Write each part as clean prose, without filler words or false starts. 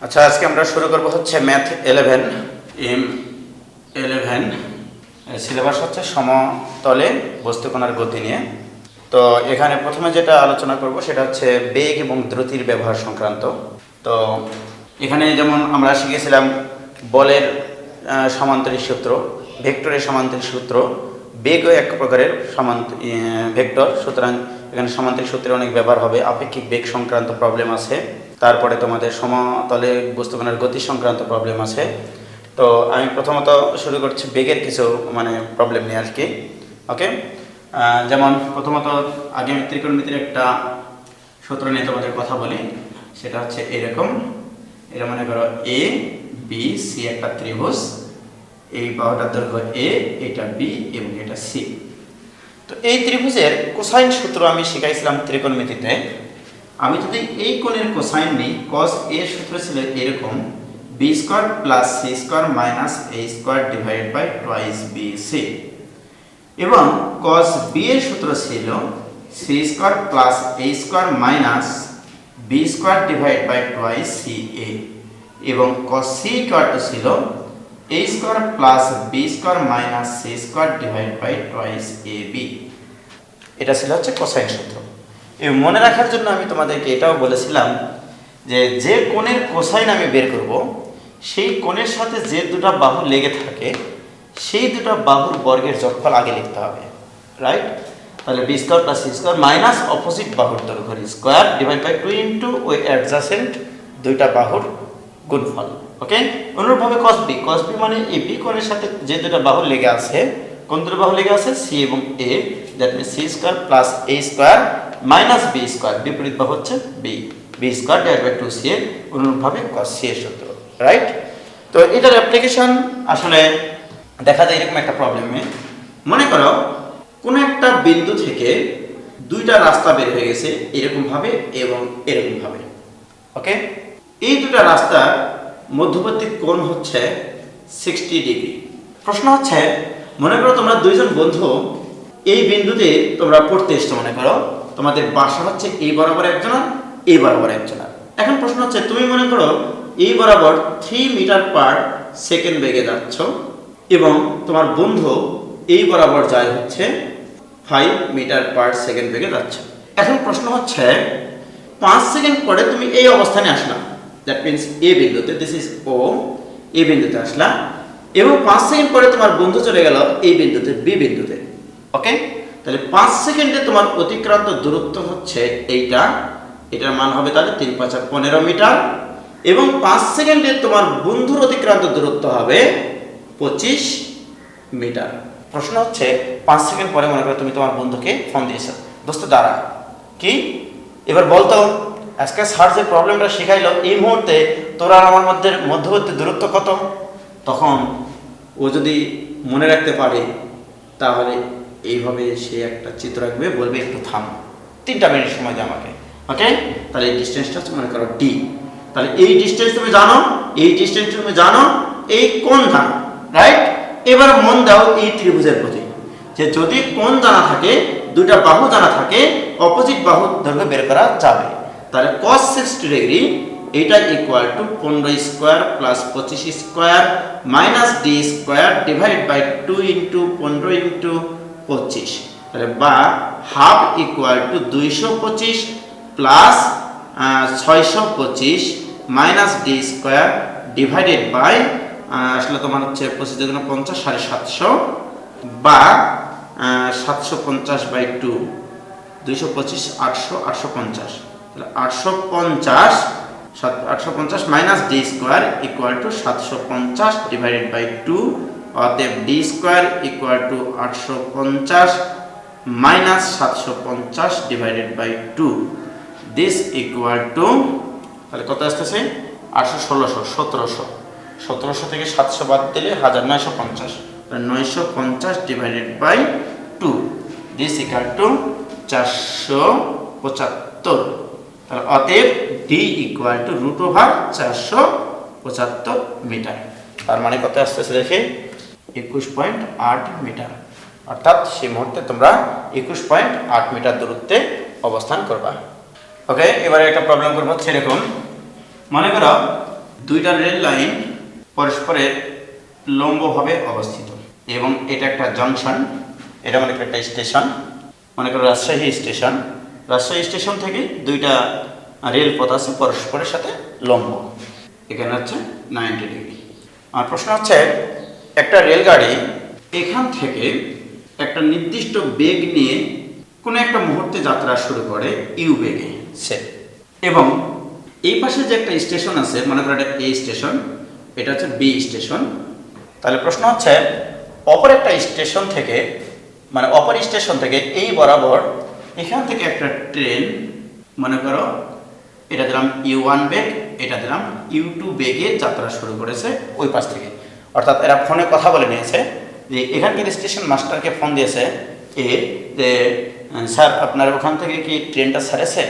আচ্ছা, আজকে আমরা শুরু করব হচ্ছে ম্যাথ 11 M11। সিলেবাস হচ্ছে সমতলে বস্তুকণার গতি নিয়ে। তো এখানে প্রথমে যেটা আলোচনা করব সেটা হচ্ছে বেগ এবং দ্রুতির ব্যবহার সংক্রান্ত। তো এখানে যেমন আমরা শিখেছিলাম বলের সমান্তরিক সূত্র, ভেক্টরের সমান্তরিক সূত্র, বেগও এক প্রকারের ভেক্টর, সুতরাং এখানে সমান্তরিক সূত্রের অনেক ব্যবহার হবে। আপেক্ষিক বেগ সংক্রান্ত প্রবলেম আছে, তারপরে তোমাদের সমতলে বস্তুকণার গতি সংক্রান্ত প্রবলেম আছে। তো আমি প্রথমত শুরু করছি বেগের কিছু প্রবলেম নিয়ে আর কি। ওকে, যেমন প্রথমত আগে আমি ত্রিকোণমিতির একটা সূত্র নিয়ে তোমাদের কথা বলি। সেটা হচ্ছে এরকম, এটা মনে করো এ বি সি একটা ত্রিভুজ, এই বাহুটার দৈর্ঘ্য এ, এটা বি এবং এটা সি। তো এই ত্রিভুজের কোসাইন সূত্র আমি শিখাইছিলাম ত্রিকোণমিতিতে। আমি যদি এই কোণের কোসাইন নিই, cos a এর সূত্র ছিল এরকম b square plus c square minus a square divided by twice bc, এবং cos b এর সূত্র ছিল c square plus a square minus b square divided by twice ca, এবং cos c ইকুয়াল টু ছিল a square plus b square minus c square divided by twice ab। এটা ছিল হচ্ছে cosine সূত্র। এই মনে রাখার জন্য আমি তোমাদেরকে এটাও বলেছিলাম যে কোণের কোসাইন আমি বের করব, সেই কোণের সাথে যে দুটো বাহু লেগে থাকে সেই দুটো বাহুর বর্গের যোগফল আগে লিখতে হবে, রাইট? তাহলে B square plus C square minus opposite বাহুর দৈর্ঘ্য স্কয়ার ডিভাইড বাই 2 ইনটু ওই অ্যাডজাসেন্ট দুইটা বাহুর গুণফল। ওকে, অনুরূপভাবে cos b মানে এই বি কোণের সাথে যে দুটো বাহু লেগে আছে, কোন দুটো বাহু লেগে আছে, সি এবং A, that means C square plus A square minus B square, বিপরীত বাহু হচ্ছে B square divide by 2c এর অনুরূপভাবে cos c এর সূত্র, রাইট? তো এটার অ্যাপ্লিকেশন আসলে দেখা যায় এরকম একটা প্রবলেমে। মনে করো কোনো একটা বিন্দু থেকে দুইটা রাস্তা বের হয়ে গেছে, এরকম ভাবে এবং এরকম ভাবে। ওকে, এই দুটো রাস্তার মধ্যবর্তী কোণ হচ্ছে 60 ডিগ্রি। প্রশ্ন হচ্ছে, মনে করো তোমরা দুইজন বন্ধু এই বিন্দুতে তোমরা পড়তে এসছো, মনে করো তোমাদের বাসা হচ্ছে এই বরাবর একজনের, এই বরাবর একজনের। এখন প্রশ্ন হচ্ছে, তুমি মনে করো এই বরাবর 3 মিটার পার সেকেন্ড বেগে যাচ্ছ এবং তোমার বন্ধু এই বরাবর যায় হচ্ছে 5 মিটার পার সেকেন্ড বেগে যাচ্ছে। এখন প্রশ্ন হচ্ছে 5 সেকেন্ড পরে তুমি এই অবস্থানে আসলা, দ্যাট মিন্স এ বিন্দুতে, দিস ইজ ও, এ বিন্দুতে আসলা, এবং 5 সেকেন্ড পরে তোমার বন্ধু চলে গেল এই বিন্দুতে, বি বিন্দুতে। ওকে, তাহলে 5 সেকেন্ডে তোমার অতিক্রান্ত দূরত্ব হচ্ছে এইটা, এটার মান হবে তাহলে 3 × 5 = 15 মিটার, এবং 5 সেকেন্ডে তোমার বন্ধুর অতিক্রান্ত দূরত্ব হবে 25 মিটার। প্রশ্ন হচ্ছে 5 সেকেন্ড পরে মনে করো তুমি তোমার বন্ধুকে ফোন দিয়েছো, দোস্ত দাঁড়া, কি এবার বলতো আজকে স্যার যে প্রবলেমটা শিখাইলো এই মুহূর্তে তোর আর আমার মধ্যে মধ্যবর্তী দূরত্ব কত? তখন ও যদি মনে রাখতে পারে তাহলে এইভাবে সে একটা চিত্র আঁকবে, বলবে একটু থাম, 3টা মিনিট সময় দে আমাকে। ওকে, তাহলে এই ডিস্টেন্সটা হচ্ছে মনে করো ডি। তাহলে এই ডিস্টেন্স তুমি জানো, এই ডিস্টেন্স তুমি জানো, এই কোণ জানো, রাইট? এবার মন দাও এই ত্রিভুজের প্রতি, যে যদি কোণ জানা থাকে, দুইটা বাহু জানা থাকে, অপোজিট বাহুর দৈর্ঘ্য বের করা যাবে। তাহলে cos 60 ডিগ্রি এটা equal to 15 square plus 25 square minus D square divide by 2 into 15 into 25, তাহলে বা হাফ ইকুয়াল টু 225 প্লাস 625 minus D square divided by আসলে তোমার হচ্ছে 25 × 50 750 বা 750 বাই 2, 225 800 850, তাহলে 850 minus D square equal to 750 divided by 2, অতএব D square equal to 850 minus 750 divided by 2, this equal to, তাহলে কত আসতেছে 800 1600 1700 থেকে 700 বাদ দিলে 1950, 950 divided by 2, this equal to 475। তাহলে অতএব ডি ইকুয়াল টু √475 মিটার। তার মানে কত আসতেছে দেখে 21.8 মিটার। অর্থাৎ সেই মুহূর্তে তোমরা 21.8 মিটার দূরত্বে অবস্থান করবা। ওকে, এবারে একটা প্রবলেম করবো সেরকম। মনে করো দুইটা রেল লাইন পরস্পরের লম্বভাবে অবস্থিত এবং এটা একটা জংশন, এটা মনে করো একটা স্টেশন, মনে করো রাজশাহী স্টেশন। রাজশাহী স্টেশন থেকে দুইটা রেলপথ আছে পরস্পরের সাথে লম্ব, এখানে হচ্ছে 90 ডিগ্রি। আমার প্রশ্ন হচ্ছে একটা রেলগাড়ি এখান থেকে একটা নির্দিষ্ট বেগ নিয়ে কোনো একটা মুহূর্তে যাত্রা শুরু করে ইউ বেগে সে, এবং এই পাশে যে একটা স্টেশন আছে, মনে করো এটা এ স্টেশন, এটা হচ্ছে বি স্টেশন। তাহলে প্রশ্ন হচ্ছে অপর একটা স্টেশন থেকে, মানে অপর স্টেশন থেকে এই বরাবর এখান থেকে একটা ট্রেন, মনে করো এটা দিলাম U1 বেগ, এটা দিলাম U2 বেগে যাত্রা শুরু করেছে ওই পাশ থেকে। অর্থাৎ এরা ফোনে কথা বলে নিয়েছে যে এখানকার স্টেশন মাস্টারকে ফোন দিয়েছে যে স্যার আপনার ওখান থেকে কি ট্রেনটা ছাড়েছে?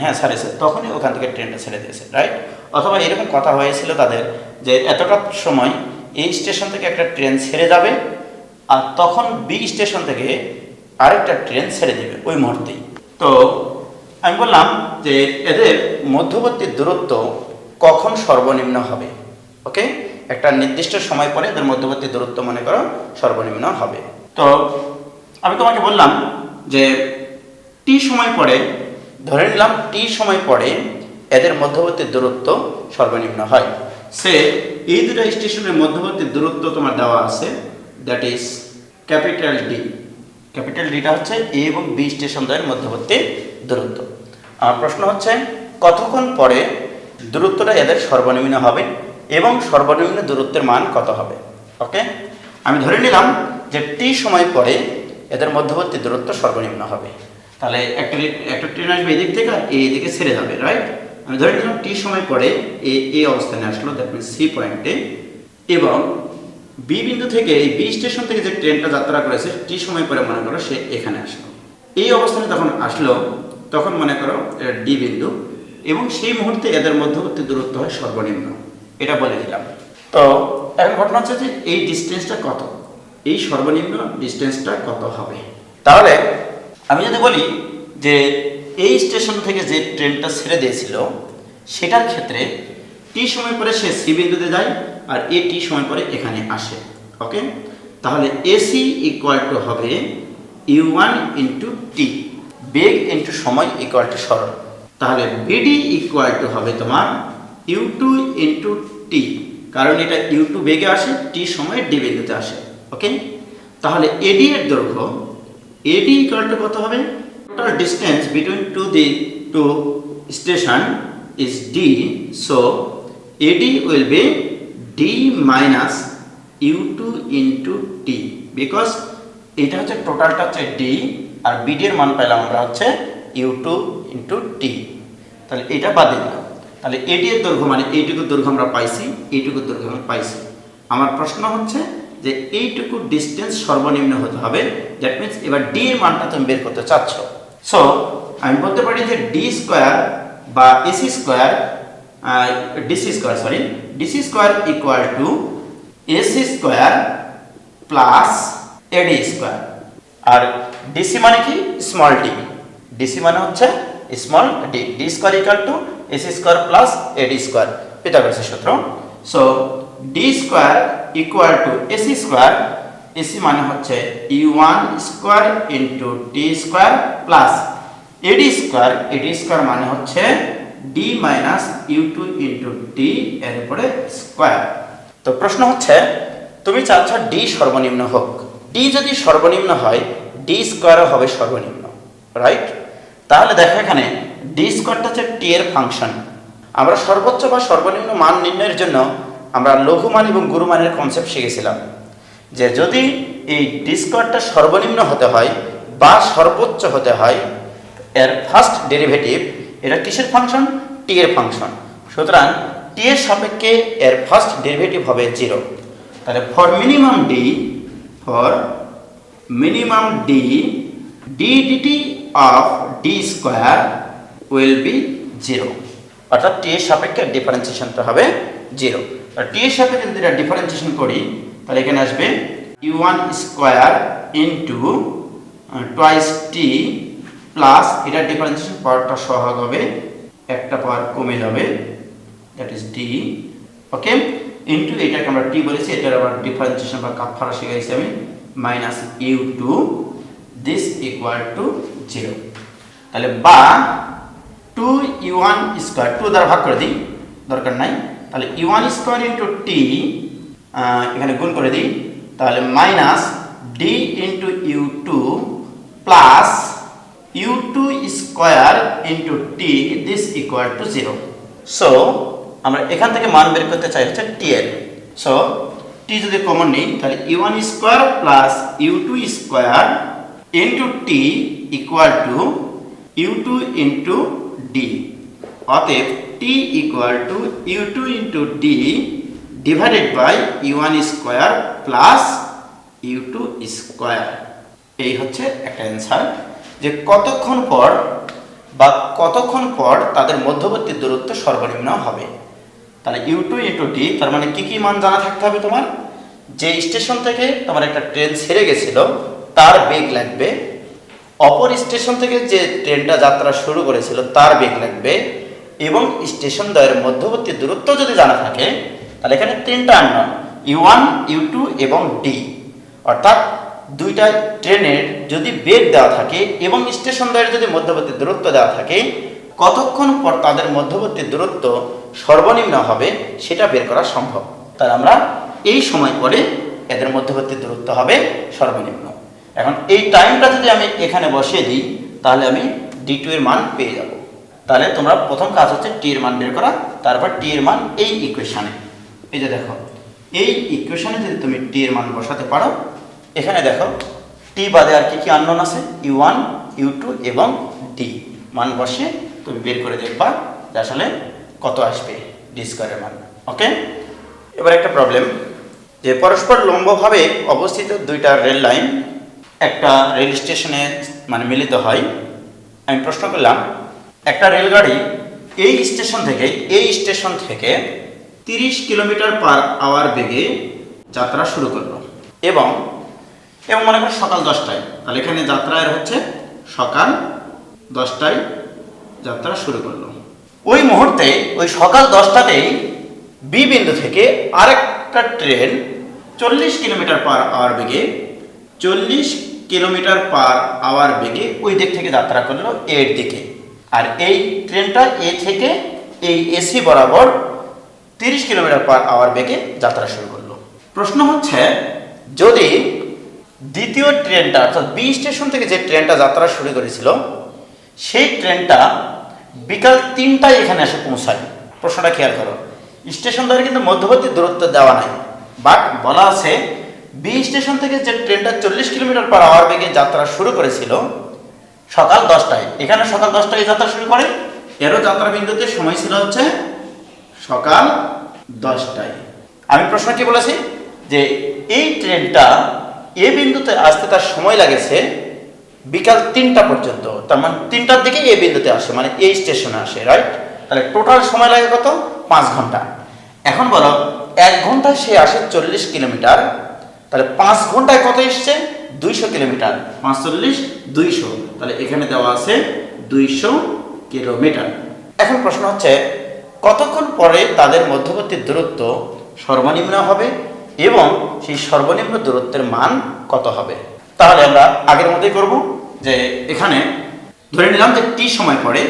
হ্যাঁ ছাড়েছে, তখনই ওখান থেকে ট্রেনটা ছেড়ে দিয়েছে, রাইট? অথবা এরকম কথা হয়েছিল তাদের যে এতটা সময় এই স্টেশন থেকে একটা ট্রেন ছেড়ে যাবে আর তখন বি স্টেশন থেকে আরেকটা ট্রেন ছেড়ে দেবে ওই মুহূর্তেই। তো আমি বললাম যে এদের মধ্যবর্তী দূরত্ব কখন সর্বনিম্ন হবে। ওকে, একটা নির্দিষ্ট সময় পরে এদের মধ্যবর্তী দূরত্ব মনে করো সর্বনিম্ন হবে। তো আমি তোমাকে বললাম যে টি সময় পরে, ধরে নিলাম টি সময় পরে এদের মধ্যবর্তী দূরত্ব সর্বনিম্ন হয়। সে এই দুটো স্টেশনের মধ্যবর্তী দূরত্ব তোমার দেওয়া আছে, that is capital D. Capital ডিটা হচ্ছে এ এবং বি স্টেশন দ্বয়ের মধ্যবর্তী দূরত্ব। আমার প্রশ্ন হচ্ছে কতক্ষণ পরে দূরত্বটা এদের সর্বনিম্ন হবে এবং সর্বনিম্ন দূরত্বের মান কত হবে। ওকে, আমি ধরে নিলাম যে টি সময় পরে এদের মধ্যবর্তী দূরত্ব সর্বনিম্ন হবে। তাহলে একটা ট্রেন আসবে এদিক থেকে আর এই দিকে ছেড়ে যাবে, রাইট? আমি ধরে নিলাম টি সময় পরে এই অবস্থানে আসলো, দ্যাট মিনস সি পয়েন্টে, এবং বি বিন্দু থেকে এই বি স্টেশন থেকে যে ট্রেনটা যাত্রা করেছে টি সময় পরে মনে করো সে এখানে আসলো। এই অবস্থানে যখন আসলো তখন মনে করো ডি বিন্দু, এবং সেই মুহূর্তে এদের মধ্যবর্তী দূরত্ব হয় সর্বনিম্ন, এটা বলে দিলাম। তো এখন ঘটনা হচ্ছে যে এই ডিস্টেন্সটা কত, এই সর্বনিম্ন ডিস্টেন্সটা কত হবে। তাহলে আমি যদি বলি যে এই স্টেশন থেকে যে ট্রেনটা ছেড়ে দিয়েছিল সেটার ক্ষেত্রে টি সময় পরে সে সি বিন্দুতে যায় আর এ টি সময় পরে এখানে আসে। ওকে, তাহলে এসি ইকুয়াল টু হবে U1 ইন্টু টি, বেগ ইন্টু সময় ইকুয়াল টু সরল। তাহলে বিডি ইকুয়াল টু হবে তোমার U2 ইন্টু টি, কারণ এটা U2 বেগে আসে, টি সময় ডি বিন্দুতে আসে। ওকে, তাহলে এডি এর দৈর্ঘ্য, এডি ইকুয়াল টু কত হবে? Total distance between two station is d, so AD will be d minus U2 into t, because এটা হচ্ছে টোটালটা হচ্ছে d আর BD এর মান পেলাম আমরা হচ্ছে U2 into t। তাহলে এটা বাদ দিলাম, তাহলে AD এর দৈর্ঘ্য মানে এইটুকু দৈর্ঘ্য আমরা পাইছি, এইটুকু দৈর্ঘ্য আমরা পাইছি। আমার প্রশ্ন হচ্ছে যে এইটুকু ডিস্টেন্স সর্বনিম্ন হতে হবে, দ্যাট মিন্স এবার d এর মানটা তুমি বের করতে চাচ্ছ। সো আমি বলতে পারি যে d স্কয়ার বা AC square, DC square equal to AC square plus AD square. আর DC মানে কি? Small d। DC মানে হচ্ছে small d। D square equal to AC square plus AD square, পিথাগোরাসের সূত্র। So D square equal to AC square, AC মানে হচ্ছে U1 square into T square plus AD square মানে হচ্ছে d minus U2 into t এর উপরে square. তো প্রশ্ন হচ্ছে তুমি চাচ্ছ d সর্বনিম্ন হোক, d যদি সর্বনিম্ন হয় d স্কয়ারও হবে সর্বনিম্ন, রাইট? তাহলে দেখো এখানে d স্কয়ারটা হচ্ছে t এর ফাংশন। আমরা সর্বোচ্চ বা সর্বনিম্ন মান নির্ণয়ের জন্য আমরা লঘু মান এবং গুরু মানের কনসেপ্ট শিখেছিলাম যে যদি এই d স্কয়ারটা সর্বনিম্ন হতে হয় বা সর্বোচ্চ হতে হয়, এর ফার্স্ট ডেরিভেটিভ এটা কিসের ফাংশন? টি এর ফাংশন। সুতরাং টি এর সাপেক্ষে এর ফার্স্ট ডেরিভেটিভ হবে 0। তাহলে for minimum D dt of D square will be 0, অর্থাৎ টি এর সাপেক্ষে ডিফারেন্সিয়েশনটা হবে 0। আর টি এর সাপেক্ষে যদি এটা ডিফারেন্সিয়েশন করি তাহলে এখানে আসবে U1 স্কয়ার ইনটু টুয়াইস টি প্লাস এটা ডিফারেন্সিয়েশন পাওয়ারটা সহগ হবে, একটা পাওয়ার কমে যাবে, that is d okay, into এটাকে আমরা টি বলেছি, এটার আবার ডিফারেন্সিয়েশন বা কাফফারা শিখাইছি আমি, minus U two this equal to 0। তাহলে বা 2u1 স্কোয়ার 2 দ্বারা ভাগ করে দিই, দরকার নাই। তাহলে u1 স্কোয়ার ইন্টু টি, এখানে গুণ করে দিই, তাহলে minus D into U two plus u2 square into T this equal to 0। So আমরা এখান থেকে মান বের করতে চাই হচ্ছে টি এর। সো টি যদি কমন নিই তাহলে u1 square plus u2 square into T equal to u2 into D. অতএব T equal to u2 into D divided by u1 square plus u2 square. এই হচ্ছে একটা অ্যান্সার, যে কতক্ষণ পর তাদের মধ্যবর্তী দূরত্ব সর্বনিম্ন হবে। তাহলে u2 ইন্টু ডি, তার মানে কি মান জানা থাকতে হবে তোমার? যে স্টেশন থেকে তোমার একটা ট্রেন ছেড়ে গেছিল তার বেগ লাগবে, অপর স্টেশন থেকে যে ট্রেনটা যাত্রা শুরু করেছিল তার বেগ লাগবে, এবং স্টেশন দ্বয়ের মধ্যবর্তী দূরত্ব যদি জানা থাকে, তাহলে এখানে তিনটা আননোন u1, u2 এবং ডি, অর্থাৎ দুইটা ট্রেনের যদি বেগ দেওয়া থাকে এবং স্টেশন দ্বয়ের যদি মধ্যবর্তী দূরত্ব দেওয়া থাকে, কতক্ষণ পর তাদের মধ্যবর্তী দূরত্ব সর্বনিম্ন হবে সেটা বের করা সম্ভব। তাহলে আমরা এই সময় পরে এদের মধ্যবর্তী দূরত্ব হবে সর্বনিম্ন। এখন এই টাইমটা যদি আমি এখানে বসিয়ে দিই তাহলে আমি d2 এর মান পেয়ে যাব। তাহলে তোমরা প্রথম কাজ হচ্ছে টি এর মান বের করা, তারপর টি এর মান এই ইকুয়েশনে, এই যে দেখো এই ইকুয়েশনে যদি তুমি টি এর মান বসাতে পারো, এখানে দেখো টি বাদে আর কি কি আননোন আছে, u1, u2 এবং ডি। মান বসে তুমি বের করে দেখবা যে আসলে কত আসবে ডি স্কয়ারের মান। ওকে, এবার একটা প্রবলেম, যে পরস্পর লম্বভাবে অবস্থিত দুইটা রেল লাইন একটা রেল স্টেশনে মানে মিলিত হয়। আমি প্রশ্ন করলাম, একটা রেলগাড়ি এই স্টেশন থেকে 30 কিলোমিটার পার আওয়ার বেগে যাত্রা শুরু করলো, এবং মনে করো সকাল 10টায়। তাহলে এখানে যাত্রার হচ্ছে সকাল 10টায় যাত্রা শুরু করলো। ওই মুহূর্তে ওই সকাল 10টাতেই বি বিন্দু থেকে আরেকটা ট্রেন 40 কিলোমিটার পার আওয়ার বেগে ওই দিক থেকে যাত্রা করলো এর দিকে, আর এই ট্রেনটা এ থেকে এই এসি বরাবর 30 কিলোমিটার পার আওয়ার বেগে যাত্রা শুরু করলো। প্রশ্ন হচ্ছে, যদি দ্বিতীয় ট্রেনটা অর্থাৎ বি স্টেশন থেকে যে ট্রেনটা যাত্রা শুরু করেছিল সেই ট্রেনটা বিকাল 3টায় এখানে এসে পৌঁছায়। প্রশ্নটা খেয়াল করো, স্টেশন ধরে কিন্তু মধ্যবর্তী দূরত্ব দেওয়া নাই, বাট বলা আছে বি স্টেশন থেকে যে ট্রেনটা 40 কিলোমিটার পার আওয়ার বেগে যাত্রা শুরু করেছিল সকাল 10টায়, এখানে সকাল 10টায় যাত্রা শুরু করে, এরও যাত্রা বিন্দুতে সময় ছিল হচ্ছে সকাল 10টায়। আমি প্রশ্ন কি বলেছি, যে এই ট্রেনটা এ বিন্দুতে আসতে তার সময় লাগেছে বিকাল 3টা পর্যন্ত, তার মানে 3টার দিকে এ বিন্দুতে আসে, মানে এই স্টেশনে আসে, রাইট? তাহলে টোটাল সময় লাগে কত? 5 ঘন্টা। এখন বলো 1 ঘন্টায় সে আসে 40 কিলোমিটার, তাহলে 5 ঘন্টায় কত এসছে? 200 কিলোমিটার। 5 40 200, তাহলে এখানে দেওয়া আছে 200 কিলোমিটার। এখন প্রশ্ন হচ্ছে, কতক্ষণ পরে তাদের মধ্যবর্তী দূরত্ব সর্বনিম্ন হবে এবং সেই সর্বনিম্ন দূরত্বের মান কত হবে? তাহলে আমরা আগের মতোই করব, যে এখানে ধরে নিলাম যে টি সময় পরে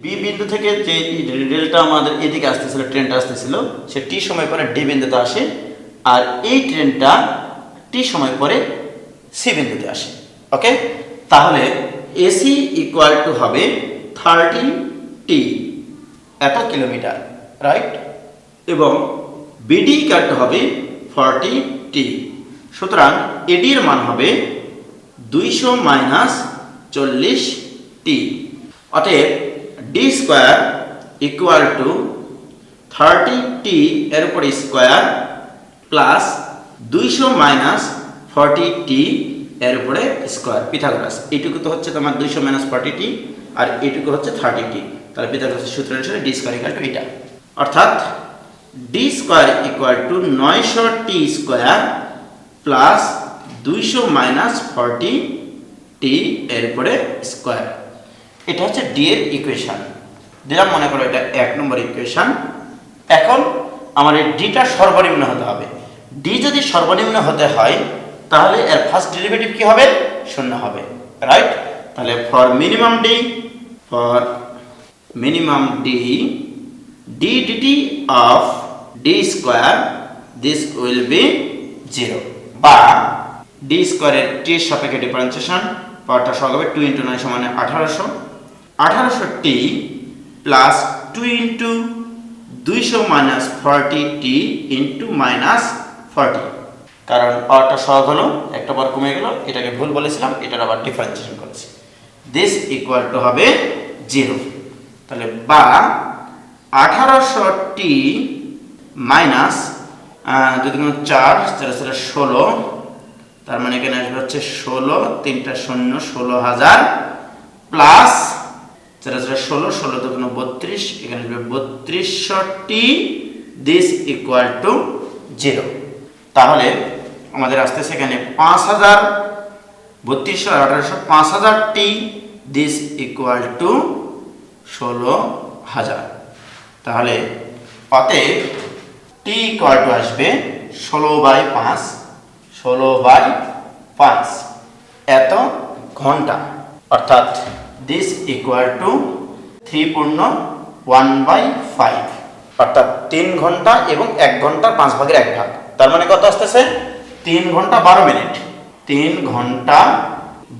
বি বিন্দু থেকে যে রেলটা আমাদের এদিকে আসতেছিল, ট্রেনটা আসতেছিল, সে টি সময় পরে ডি বিন্দুতে আসে, আর এই ট্রেনটা টি সময় পরে সি বিন্দুতে আসে। ওকে, তাহলে এসি ইকুয়াল টু হবে 30t এত কিলোমিটার, রাইট? এবং বিডি ইকুয়াল টু হবে 40t। সুতরাং এডির মান হবে 200 মাইনাস 40t। অতএব D square equal two 30t এর উপর স্কোয়ার প্লাস 200 মাইনাস 40t এর উপরে স্কোয়ার, পিথাগোরাস। এইটুকু তো হচ্ছে তোমার 200 মাইনাস 40t, আর এইটুকু হচ্ছে 30t। তাহলে পিথাগোরাসের সূত্র অনুসারে ডি স্কোয়ার ইকুয়াল টু এটা, অর্থাৎ D square equal two 900t square plus 200 minus 40t এর উপরে স্কোয়ার। এটা হচ্ছে ডি এর ইকুয়েশন দিলাম, মনে করো এটা 1 নম্বর ইকুয়েশন। এখন আমার এই ডিটা সর্বনিম্ন হতে হবে। ডি যদি সর্বনিম্ন হতে হয় তাহলে এর ফার্স্ট ডেরিভেটিভ কি হবে? শূন্য হবে, রাইট? তাহলে for minimum D D DT of D square this will be 0, বা ডি স্কোয়ারের টি এর সাপেক্ষে ডিফারেন্সিয়েশন পাওয়ারটা সহগ হবে 2 × 9 সমান 1800, 1800 টি প্লাস 2 × 200 মাইনাস 40 টি ইন্টু মাইনাস 40, কারণ পাওয়ারটা সহগ হলো একটা বার কমে গেল, এটাকে ভুল বলেছিলাম, এটার আবার ডিফারেন্সিয়েশন করেছি। দিস ইকুয়াল টু হবে 0। তাহলে বা 1800 টি মাইনাস যদি কোনো 4 4 16, তার মানে এখানে আসবে হচ্ছে 16, 3টা 0 16,000 প্লাস 4 16 16 তো কোনো 32, এখানে আসবে 3200 টি, দিস ইকুয়াল টু 0। তাহলে আমাদের আসতেছে এখানে 5000, 3200 আর 1800 5000 টি, দিস ইকুয়াল টু 16,000। তাহলে অতএব টি ইকুয়াল টু আসবে 16/5, 16/5 এত ঘন্টা, অর্থাৎ দিস ইকুয়াল টু 3 পূর্ণ 1/5, অর্থাৎ 3 ঘন্টা এবং 1 ঘন্টার 5 ভাগের 1 ভাগ। তার মানে কত আসতেছে? 3 ঘন্টা 12 মিনিট, 3 ঘন্টা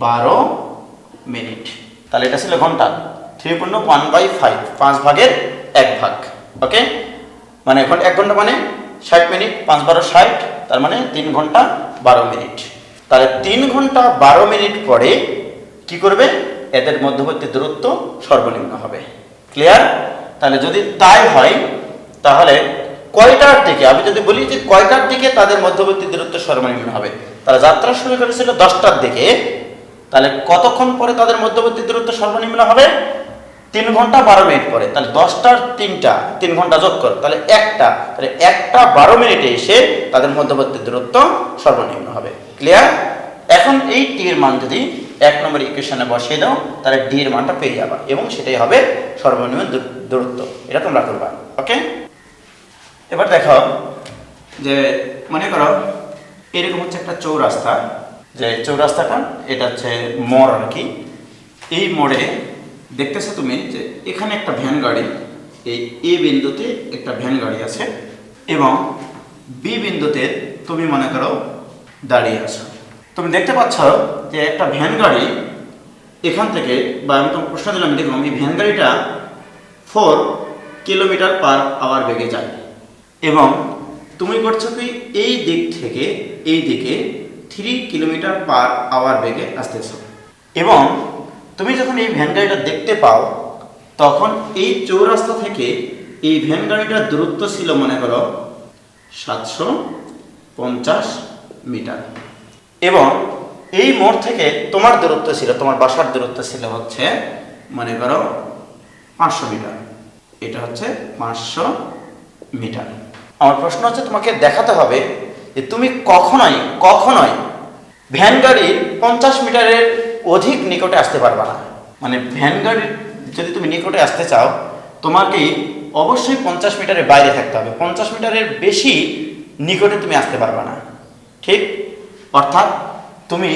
12 মিনিট। তাহলে এটা ছিল ঘন্টা, 3 পূর্ণ 1/5, 5 ভাগের 1 ভাগ। ওকে, মানে এখন 1 ঘন্টা মানে 60 মিনিট, 5 12 60, তার মানে 3 ঘন্টা 12 মিনিট। তাহলে 3 ঘন্টা 12 মিনিট পরে কি করবে? এদের মধ্যবর্তী দূরত্ব সর্বনিম্ন হবে। ক্লিয়ার? তাহলে যদি তাই হয় তাহলে কয়টার দিকে, আমি যদি বলি যে কয়টার দিকে তাদের মধ্যবর্তী দূরত্ব সর্বনিম্ন হবে, তারা যাত্রা শুরু করেছিল 10টার দিকে, তাহলে কতক্ষণ পরে তাদের মধ্যবর্তী দূরত্ব সর্বনিম্ন হবে? 3 ঘন্টা 12 মিনিট পরে। তাহলে 10টার 3টা 3 ঘন্টা যোগ কর, তাহলে 1টা, তাহলে 1টা 12 মিনিটে এসে তাদের মধ্যবর্তী দূরত্ব সর্বনিম্ন হবে। ক্লিয়ার? এখন এই টি এর মান যদি 1 নম্বর ইকুয়েশনে বসিয়ে দাও তাহলে ডি এর মানটা পেয়ে যাবা এবং সেটাই হবে সর্বনিম্ন দূরত্ব। এটা তোমরা করবা। ওকে, এবার দেখো যে মনে করো এরকম হচ্ছে একটা চৌরাস্তা, যে চৌরাস্তাটা এটা হচ্ছে মোড় আর কি। এই মোড়ে দেখতেছো তুমি যে এখানে একটা ভ্যান গাড়ি, এই এ বিন্দুতে একটা ভ্যান গাড়ি আছে এবং বি বিন্দুতে তুমি মনে করো দাঁড়িয়ে আছো। তুমি দেখতে পাচ্ছ যে একটা ভ্যান গাড়ি এখান থেকে, বা আমি তোমাকে প্রশ্ন দিলাম, দেখলাম এই ভ্যান গাড়িটা 4 কিলোমিটার/আওয়ার বেগে যায় এবং তুমি করছো কি এই দিক থেকে এই দিকে 3 কিলোমিটার/আওয়ার বেগে আসতেছো। এবং তুমি যখন এই ভ্যান গাড়িটা দেখতে পাও তখন এই চৌরাস্তা থেকে এই ভ্যান গাড়িটার দূরত্ব ছিল মনে করো 750 মিটার এবং এই মোড় থেকে তোমার দূরত্ব ছিল, তোমার বাসার দূরত্ব ছিল হচ্ছে মনে করো 500 মিটার। এটা হচ্ছে 500 মিটার। আমার প্রশ্ন হচ্ছে তোমাকে দেখাতে হবে যে তুমি কখনোই ভ্যান গাড়ির 50 মিটারের অধিক নিকটে আসতে পারবা না। মানে ভ্যান গাড়ির যদি তুমি নিকটে আসতে চাও তোমাকে অবশ্যই 50 মিটারের বাইরে থাকতে হবে, 50 মিটারের বেশি নিকটে তুমি আসতে পারবা না। ঠিক? অর্থাৎ তুমি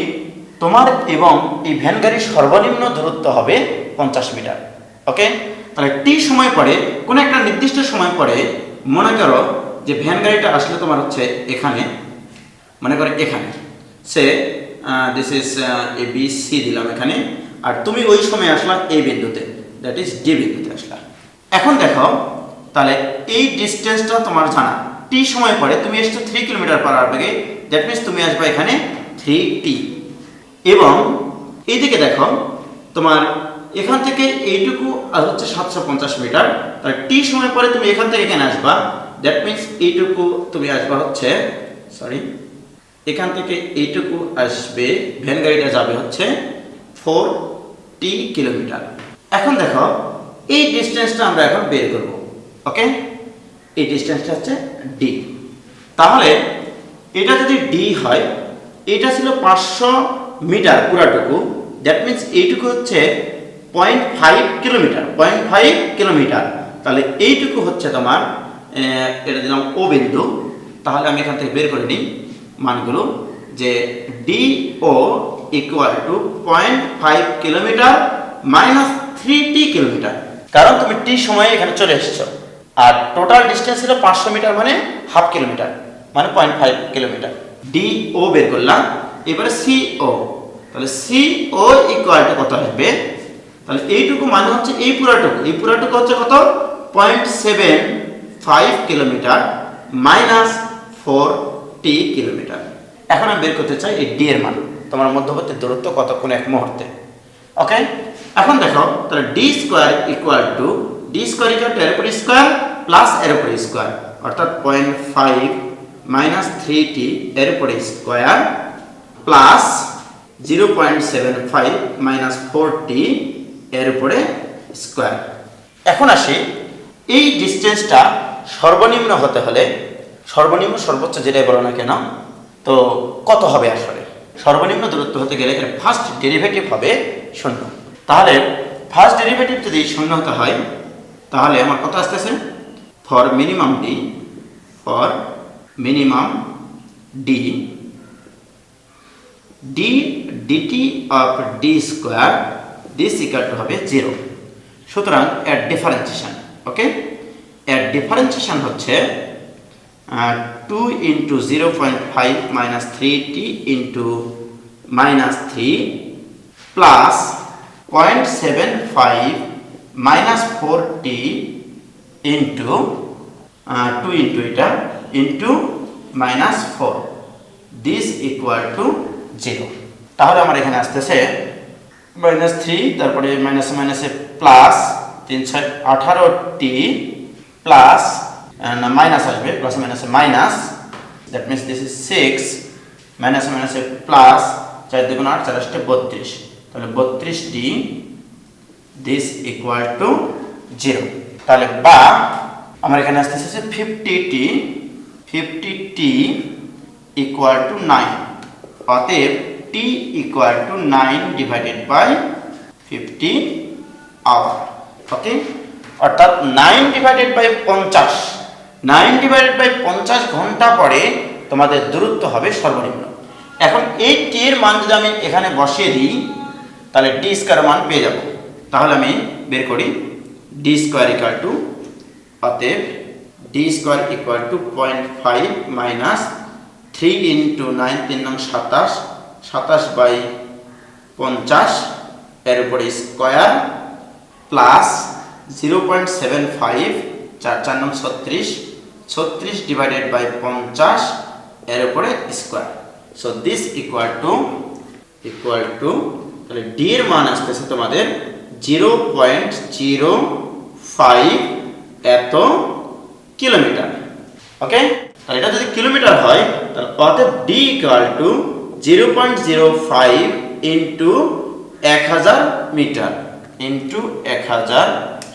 তোমার এবং এই ভ্যান গাড়ির সর্বনিম্ন দূরত্ব হবে 50 মিটার। ওকে, তাহলে টি সময় পরে, কোনো একটা নির্দিষ্ট সময় পরে মনে করো যে ভ্যান গাড়িটা আসলে তোমার হচ্ছে এখানে, মনে করো এখানে say this is A B C দিলাম এখানে, আর তুমি ওই সময় আসলাম এই বিন্দুতে, দ্যাট ইজ ডি বিন্দুতে আসলাম। এখন দেখো তাহলে এই ডিস্টেন্সটা তোমার জানা, টি সময় পরে তুমি এসছো 3 কিলোমিটার/আওয়ার বেগে, দ্যাট মিনস তুমি আসবে এখানে 3t। এবং এইদিকে দেখো তোমার এখান থেকে এইটুকু আর হচ্ছে 750 মিটার, তাহলে টি সময় পরে তুমি এখান থেকে এখানে আসবা, দ্যাট মিনস এইটুকু তুমি আসবা হচ্ছে, সরি, এখান থেকে এইটুকু আসবে, ভ্যান গাড়িটা যাবে হচ্ছে 4t কিলোমিটার। এখন দেখো এই ডিস্টেন্সটা আমরা এখন বের করব। ওকে, এই ডিস্টেন্সটা হচ্ছে ডি। তাহলে এটা যদি ডি হয়, এটা ছিল 500 মিটার পুরাটুকু, দ্যাট মিনস এইটুকু হচ্ছে 0.5 কিলোমিটার, 0.5 কিলোমিটার। তাহলে এইটুকু হচ্ছে তোমার এটা দিলাম ও বিন্দু, তাহলে আমি এখান থেকে বের করে নিই মানগুলো, যে DO equal to 0.5 kilometre minus 3t kilometre, কারণ তুমি টি সময়ে এখানে চলে এসেছো, আর টোটাল ডিস্টেন্স ছিল 500 মিটার মানে হাফ কিলোমিটার মানে 0.5 কিলোমিটার। DO বের করলাম, এবারে CO, তাহলে CO ইকুয়াল টু কত আসবে, তাহলে এইটুকু মানে হচ্ছে এই পুরাটুকু হচ্ছে কত 0.75 কিলোমিটার মাইনাস 4t কিলোমিটার। এখন আমি বের করতে চাই এই ডি এর মান, তোমার মধ্যবর্তী দূরত্ব কতক্ষণ এক মুহূর্তে। ওকে, এখন দেখো তাহলে ডি স্কোয়ার ইকুয়াল টু এর উপর স্কোয়ার প্লাস এর উপর স্কোয়ার, অর্থাৎ 0.5 মাইনাস 3t এর উপর স্কোয়ার প্লাস 0.75 মাইনাস 4t এর উপরে স্কোয়ার। এখন আসি এই ডিস্টেন্সটা সর্বনিম্ন হতে হলে, সর্বনিম্ন সর্বোচ্চ যেটাই বলো না কেন, তো কত হবে আসলে? সর্বনিম্ন দূরত্ব হতে গেলে এর ফার্স্ট ডেরিভেটিভ হবে 0। তাহলে ফার্স্ট ডেরিভেটিভ যদি 0 হতে হয়, তাহলে আমার কত আসতেছে, for minimum D dt of D square this equal to হবে 0। সুতরাং এর ডিফারেন্সিয়েশন, ওকে, এর ডিফারেন্সিয়েশন হচ্ছে 2 into 0.5 minus 3t into minus 3 plus 0.75 minus 4t into 2 into এটা into minus 4 this equal to 0। তাহলে আমার এখানে আসতেছে মাইনাস 3, তারপরে মাইনাসে মাইনাসে প্লাস 3 6 18t প্লাস মাইনাস আসবে, প্লাস মাইনাসে minus, that means this is 6, মাইনাসে মাইনাসে প্লাস, 4 2 8 4 8 32, তাহলে 32t দিস ইকুয়াল টু 0। তাহলে বা আমার এখানে আসতেছে 50t ইকুয়াল টু 9, অতএব t equal to 9 divided by 50 hour. Okay, অর্থাৎ 9 ডিভাইডেড বাই 50, 9 ডিভাইডেড বাই 50 ঘন্টা পরে তোমাদের দূরত্ব হবে সর্বনিম্ন। এখন এই টি এর মান যদি আমি এখানে বসিয়ে দিই, তাহলে ডি স্কোয়ার মান পেয়ে যাব। তাহলে আমি বের করি ডি স্কোয়ার ইকুয়াল টু, অতএব D square equal two 0.5 minus 3 into 9 3 নং 27, 27 বাই 50 এর উপরে স্কোয়ার প্লাস 0.75 4 4 নং 36, 36 ডিভাইডেড বাই 50 এর উপরে square. So this equal to তাহলে ডি এর মান আসতেছে তোমাদের 0.05 এত কিলোমিটার। ওকে, তাহলে এটা যদি কিলোমিটার হয়, তাহলে অতএব D equal to 0.05 into 1000 metre into 1000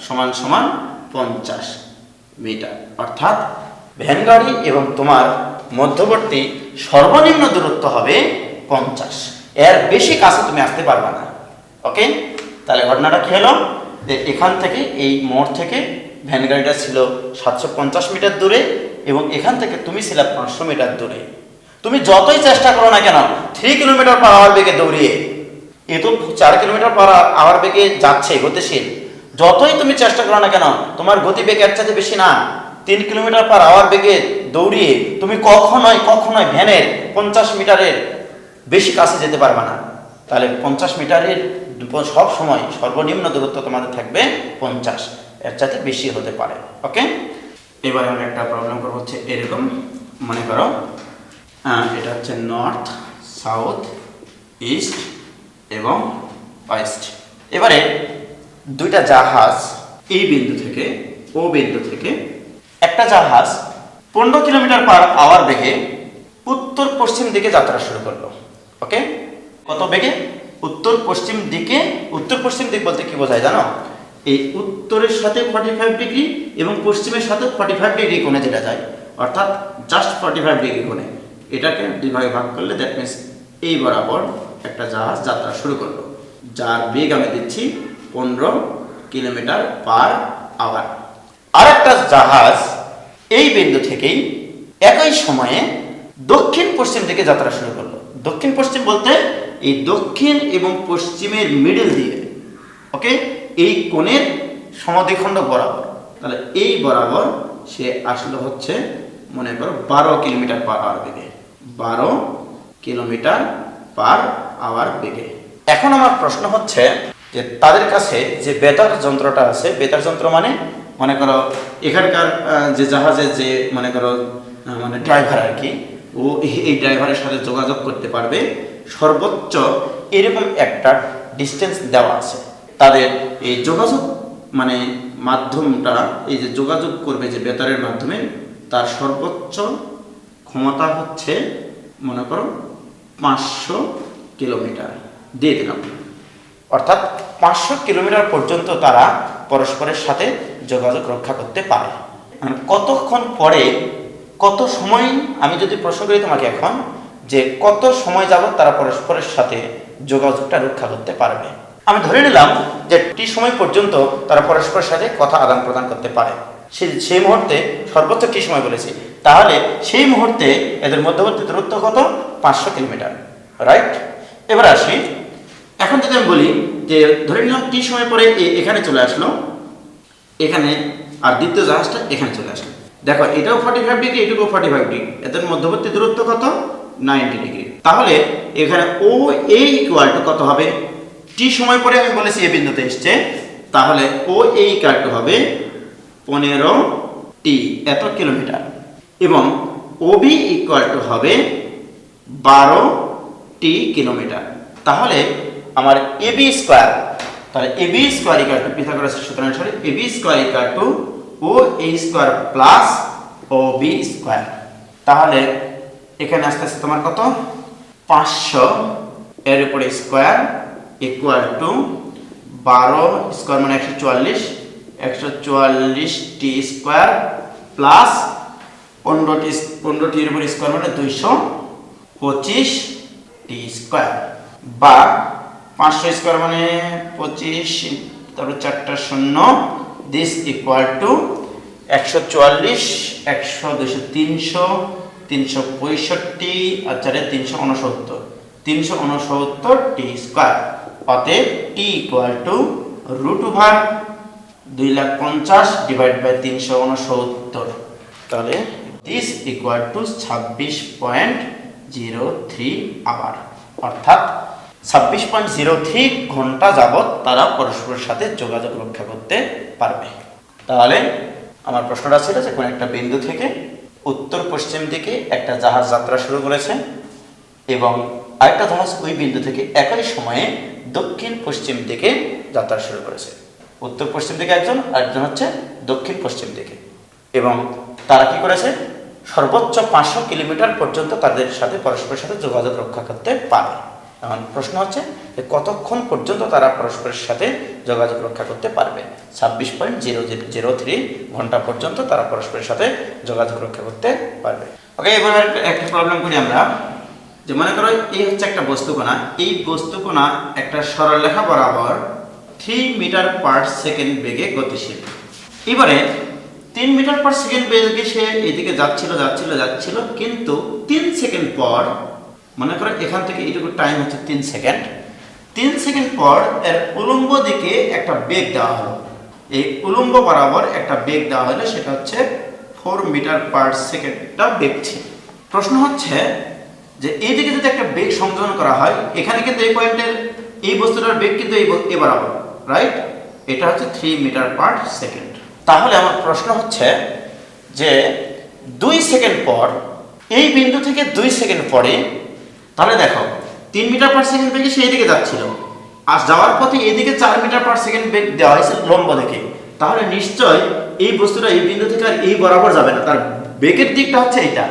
সমান সমান 50 মিটার, অর্থাৎ ভ্যান গাড়ি এবং তোমার মধ্যবর্তী সর্বনিম্ন দূরত্ব হবে 50, এর বেশি কাছে তুমি আসতে পারবে না। ওকে, তাহলে ঘটনাটা কি হলো, যে এখান থেকে এই মোড় থেকে ভ্যান গাড়িটা ছিল 750 মিটার দূরে এবং এখান থেকে তুমি ছিলে 500 মিটার দূরে। তুমি যতই চেষ্টা করো না কেন 3 কিলোমিটার পার আওয়ার বেগে দৌড়িয়ে, এ তো 4 কিলোমিটার পার আওয়ার বেগে যাচ্ছে গতিশীল, যতই তুমি চেষ্টা করো না কেন তোমার গতিবেগ এর চাইতে বেশি না। 3 কিলোমিটার পার আওয়ার বেগে দৌড়িয়ে তুমি কখনোই ভ্যানের 50 মিটারের বেশি কাছে যেতে পারবে না। তাহলে 50 মিটারের সব সময় সর্বনিম্ন দূরত্ব তোমাদের থাকবে 50, এর চাইতে বেশি হতে পারে। ওকে, এবারে আমরা একটা প্রবলেম করব, হচ্ছে এরকম মনে করো এটা হচ্ছে নর্থ, সাউথ, ইস্ট এবং ওয়েস্ট। এবারে দুইটা জাহাজ এই বিন্দু থেকে ও বিন্দু থেকে, একটা জাহাজ 15 কিলোমিটার পার আওয়ার বেগে উত্তর পশ্চিম দিকে যাত্রা শুরু করলো। ওকে, কত বেগে? উত্তর পশ্চিম দিকে। উত্তর পশ্চিম দিক বলতে কি বোঝায় জানো? এই উত্তরের সাথে 45 ডিগ্রি এবং পশ্চিমের সাথে 45 ডিগ্রি কোণে যেটা যায়, অর্থাৎ জাস্ট 45 ডিগ্রি কোণে। এটাকে দুই ভাগে ভাগ করলে দ্যাট মিনস এই বরাবর একটা জাহাজ যাত্রা শুরু করলো, যার বেগ আমি দিচ্ছি 15 কিলোমিটার পার আওয়ার। আর একটা জাহাজ এই বিন্দু থেকেই একই সময়ে দক্ষিণ পশ্চিম দিকে যাত্রা শুরু করলো। দক্ষিণ পশ্চিম বলতে এই দক্ষিণ এবং পশ্চিমের মিডল দিয়ে, ওকে, এই কোণের সমদ্বিখণ্ড বরাবর। তাহলে এই বরাবর সে আসলে হচ্ছে মনে করো 12 কিলোমিটার পার আওয়ার বেগে, 12 কিলোমিটার পার আওয়ার বেগে। এখন আমার প্রশ্ন হচ্ছে যে তাদের কাছে যে বেতার যন্ত্রটা আছে, বেতার যন্ত্র মানে মনে করো এখানকার যে জাহাজে যে মনে করো মানে ড্রাইভার আর কি, ও এই ড্রাইভারের সাথে যোগাযোগ করতে পারবে সর্বোচ্চ এরকম একটা ডিস্টেন্স দেওয়া আছে। তাদের এই যোগাযোগ মানে মাধ্যমটা, এই যে যোগাযোগ করবে যে বেতারের মাধ্যমে, তার সর্বোচ্চ ক্ষমতা হচ্ছে মনে করো 500 কিলোমিটার দিয়ে দিলাম। অর্থাৎ 500 কিলোমিটার পর্যন্ত তারা পরস্পরের সাথে যোগাযোগ রক্ষা করতে পারে। মানে কতক্ষণ পরে, কত সময়, আমি যদি প্রশ্ন করি তোমাকে এখন যে কত সময় যাবত তারা পরস্পরের সাথে যোগাযোগটা রক্ষা করতে পারবে, আমি ধরে নিলাম যে টি সময় পর্যন্ত তারা পরস্পরের সাথে কথা আদান প্রদান করতে পারে। সেই মুহূর্তে সর্বোচ্চ টি সময় বলেছি, তাহলে সেই মুহূর্তে এদের মধ্যবর্তী দূরত্ব কত? 500 কিলোমিটার, রাইট? এবার আসি, এখন যদি আমি বলি যে ধরে নিলাম টি সময় পরে এখানে চলে আসলো, এখানে, আর দ্বিতীয় জাহাজটা এখানে চলে আসলো। দেখো এটাও 45 ডিগ্রি, এটুকুও 45 ডিগ্রি, এদের মধ্যবর্তী দূরত্ব কত? 90 ডিগ্রি। তাহলে এখানে ও এ ইকুয়াল টু কত হবে? টি সময় পরে আমি বলেছি এ বিন্দুতে এসছে, তাহলে ও এ ইকুয়াল টু হবে 15 টি, এত কিলোমিটার, এবং ও বি ইকুয়াল টু হবে 12 টি কিলোমিটার। তাহলে আমার এ বি স্কোয়ার, তাহলে A B square equal to পিথাগোরাসের সূত্র অনুসারে A B square equal to O A square plus O B square. তাহলে এখানে আস্তে আস্তে তোমার কত? 500 এর উপরে স্কোয়ার ইকুয়াল টু 12 স্কোয়ার মানে 144, 144 টি স্কোয়ার প্লাস 15 টির উপরে স্কোয়ার মানে 225 টি স্কোয়ার, বা 500 স্কোয়ার মানে 25, তারপর 4টা 0, দিস ইকুয়াল টু 144, 100, 200, 300, 365 আর 4 369 টি স্কোয়ার। অতএব T equal to √250 divide by 369। তাহলে দিস ইকুয়াল টু 26.03 আওয়ার, অর্থাৎ 26.03 ঘন্টা যাবত তারা পরস্পরের সাথে যোগাযোগ রক্ষা করতে পারবে। তাহলে আমার প্রশ্নটা ছিল যে কোন একটা বিন্দু থেকে উত্তর পশ্চিম দিকে একটা জাহাজ যাত্রা শুরু করেছে এবং আরেকটা জাহাজ ওই বিন্দু থেকে একই সময়ে দক্ষিণ পশ্চিম দিকে যাত্রা শুরু করেছে। উত্তর পশ্চিম দিকে একজন, আরেকজন হচ্ছে দক্ষিণ পশ্চিম দিকে, এবং তারা কি করেছে? সর্বোচ্চ 500 কিলোমিটার পর্যন্ত তাদের সাথে পরস্পরের সাথে যোগাযোগ রক্ষা করতে পারে। এখন প্রশ্ন হচ্ছে যে কতক্ষণ পর্যন্ত তারা পরস্পরের সাথে যোগাযোগ রক্ষা করতে পারবে? 26.003 ঘন্টা পর্যন্ত তারা পরস্পরের সাথে যোগাযোগ রক্ষা করতে পারবে। ওকে, এবার একটা প্রবলেম করি আমরা, যে মনে করো এই হচ্ছে একটা বস্তুকণা, এই বস্তুকণা একটা সরলরেখা বরাবর 3 মিটার পার সেকেন্ড বেগে গতিশীল। এবারে 3 মিটার পার সেকেন্ড বেগে সে এদিকে যাচ্ছিল, কিন্তু 3 সেকেন্ড পর, মনে করো এখান থেকে এইটুকু টাইম হচ্ছে 3 সেকেন্ড, 3 সেকেন্ড পর এর উলম্ব দিকে একটা বেগ দেওয়া হলো। এই উলম্ব বরাবর একটা বেগ দেওয়া হলো, সেটা হচ্ছে 4 মিটার পার সেকেন্ডটা বেগ ছিল। প্রশ্ন হচ্ছে যে এইদিকে যদি একটা বেগ সংযোজন করা হয়, এখানে কিন্তু এই পয়েন্টের এই বস্তুটার বেগ কিন্তু এই বরাবর, রাইট? এটা হচ্ছে 3 মিটার পার সেকেন্ড। তাহলে আমার প্রশ্ন হচ্ছে যে 2 সেকেন্ড পর, এই বিন্দু থেকে 2 সেকেন্ড পরে, তাহলে দেখো 3 মিটার পার সেকেন্ড বেগে সেই দিকে যাচ্ছিল, আর যাওয়ার পথে এইদিকে 4 মিটার পার সেকেন্ড বেগ দেওয়া হয়েছে লম্ব দিকে। তাহলে নিশ্চয় এই বস্তুটা এই বিন্দু থেকে আর এই বরাবর যাবে না, তার বেগের দিকটা হচ্ছে এইটা,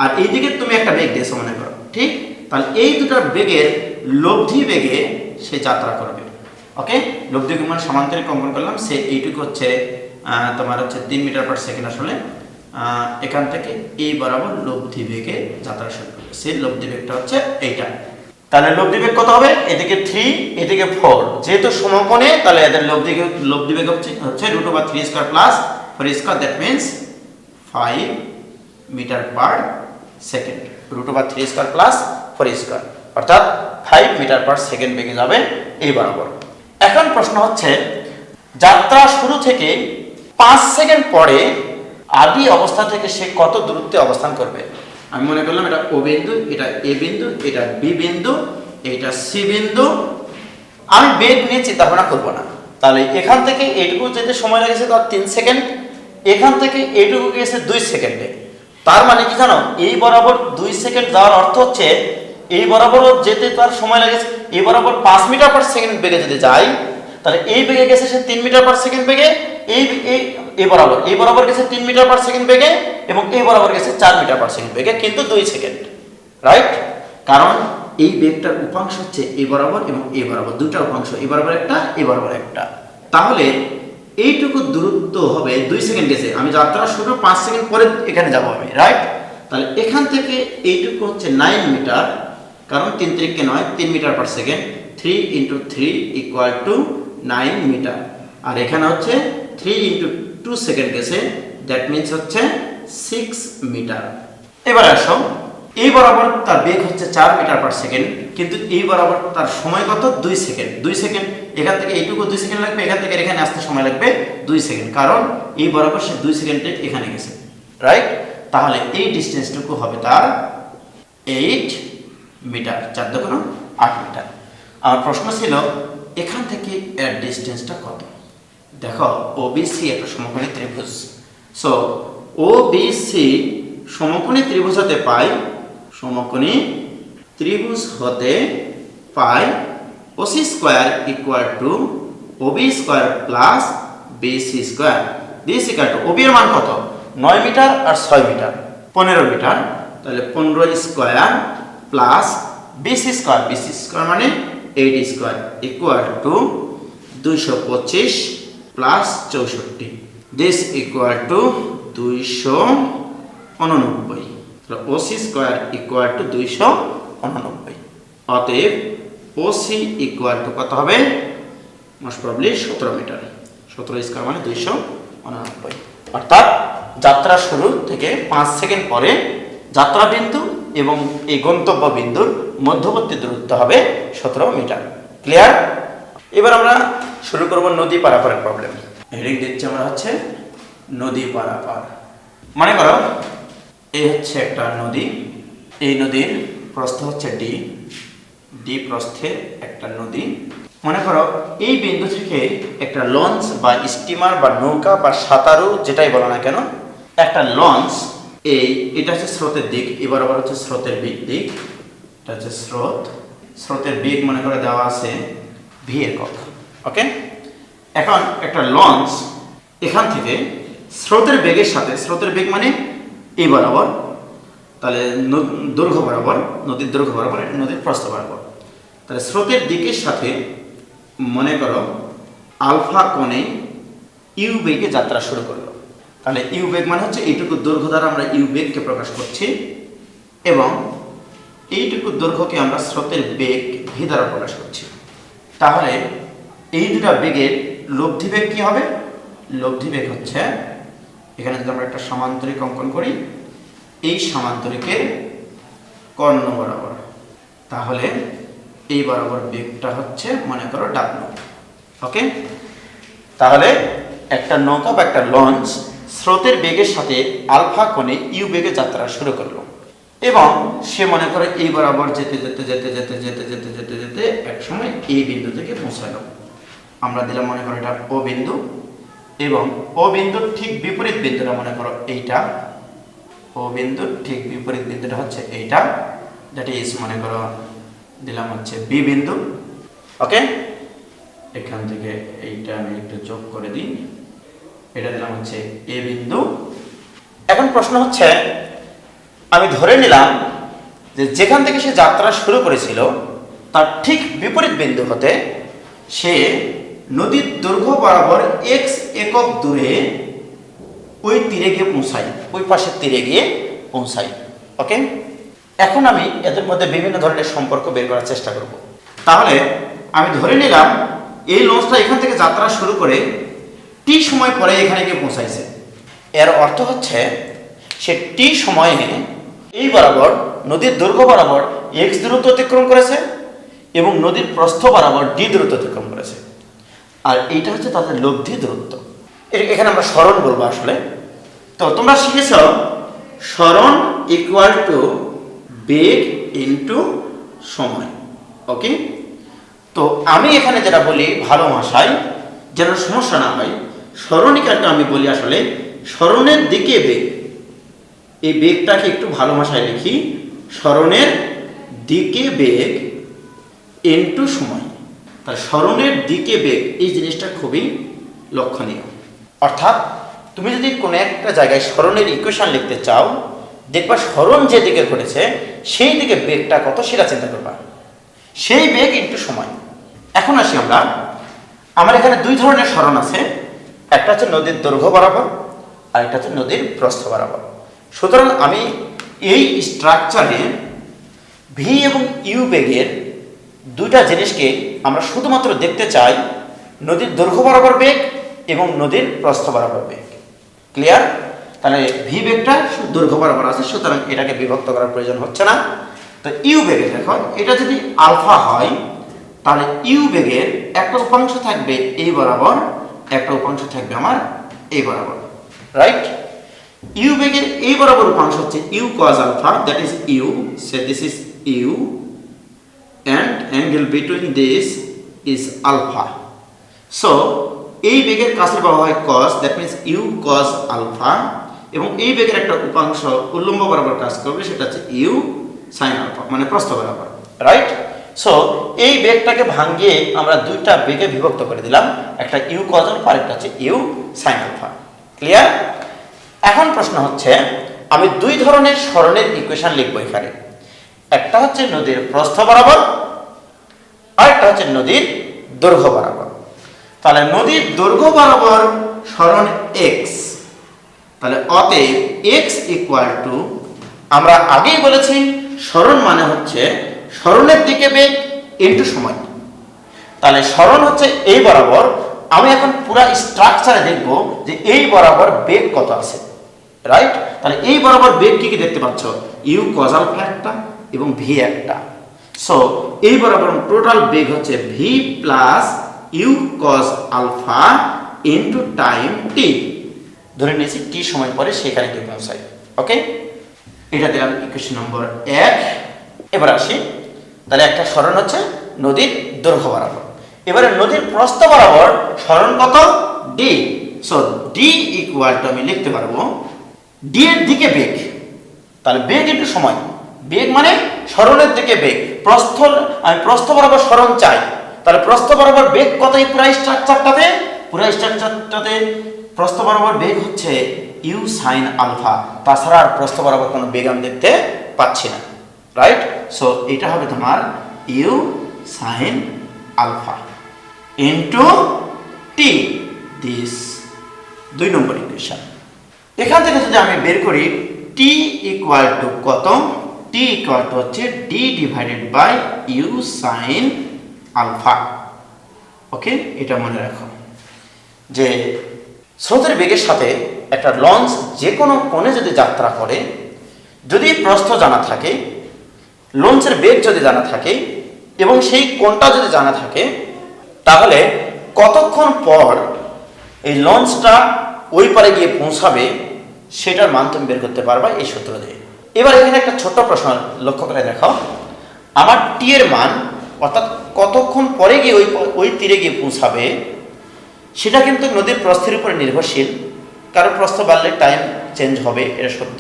আর এই দিকে তুমি একটা বেগ দিয়েছো মনে করো, ঠিক? তাহলে এই দুটার বেগের লব্ধি বেগে সে যাত্রা করবে। ওকে, লব্ধি মানে সমান্তরিক কম্পন করলাম, সে এইটুকু হচ্ছে তোমার হচ্ছে 3 মিটার পার সেকেন্ড, আসলে এখান থেকে এই বরাবর লব্ধি বেগে যাত্রা শুরু করবে। সেই লব্ধি বেগটা হচ্ছে এইটা। তাহলে লব্ধি বেগ কত হবে? এদিকে 3, এদিকে 4, যেহেতু সমকোণে, তাহলে এদের লব্ধি বেগ হচ্ছে √3² plus 4 square, that means 5 metre per second, √3 square plus 4 square, অর্থাৎ 5 মিটার পার সেকেন্ড বেগে যাবে এই বরাবর। এখন প্রশ্ন হচ্ছে যাত্রা শুরু থেকে 5 সেকেন্ড পরে আদি অবস্থা থেকে সে কত দূরত্বে অবস্থান করবে। আমি মনে করলাম এটা ও বিন্দু, এটা এ বিন্দু, এটা বি বিন্দু, এটা সি বিন্দু। আমি বেগ নিয়ে চিন্তা ভাবনা করবো না। তাহলে এখান থেকে এইটুকু যেতে সময় লেগেছে তার 3 সেকেন্ড, এখান থেকে এইটুকু গেছে 2 সেকেন্ডে। তার মানে কি জানো, এই বরাবর 2 সেকেন্ড যাওয়ার অর্থ হচ্ছে এই বরাবর যেতে তার সময় লেগেছে, এই বরাবর 5 মিটার পার সেকেন্ড বেগে যদি যায়, তাহলে এই বেগে গেছে সে 3 মিটার পার সেকেন্ড বেগে, এই বরাবর গেছে 3 মিটার পার সেকেন্ড বেগে, এবং এই বরাবর গেছে 4 মিটার পার সেকেন্ড বেগে, কিন্তু 2 সেকেন্ড, রাইট? কারণ এই বেগটার উপাংশ হচ্ছে এই বরাবর এবং এই বরাবর, দুটো উপাংশ, এই বরাবর একটা, এই বরাবর একটা। তাহলে এইটুকু দূরত্ব হবে 2 সেকেন্ড গেছে, আমি যাত্রা শুরু 5 সেকেন্ড পরে এখানে যাব আমি, রাইট? তাহলে এখান থেকে এইটুকু হচ্ছে 9 মিটার, কারণ 3 3 9, 3 মিটার পার সেকেন্ড, 3 × 3 = 9 মিটার। আর এখানে হচ্ছে 3 × 2 সেকেন্ড গেছে, দ্যাট মিন্স হচ্ছে 6 মিটার। এবার আসো, এই বরাবর তার বেগ হচ্ছে 4 মিটার পার সেকেন্ড, কিন্তু এই বরাবর তার সময় কত? 2 সেকেন্ড। 2 সেকেন্ড, এখান থেকে এইটুকু 2 সেকেন্ড লাগবে, এখান থেকে এখানে আসতে সময় লাগবে 2 সেকেন্ড, কারণ এই বরাবর সে 2 সেকেন্ডে এখানে গেছে, রাইট? তাহলে এই ডিসটেন্সটুকু হবে তার 8 মিটার, 4 × 8 মিটার। আমার প্রশ্ন ছিল এখান থেকে এর ডিসটেন্সটা কত। দেখো, ওবিসি একটা সমকোণী ত্রিভুজ, সো ওবিসি সমকোণী ত্রিভুজ হতে পাই, সমকোণী ত্রিভুজ হতে পাই OC square = OB square plus BC square. This equal to, OB এর মান কত? 9 মিটার আর 6 মিটার, 15 মিটার। তাহলে 15 square plus BC square, BC square মানে 8 square, = 225 plus 64। This equal to 289। OC square = 289। অতএব ওসি = কত হবে? Most probably 17 metre. 17 স্কয়ার মানে 289। অর্থাৎ যাত্রা শুরু থেকে 5 সেকেন্ড পরে যাত্রা বিন্দু এবং এই গন্তব্য বিন্দুর মধ্যবর্তী দূরত্ব হবে 17 মিটার। ক্লিয়ার? এবার আমরা শুরু করব নদী পারাপারের প্রবলেম। হেডিং দিচ্ছি আমরা হচ্ছে নদী পারাপার। মনে করো এই হচ্ছে একটা নদী, এই নদীর প্রস্থ হচ্ছে ডি প্রস্থের একটা নদী। মনে করো এই বিন্দু থেকে একটা লঞ্চ বা স্টিমার বা নৌকা বা সাঁতারু যেটাই বলো না কেন, একটা লঞ্চ, এটা হচ্ছে স্রোতের দিক, এবার আবার হচ্ছে স্রোতের দিক, এটা হচ্ছে স্রোতের বেগ মনে করে দেওয়া আছে ভি একক, ওকে? এখন একটা লঞ্চ এখান থেকে স্রোতের বেগের সাথে, স্রোতের বেগ মানে এই বরাবর, তাহলে দৈর্ঘ্য বরাবর, নদীর দৈর্ঘ্য বরাবর, নদীর প্রস্থ বরাবর, তাহলে স্রোতের দিকের সাথে মনে করো আলফা কোণে ইউ বেগে যাত্রা শুরু করলো। তাহলে ইউ বেগ মানে হচ্ছে এইটুকু দৈর্ঘ্য দ্বারা আমরা ইউ বেগকে প্রকাশ করছি, এবং এইটুকু দৈর্ঘ্যকে আমরা স্রোতের বেগ ভি দ্বারা প্রকাশ করছি। তাহলে এই দুটা বেগের লব্ধি বেগ কি হবে? লব্ধি বেগ হচ্ছে, এখানে যদি আমরা একটা সমান্তরিক অঙ্কন করি, এই সমান্তরিকের কর্ণ বরাবর, তাহলে এই বরাবর বেগটা হচ্ছে মনে করো ডাব্লিউ, ওকে? তাহলে একটা নৌকা বা একটা লঞ্চ স্রোতের বেগের সাথে আলফা কোণে ইউ বেগে যাত্রা শুরু করলো, এবং সে মনে করে এই বরাবর যেতে যেতে যেতে যেতে যেতে যেতে যেতে যেতে এক সময় এই বিন্দু থেকে পৌঁছালো। আমরা দিলাম মনে করো এটা ও বিন্দু, এবং ও বিন্দুর ঠিক বিপরীত বিন্দুটা মনে করো এইটা, ও বিন্দুর ঠিক বিপরীত বিন্দুটা হচ্ছে এইটা, দ্যাট ইজ মনে করো দিলাম হচ্ছে বি বিন্দু, ওকে? এখান থেকে এইটা আমি একটু যোগ করে দিই, এটা দিলাম হচ্ছে এ বিন্দু। এখন প্রশ্ন হচ্ছে, আমি ধরে নিলাম যে যেখান থেকে সে যাত্রা শুরু করেছিল তার ঠিক বিপরীত বিন্দু হতে সে নদীর দৈর্ঘ্য বরাবর এক্স একক দূরে ওই তীরে গিয়ে পৌঁছাই, ওই পাশের তীরে গিয়ে পৌঁছাই, ওকে? এখন আমি এদের মধ্যে বিভিন্ন ধরনের সম্পর্ক বের করার চেষ্টা করব। তাহলে আমি ধরে নিলাম এই লঞ্চটা এখান থেকে যাত্রা শুরু করে টি সময় পরে এখানে গিয়ে পৌঁছাইছে। এর অর্থ হচ্ছে সে টি সময়ে এই বরাবর নদীর দৈর্ঘ্য বরাবর এক্স দূরত্ব অতিক্রম করেছে এবং নদীর প্রস্থ বরাবর ডি দূরত্ব অতিক্রম করেছে। আর এইটা হচ্ছে তাদের লব্ধি দূরত্ব। এখানে আমরা সরণ বলবো আসলে। তো তোমরা শিখেছ সরণ ইকুয়াল টু বেগ ইন্টু সময়। ওকে, তো আমি এখানে যেটা বলি ভালো ভাষায় যেন সমস্যা না হয়, সরণিকাটা আমি বলি আসলে সরণের দিকে বেগ। এই বেগটাকে একটু ভালো ভাষায় লিখি, সরণের দিকে বেগ ইন্টু সময়। তাই সরণের দিকে বেগ এই জিনিসটা খুবই লক্ষণীয়। অর্থাৎ তুমি যদি কোনো একটা জায়গায় সরণের ইকুয়েশন লিখতে চাও, দেখবা সরণ যে দিকে ঘটেছে সেই দিকে বেগটা কত সেটা চিন্তা করবা, সেই বেগ ইন্টু সময়। এখন আসি আমরা, আমার এখানে দুই ধরনের সরণ আছে, একটা হচ্ছে নদীর দৈর্ঘ্য বরাবর আর একটা হচ্ছে নদীর প্রস্থ বরাবর। সুতরাং আমি এই স্ট্রাকচারে ভি এবং ইউ বেগের দুইটা জিনিসকে আমরা শুধুমাত্র দেখতে চাই, নদীর দৈর্ঘ্য বরাবর বেগ এবং নদীর প্রস্থ বরাবর বেগ। ক্লিয়ার? তাহলে ভি বেগটা দৈর্ঘ্য বরাবর আছে, সুতরাং এটাকে বিভক্ত করার প্রয়োজন হচ্ছে না। তো ইউ বেগে দেখো, এটা যদি আলফা হয় তাহলে ইউ বেগের একটা উপাংশ থাকবে এই বরাবর, একটা উপাংশ থাকবে আমার এই বরাবর, রাইট? ইউ বেগের এই বরাবর উপাংশ হচ্ছে U cos alpha, that is U, say this is U and angle between this is alpha. So এই বেগের কাছের বলা হয় cos, that means u cos alpha, এবং এই বেগের একটা উপাংশ উল্লম্ব বরাবর কাজ করবে, সেটা হচ্ছে u sin alpha, মানে প্রস্থ বরাবর, রাইট? সো এই বেগটাকে ভাঙিয়ে আমরা দুইটা বেগে বিভক্ত করে দিলাম, একটা u cos alpha আর একটা হচ্ছে u sin alpha। ক্লিয়ার? এখন প্রশ্ন হচ্ছে আমি দুই ধরনের সরণের ইকুয়েশন লিখবো এখানে, একটা হচ্ছে নদীর প্রস্থ বরাবর আর একটা হচ্ছে নদীর দৈর্ঘ্য বরাবর। তাহলে নদীর দৈর্ঘ্য বরাবর সরণ x, তাহলে অতএব x ইকুয়াল টু, আমরা আগেই বলেছি সরণ মানে হচ্ছে সরণের দিকে বেগ ইনটু সময়। তাহলে সরণ হচ্ছে এই বরাবর, আমি এখন পুরো স্ট্রাকচারে দেখব যে এই বরাবর বেগ কত আছে, রাইট? তাহলে এই বরাবর বেগ কি কি দেখতে পাচ্ছ, ইউ cos আলফা একটা এবং ভি একটা। সো এই বরাবর টোটাল বেগ হচ্ছে V plus U cos alpha into time T. ধরে নিয়েছি টি সময় পরে সেখানে গিয়ে পৌঁছায়। ওকে, এটা দিলাম ইকুয়েশন নম্বর 1। এবার আসি, তাহলে একটা সরণ হচ্ছে নদীর দৈর্ঘ্য বরাবর। এবারে নদীর প্রস্থ বরাবর সরণ কত, D. So D equal two আমি লিখতে পারবো ডি এর দিকে বেগ, তাহলে বেগ ইনটু সময়। বেগ মানে সরণের দিকে বেগ, আমি প্রস্থ বরাবর সরণ চাই, তাহলে প্রস্থ বরাবর বেগ কত এই পুরো স্ট্রাকচারটাতে? পুরো স্ট্রাকচারটাতে প্রস্থ বরাবর বেগ হচ্ছে ইউ সাইন আলফা, তাছাড়া আর প্রস্থ বরাবর কোনো বেগ আমি দেখতে পাচ্ছি না, রাইট? সো এটা হবে তোমার U sine alpha into T, this 2 number equation. এখান থেকে যদি আমি বের করি টি ইকুয়াল টু কত, টি ইকুয়াল টু হচ্ছে D divided by U sine alpha. Okay, এটা মনে রাখো যে স্রোতের বেগের সাথে একটা লঞ্চ যে কোনো কোণে যদি যাত্রা করে, যদি প্রস্থ জানা থাকে, লঞ্চের বেগ যদি জানা থাকে এবং সেই কোণটা যদি জানা থাকে, তাহলে কতক্ষণ পর এই লঞ্চটা ওই পারে গিয়ে পৌঁছাবে সেটার মান তুমি বের করতে পারবা এই সূত্র দিয়ে। এবার এখানে একটা ছোট্ট প্রশ্ন লক্ষ্য করে দেখো, আমার টি এর মান অর্থাৎ কতক্ষণ পরে গিয়ে ওই তীরে গিয়ে পৌঁছাবে সেটা কিন্তু নদীর প্রস্থের উপরে নির্ভরশীল। কারণ প্রস্থ বাড়লে টাইম চেঞ্জ হবে, এটা সত্য,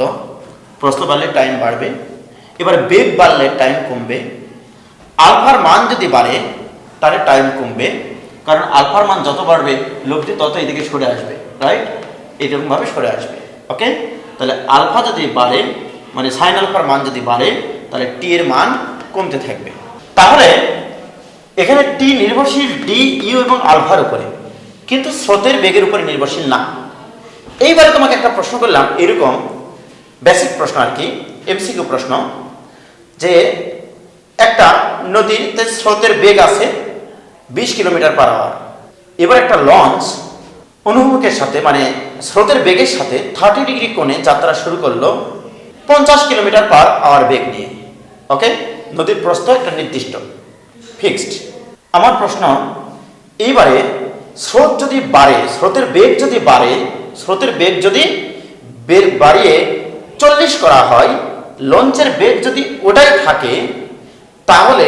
প্রস্থ বাড়লে টাইম বাড়বে। এবার বেগ বাড়লে টাইম কমবে, আলফার মান যদি বাড়ে তাহলে টাইম কমবে, কারণ আলফার মান যত বাড়বে লোকটি তত এদিকে সরে আসবে, রাইট? এইরকমভাবে সরে আসবে। ওকে, তাহলে আলফা যদি বাড়ে মানে সাইন আলফার মান যদি বাড়ে তাহলে টি এর মান কমতে থাকবে। তাহলে এখানে টি নির্ভরশীল ডি, ইউ এবং আলফার উপরে, কিন্তু স্রোতের বেগের উপরে নির্ভরশীল না। এইবারে তোমাকে একটা প্রশ্ন করলাম, এরকম বেসিক প্রশ্ন আর কি, এমসিকিউ প্রশ্ন, যে একটা নদীতে স্রোতের বেগ আছে 20 কিলোমিটার পার আওয়ার। এবার একটা লঞ্চ অনুভূমিকের সাথে মানে স্রোতের বেগের সাথে 30 ডিগ্রি কোণে যাত্রা শুরু করলো 50 কিলোমিটার পার আওয়ার বেগ নিয়ে। ওকে, নদীর প্রস্থ একটা নির্দিষ্ট ফিক্সড। আমার প্রশ্ন, এইবারে স্রোত যদি বাড়ে, স্রোতের বেগ যদি বাড়ে, স্রোতের বেগ যদি বাড়িয়ে 40 করা হয়, লঞ্চের বেগ যদি ওটাই থাকে, তাহলে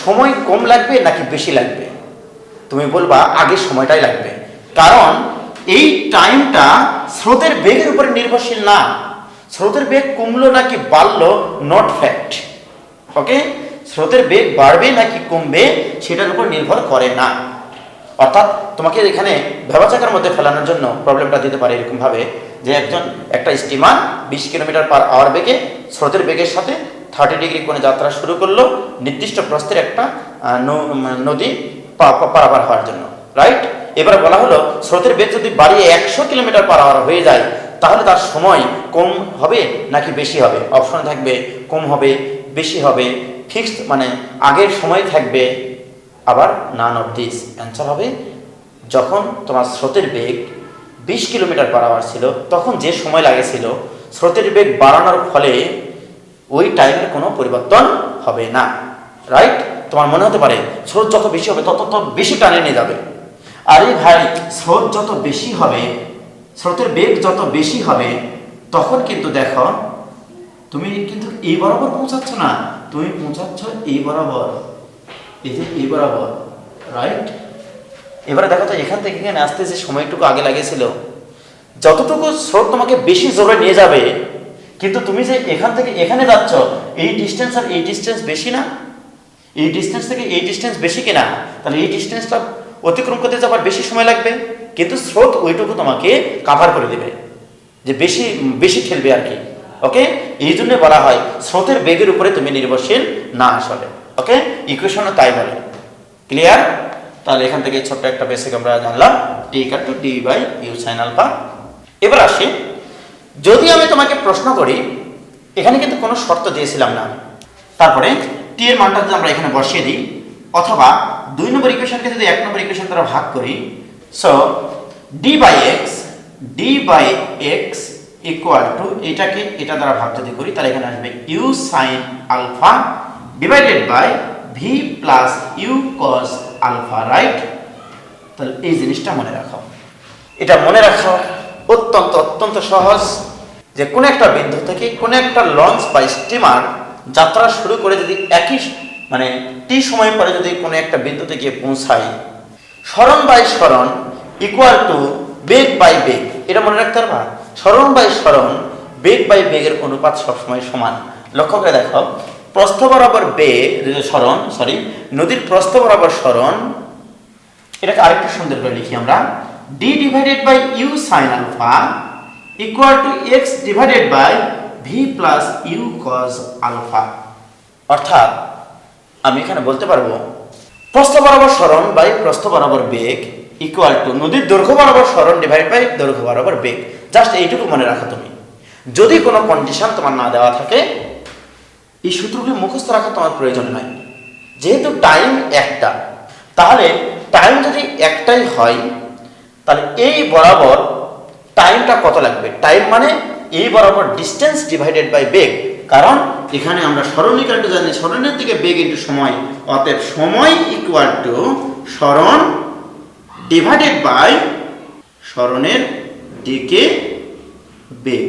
সময় কম লাগবে নাকি বেশি লাগবে? তুমি বলবা আগে সময়টাই লাগবে, কারণ এই টাইমটা স্রোতের বেগের উপরে নির্ভরশীল না। স্রোতের বেগ কমলো নাকি বাড়লো নট ফ্যাক্ট। ওকে, স্রোতের বেগ বাড়বে নাকি কমবে সেটার উপর নির্ভর করে না। অর্থাৎ তোমাকে এখানে ভেবাচাকার মধ্যে ফেলানোর জন্য প্রবলেমটা দিতে পারে এরকমভাবে যে একটা স্টিমার 20 কিলোমিটার পার আওয়ার বেগে স্রোতের বেগের সাথে 30 ডিগ্রি কোণে যাত্রা শুরু করলো নির্দিষ্ট প্রস্থের একটা নদী পারাপার হওয়ার জন্য, রাইট? এবারে বলা হলো স্রোতের বেগ যদি বাড়িয়ে 100 কিলোমিটার পার আওয়ার হয়ে যায়, তাহলে তার সময় কম হবে নাকি বেশি হবে? অপশন থাকবে কম হবে, বেশি হবে, ফিক্সড মানে আগের সময় থাকবে, আবার নান অফ দিস। অ্যান্সার হবে যখন তোমার স্রোতের বেগ 20 কিলোমিটার পার আওয়ার ছিল, তখন যে সময় লাগেছিল স্রোতের বেগ বাড়ানোর ফলে ওই টাইমের কোনো পরিবর্তন হবে না, রাইট? তোমার মনে হতে পারে স্রোত যত বেশি হবে তত বেশি টানে নিয়ে যাবে। আরে ভাই, স্রোত যত বেশি হবে, স্রোতের বেগ যত বেশি হবে, তখন কিন্তু দেখো তুমি কিন্তু এই বরাবর পৌঁছাচ্ছ না, তুমি পৌঁছাচ্ছ এই বরাবর, এই যে এই বরাবর, রাইট? এবারে দেখো তো এখান থেকে এখানে আসতে যে সময়টুকু আগে লাগেছিল, যতটুকু স্রোত তোমাকে বেশি জোরে নিয়ে যাবে, কিন্তু তুমি যে এখান থেকে এখানে যাচ্ছ, এই ডিস্টেন্স আর এই ডিস্টেন্স বেশি না? এই ডিস্টেন্স থেকে এই ডিস্টেন্স বেশি কিনা? তাহলে এই ডিস্টেন্সটা অতিক্রম করতে যাবার বেশি সময় লাগবে, কিন্তু স্রোত ওইটুকু তোমাকে কাভার করে দেবে, যে বেশি বেশি ঠেলবে আর কি। ওকে, এই জন্য বলা হয় স্রোতের বেগের উপরে তুমি নির্ভরশীল না আসলে। ওকে, ইকুয়েশনও তাই বলে। ক্লিয়ার? তাহলে এখান থেকে ছোট্ট একটা বেসিক আমরা জানলাম, T equal to D by U sine alpha. এবার আসি, যদি আমি তোমাকে প্রশ্ন করি, এখানে কিন্তু কোনো শর্ত দিয়েছিলাম না, তারপরে টি এর মানটা যদি আমরা এখানে বসিয়ে দিই, অথবা 2 নম্বর ইকুয়েশনকে যদি 1 নম্বর ইকুয়েশন দ্বারা ভাগ করি, so D by X equal to এটাকে এটা দ্বারা ভাগ যদি করি, তাহলে এখানে আসবে U sine alpha divided by V plus U cos alpha, right? তাহলে এই জিনিসটা মনে রাখো। এটা মনে রাখা অত্যন্ত সহজ, যে কোনো একটা বিন্দু থেকে কোনো একটা লঞ্চ বা স্টিমার যাত্রা শুরু করে যদি একই মানে টি সময় পরে যদি কোনো একটা বিন্দুতে গিয়ে পৌঁছায়, সরণ বাই সরণ ইকুয়াল টু বেগ বাই বেগ, এটা মনে রাখতে পারবা? সরণ বাই সরণ, বেগ বাই বেগের অনুপাত সবসময় সমান। লক্ষ্য করে দেখো, প্রস্থ বরাবর বেগ সরণ, নদীর প্রস্থ বরাবর সরণ, এটাকে আরেকটু সুন্দর করে লিখি আমরা, D divided by U sine alpha equal to X divided by V plus U cos alpha. অর্থাৎ আমি এখানে বলতে পারবো প্রস্থ বরাবর সরণ বাই প্রস্থ বরাবর বেগ ইকুয়াল টু নদীর দৈর্ঘ্য বরাবর সরণ ডিভাইড বাই দৈর্ঘ্য বরাবর বেগ। জাস্ট এইটুকু মনে রাখো তুমি। যদি কোনো কন্ডিশন তোমার না দেওয়া থাকে, এই সূত্রগুলি মুখস্থ রাখা তোমার প্রয়োজন নাই। যেহেতু টাইম একটা, তাহলে টাইম যদি একটাই হয়, তাহলে এই বরাবর টাইমটা কত লাগবে? টাইম মানে এই বরাবর ডিস্টেন্স ডিভাইডেড বাই বেগ, কারণ এখানে আমরা সরণীকারটা জানি, সরণের দিকে বেগ ইন্টু সময়, অতএব সময় ইকুয়াল টু সরণ ডিভাইডেড বাই সরণের দিকে বেগ।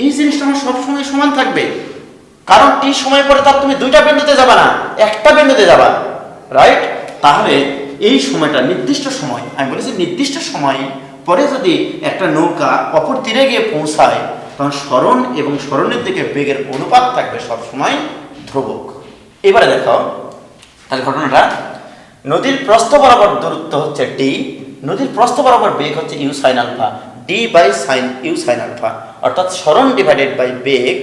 এই জিনিসটা আমার সবসময় সমান থাকবে, কারণ টি সময় পরে তার তুমি দুইটা বিন্দুতে যাবা না, একটা বিন্দুতে যাবা, রাইট? তাহলে এই সময়টা নির্দিষ্ট সময়, আমি বলেছি নির্দিষ্ট সময় পরে যদি একটা নৌকা অপর তীরে গিয়ে পৌঁছায়, তখন সরণ এবং সরণের দিকে বেগের অনুপাত থাকবে সবসময় ধ্রুবক। এবারে দেখো, তাহলে ঘটনাটা, নদীর প্রস্থ বরাবর দূরত্ব হচ্ছে টি, নদীর প্রস্থ বরাবর বেগ হচ্ছে U sine alpha, D by sine U sine alpha, অর্থাৎ সরণ ডিভাইডেড বাই বেগ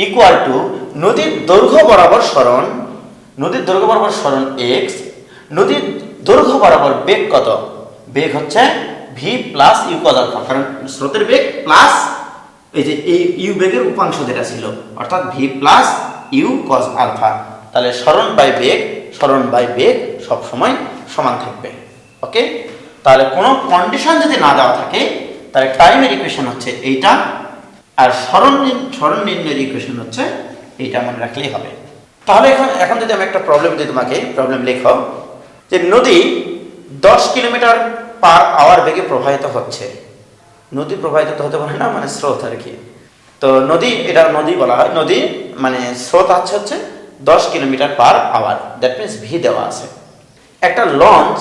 ইকুয়াল টু নদীর দৈর্ঘ্য বরাবর সরণ, নদীর দৈর্ঘ্য বরাবর সরণ এক্স, নদীর দৈর্ঘ্য বরাবর বেগ কত? বেগ হচ্ছে V plus U cos alpha, কারণ স্রোতের বেগ প্লাস এই যে এই ইউ বেগের উপাংশ যেটা ছিল, অর্থাৎ V plus U cos alpha. তাহলে সরণ বাই বেগ সবসময় সমান থাকবে। ওকে, তাহলে কোনো কন্ডিশন যদি না দেওয়া থাকে তাহলে টাইমের ইকুয়েশন হচ্ছে এইটা, আর সরণ নির্ণয়ের ইকুয়েশন হচ্ছে এইটা, মনে রাখলেই হবে। তাহলে এখন যদি আমি একটা প্রবলেম দিই তোমাকে, প্রবলেম লেখো যে নদী 10 কিলোমিটার পার আওয়ার বেগে প্রবাহিত হচ্ছে। নদী প্রবাহিত হতে পারে না, মানে স্রোত আর কি। তো নদী, এটা নদী বলা হয়, নদী মানে স্রোত হচ্ছে 10 kilometre per hour, that means V দেওয়া আছে। একটা লঞ্চ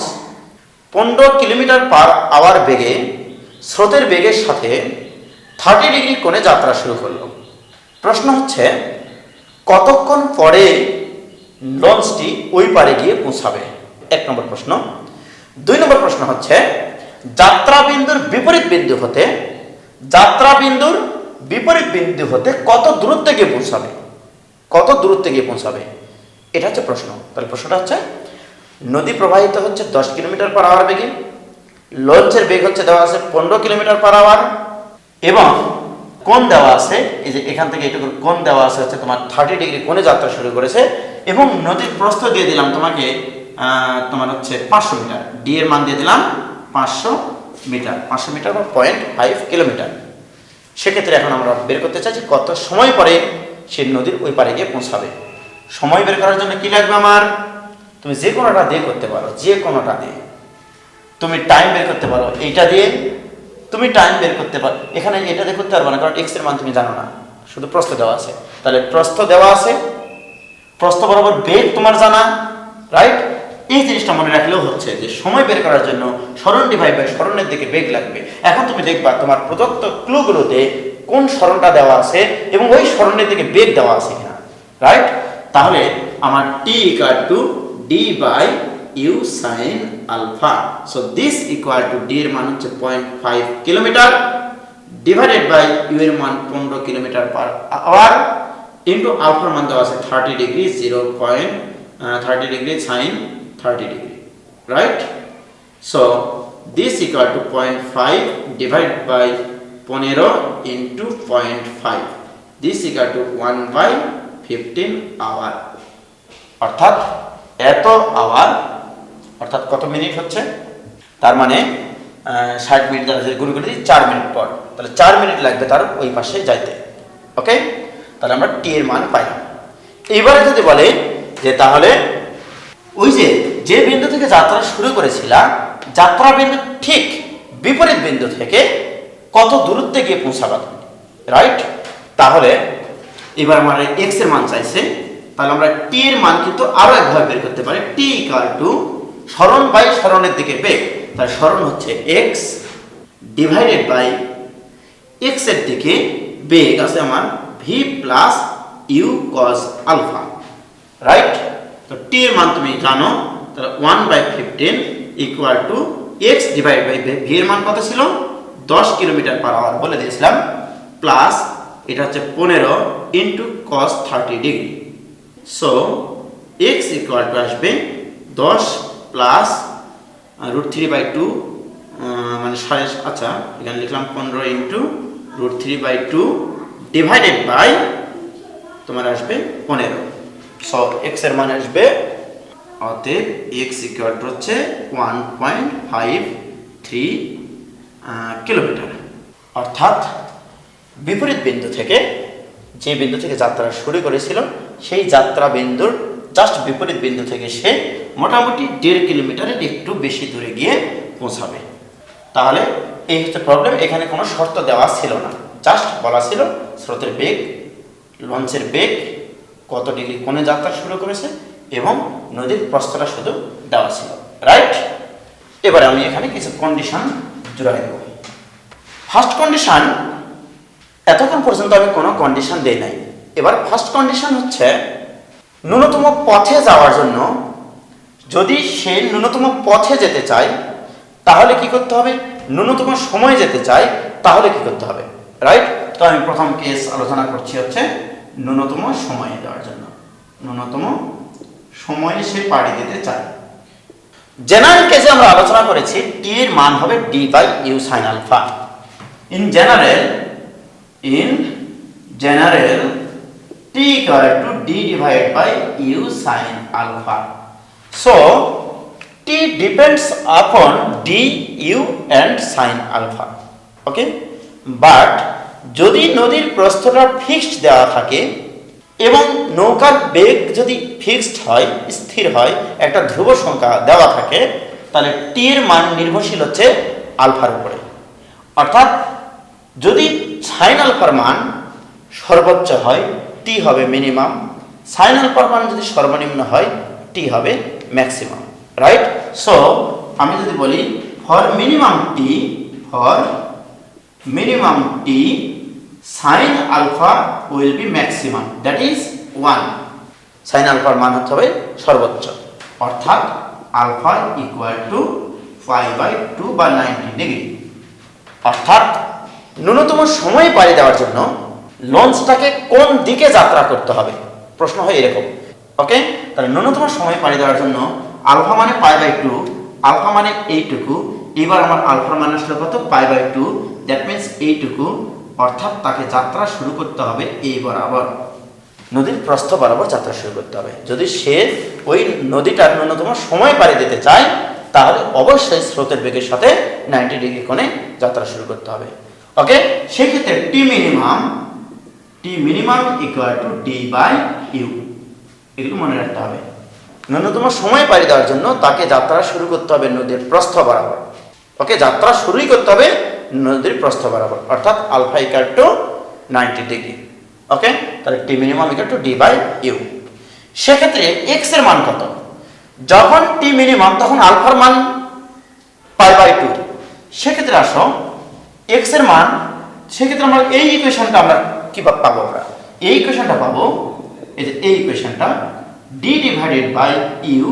15 কিলোমিটার পার আওয়ার বেগে স্রোতের বেগের সাথে 30 ডিগ্রি কোণে যাত্রা শুরু করলো। প্রশ্ন হচ্ছে কতক্ষণ পরে লঞ্চটি ওই পারে গিয়ে পৌঁছাবে? 1 নম্বর প্রশ্ন। 2 নম্বর প্রশ্ন হচ্ছে যাত্রাবিন্দুর বিপরীত বিন্দু হতে কত দূরত্বে গিয়ে পৌঁছাবে? কত দূরত্বে গিয়ে পৌঁছাবে, এটা হচ্ছে প্রশ্ন। তাহলে প্রশ্নটা হচ্ছে নদী প্রবাহিত হচ্ছে 10 কিলোমিটার পার আওয়ার বেগে, লঞ্চের বেগ হচ্ছে দেওয়া আছে 15 কিলোমিটার পার আওয়ার, এবং কোণ দেওয়া আছে, এই যে এখান থেকে এটুকু কোণ দেওয়া আছে হচ্ছে তোমার 30 ডিগ্রি কোণে যাত্রা শুরু করেছে, এবং নদীর প্রস্থ দিয়ে দিলাম তোমাকে তোমার হচ্ছে 500 মিটার, ডি এর মান দিয়ে দিলাম 500 মিটার, 500 মিটার বা 0.5 কিলোমিটার। সেক্ষেত্রে এখন আমরা বের করতে চাইছি কত সময় পরে সে নদীর ওই পারে গিয়ে পৌঁছাবে। সময় বের করার জন্য কি লাগবে আমার? তুমি যে কোনোটা দিয়ে করতে পারো, যে কোনোটা দিয়ে তুমি টাইম বের করতে পারো, এইটা দিয়ে তুমি টাইম বের করতে পারো। এখানে এটা দিয়ে করতে পারবে না, কারণ এক্স এর মান তুমি জানো না, শুধু প্রস্থ দেওয়া আছে। তাহলে প্রস্থ দেওয়া আছে, প্রস্থ বরাবর বেগ তোমার জানা, রাইট? এই জিনিসটা মনে রাখলেও হচ্ছে যে সময় বের করার জন্য সরণ ডিভাইড বাই সরণের দিকে বেগ লাগবে। এখন তুমি দেখবা তোমার প্রদত্ত ক্লুগুলোতে কোন সরণটা দেওয়া আছে এবং ওই সরণের দিকে বেগ দেওয়া আছে কিনা, রাইট? তাহলে আমার T equal to D by U sine alpha. So this equal to D এর মান হচ্ছে 0.5 কিলোমিটার ডিভাইডেড বাই ইউ এর মান 15 কিলোমিটার পার আওয়ার ইন্টু আলফার মান দেওয়া আছে 30 degree, 0.30 degree sine 30 degree, right? So this equal to 0.5 divided by 15 into 0.5, this equal to 1/15 hour, অর্থাৎ এত আওয়ার, অর্থাৎ কত মিনিট হচ্ছে, তার মানে 60 মিনিট দ্বারা যদি গুণ করে দিই 4 মিনিট পর, তাহলে 4 মিনিট লাগবে তার ওই পাশে যাইতে। ওকে, তাহলে আমরা টি এর মান পাইলাম। এবারে যদি বলে যে তাহলে ওই যে বিন্দু থেকে যাত্রা শুরু করেছিলাম, যাত্রা বিন্দু ঠিক বিপরীত বিন্দু থেকে কত দূরত্বে গিয়ে পৌঁছাবা তুমি, রাইট? তাহলে এবার আমার এক্স এর মান চাইছে, তাহলে আমরা টি এর মান কিন্তু আরো একভাবে বের করতে পারি। টি ইকুয়াল টু সরণ বাই সরণের দিকে বেগ, তাহলে সরণ হচ্ছে এক্স ডিভাইডেড বাই এক্স এর দিকে বেগ আছে আমার V plus U cos alpha, right? তো টি এর মান তুমি জানো, তাহলে 1/15 equal to X divide by V এর মান কত ছিল? 10 কিলোমিটার পার আওয়ার বলে দিয়েছিলাম, প্লাস এটা হচ্ছে 15 into cos 30 degree. So x equal to আসবে 10 প্লাস √3/2 মানে আচ্ছা এখানে লিখলাম 15 ইন্টু √3/2 ডিভাইডেড বাই তোমার আসবে 15। সো এক্স এর মান আসবে, অতএব এক্স ইকুয়াল টু হচ্ছে 1.53 কিলোমিটার। অর্থাৎ বিপরীত বিন্দু থেকে, যে বিন্দু থেকে যাত্রা শুরু করেছিল সেই যাত্রা বিন্দুর জাস্ট বিপরীত বিন্দু থেকে সে মোটামুটি 1.5 কিলোমিটারের একটু বেশি দূরে গিয়ে পৌঁছাবে। তাহলে এই হচ্ছে প্রবলেম। এখানে কোনো শর্ত দেওয়া ছিল না, জাস্ট বলা ছিল স্রোতের বেগ, লঞ্চের বেগ, কত ডিগ্রি কোণে যাত্রা শুরু করেছে এবং নদীর প্রস্থটা শুধু দেওয়া ছিল, রাইট? এবারে আমি এখানে কিছু কন্ডিশন জুড়ে দেব। ফার্স্ট কন্ডিশন, এতক্ষণ পর্যন্ত আমি কোনো কন্ডিশন দেই নাই। এবার ফার্স্ট কন্ডিশন হচ্ছে ন্যূনতম পথে যাওয়ার জন্য, যদি সে ন্যূনতম পথে যেতে চায় তাহলে কি করতে হবে, ন্যূনতম সময় যেতে চায় তাহলে কি করতে হবে, রাইট? তো আমি প্রথম কেস আলোচনা করছি হচ্ছে ন্যূনতম সময় দেওয়ার জন্য। ন্যূনতম সময়ে সে পাড়ি দিতে চায়। জেনারেল কেসে আমরা আলোচনা করেছি টি এর মান হবে D by U sine alpha. In general T equal to D divide by U sine alpha. So T T depends upon D U and sine alpha. Okay, but যদি নদীর প্রস্থটা ফিক্সড দেওয়া থাকে এবং নৌকার বেগ যদি ফিক্সড হয়, স্থির হয়, একটা ধ্রুব সংখ্যা দেওয়া থাকে, তাহলে টি এর মান নির্ভরশীল হচ্ছে আলফার উপরে। অর্থাৎ যদি সাইন আলফার মান সর্বোচ্চ হয়, টি হবে মিনিমাম, সাইন আলফার মান যদি সর্বনিম্ন হয়, টি হবে ম্যাক্সিমাম। রাইট? সো আমি যদি বলি for minimum T sine alpha will be maximum, that is 1। Sine আলফার মান হতে হবে সর্বোচ্চ, অর্থাৎ আলফা ইকুয়াল টু π/2 বা 90 ডিগ্রি। অর্থাৎ ন্যূনতম সময় পাড়ি দেওয়ার জন্য লঞ্চটাকে কোন দিকে যাত্রা করতে হবে, প্রশ্ন হয় এরকম। ওকে, তাহলে ন্যূনতম সময় পাড়ি দেওয়ার জন্য আলফা মানে π/2, আলফা মানে এইটুকু, এবার আমার আলফার মান আসলে কত, π/2, দ্যাট মিন্স এইটুকু। অর্থাৎ তাকে যাত্রা শুরু করতে হবে এই বরাবর, নদীর প্রস্থ বরাবর যাত্রা শুরু করতে হবে। যদি সে ওই নদীটার ন্যূনতম সময় পাড়ি দিতে চায়, তাহলে অবশ্যই স্রোতের বেগের সাথে 90 ডিগ্রি কোণে যাত্রা শুরু করতে হবে। ওকে, সেক্ষেত্রে টি মিনিমাম ইকুয়াল টু d/u, এগুলো মনে রাখতে হবে। ন্যূনতম সময় পাড়ি দেওয়ার জন্য তাকে যাত্রা শুরু করতে হবে নদীর প্রস্থ বরাবর। ওকে, যাত্রা শুরুই করতে হবে নদীর প্রস্থ বরাবর, অর্থাৎ আলফা ইকুয়াল টু 90 ডিগ্রি। ওকে, তাহলে টি মিনিমাম ইকুয়াল টু d/u। সেক্ষেত্রে x এর মান কত? যখন টি মিনিমাম তখন আলফার মান π/2। সেক্ষেত্রে আসো x এর মান, সেক্ষেত্রে আমরা এই ইকুয়েশনটা আমরা কিভাবে পাবো? আমরা এই ইকুয়েশনটা পাবো, এই যে এই ইকুয়েশনটা d/u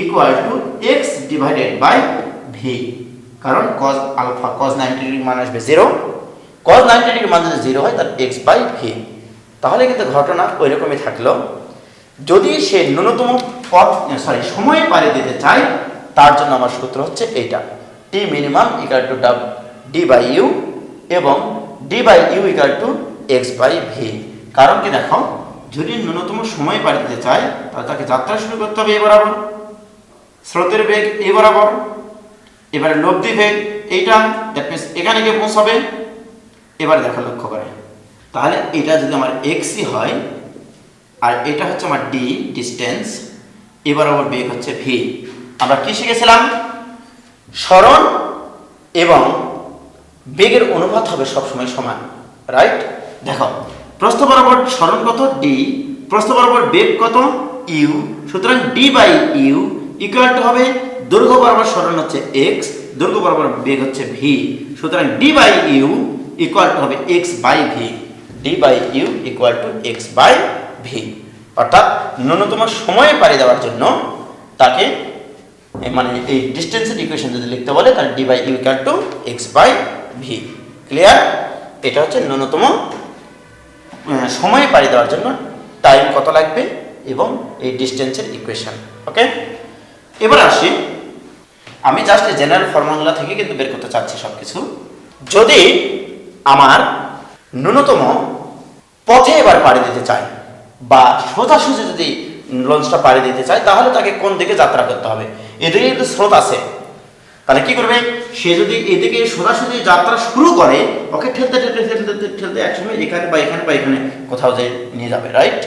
equal to x / v। কারণ cos আলফা cos 90 ডিগ্রি মান আসবে 0, cos 90 ডিগ্রি মান যদি 0 হয় তাহলে x/v। তাহলে কিন্তু ঘটনা ওই রকমই থাকলো। যদি সে ন্যূনতম সময় পাড়ি দিতে চায়, তার জন্য আমার সূত্র হচ্ছে এইটা, টি মিনিমাম ইকুয়াল টু d/u এবং d/u ইকুয়াল টু x/v। কারণ কি দেখো, যদি ন্যূনতম সময় পাড়ি দিতে চায়, তাহলে তাকে যাত্রা শুরু করতে হবে এই বরাবর, স্রোতের বেগ এই বরাবর, এবারে লব্ধি বেগ এইটা, দ্যাট মিন্স এখানে গিয়ে পৌঁছাবে। এবারে দেখো, লক্ষ্য করে, তাহলে এটা যদি আমার xই হয় আর এটা হচ্ছে আমার d ডিস্টেন্স, এবার আবার বেগ হচ্ছে v। আমরা কি শিখেছিলাম? সরণ এবং বেগের অনুপাত হবে সবসময় সমান। রাইট? দেখো, প্রস্থ বরাবর সরণ কত, d, প্রস্থ বরাবর বেগ কত, u, সুতরাং d/u ইকুয়াল টু হবে দৈর্ঘ্য বরাবর সরণ হচ্ছে x, দৈর্ঘ্য বরাবর বেগ হচ্ছে v, সুতরাং d/u ইকুয়াল টু হবে x/v। d/u equal to x/v। অর্থাৎ ন্যূনতম সময়ে পাড়ি দেওয়ার জন্য তাকে, মানে এই ডিস্টেন্সের ইকুয়েশন যদি লিখতে বলে, তাহলে d/u equal to x/v। Clear? এটা হচ্ছে ন্যূনতম সময়ে পাড়ি দেওয়ার জন্য টাইম কত লাগবে এবং এই ডিস্টেন্সের ইকুয়েশন। ওকে, এবার আসি, আমি জাস্ট জেনারেল ফর্মুলা থেকে কিন্তু বের করতে চাচ্ছি সবকিছু। যদি আমার ন্যূনতম পথে এবার পাড়ি দিতে চাই বা সোজাসুজি যদি লঞ্চটা পাড়ি দিতে চায়, তাহলে তাকে কোন দিকে যাত্রা করতে হবে? এদিকে কিন্তু স্রোত আছে, তাহলে কি করবে? সে যদি এদিকে সোজাসুজি যাত্রা শুরু করে, ওকে ঠেলতে ঠেলতে ঠেলতে ঠেলতে একসময় এখানে বা এখানে বা এখানে কোথাও যে নিয়ে যাবে। রাইট?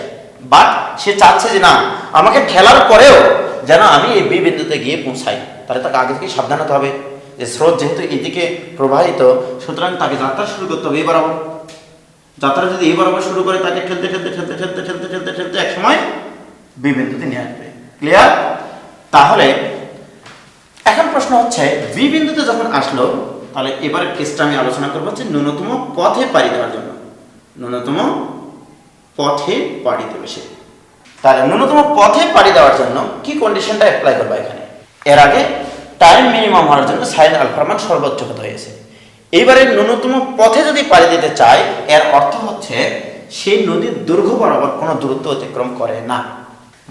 বাট সে চাচ্ছে যে না, আমাকে ঠেলার পরেও যেন আমি এই বি বিন্দুতে গিয়ে পৌঁছাই, তাহলে তাকে আগে থেকে সাবধান হতে হবে যে স্রোত যেহেতু এদিকে প্রবাহিত, সুতরাং তাকে যাত্রা শুরু করতে হবে এই বরাবর। যাত্রা যদি এই বরাবর শুরু করে, তাকে ঠেলতে ঠেলতে ঠেলতে ঠেলতে ঠেলতে ঠেলতে ঠেলতে একসময় বি বিন্দুতে নিয়ে আসবে। ক্লিয়ার? তাহলে এখন প্রশ্ন হচ্ছে, বি বিন্দুতে যখন আসলো, তাহলে এবারের কেসটা আমি আলোচনা করবো হচ্ছে ন্যূনতম পথে পাড়ি দেওয়ার জন্য। ন্যূনতম পথে পাড়ি দেবে সে। তাহলে ন্যূনতম পথে পাড়ি দেওয়ার জন্য কি কন্ডিশনটা অ্যাপ্লাই করবো এখানে? এর আগে টাইম মিনিমাম হওয়ার জন্য সাইন আলফার মান সর্বোচ্চ হতে হয়েছে। এইবারে ন্যূনতম পথে যদি পাড়ি দিতে চায়, এর অর্থ হচ্ছে সেই নদীর দৈর্ঘ্য বরাবর কোনো দূরত্ব অতিক্রম করে না।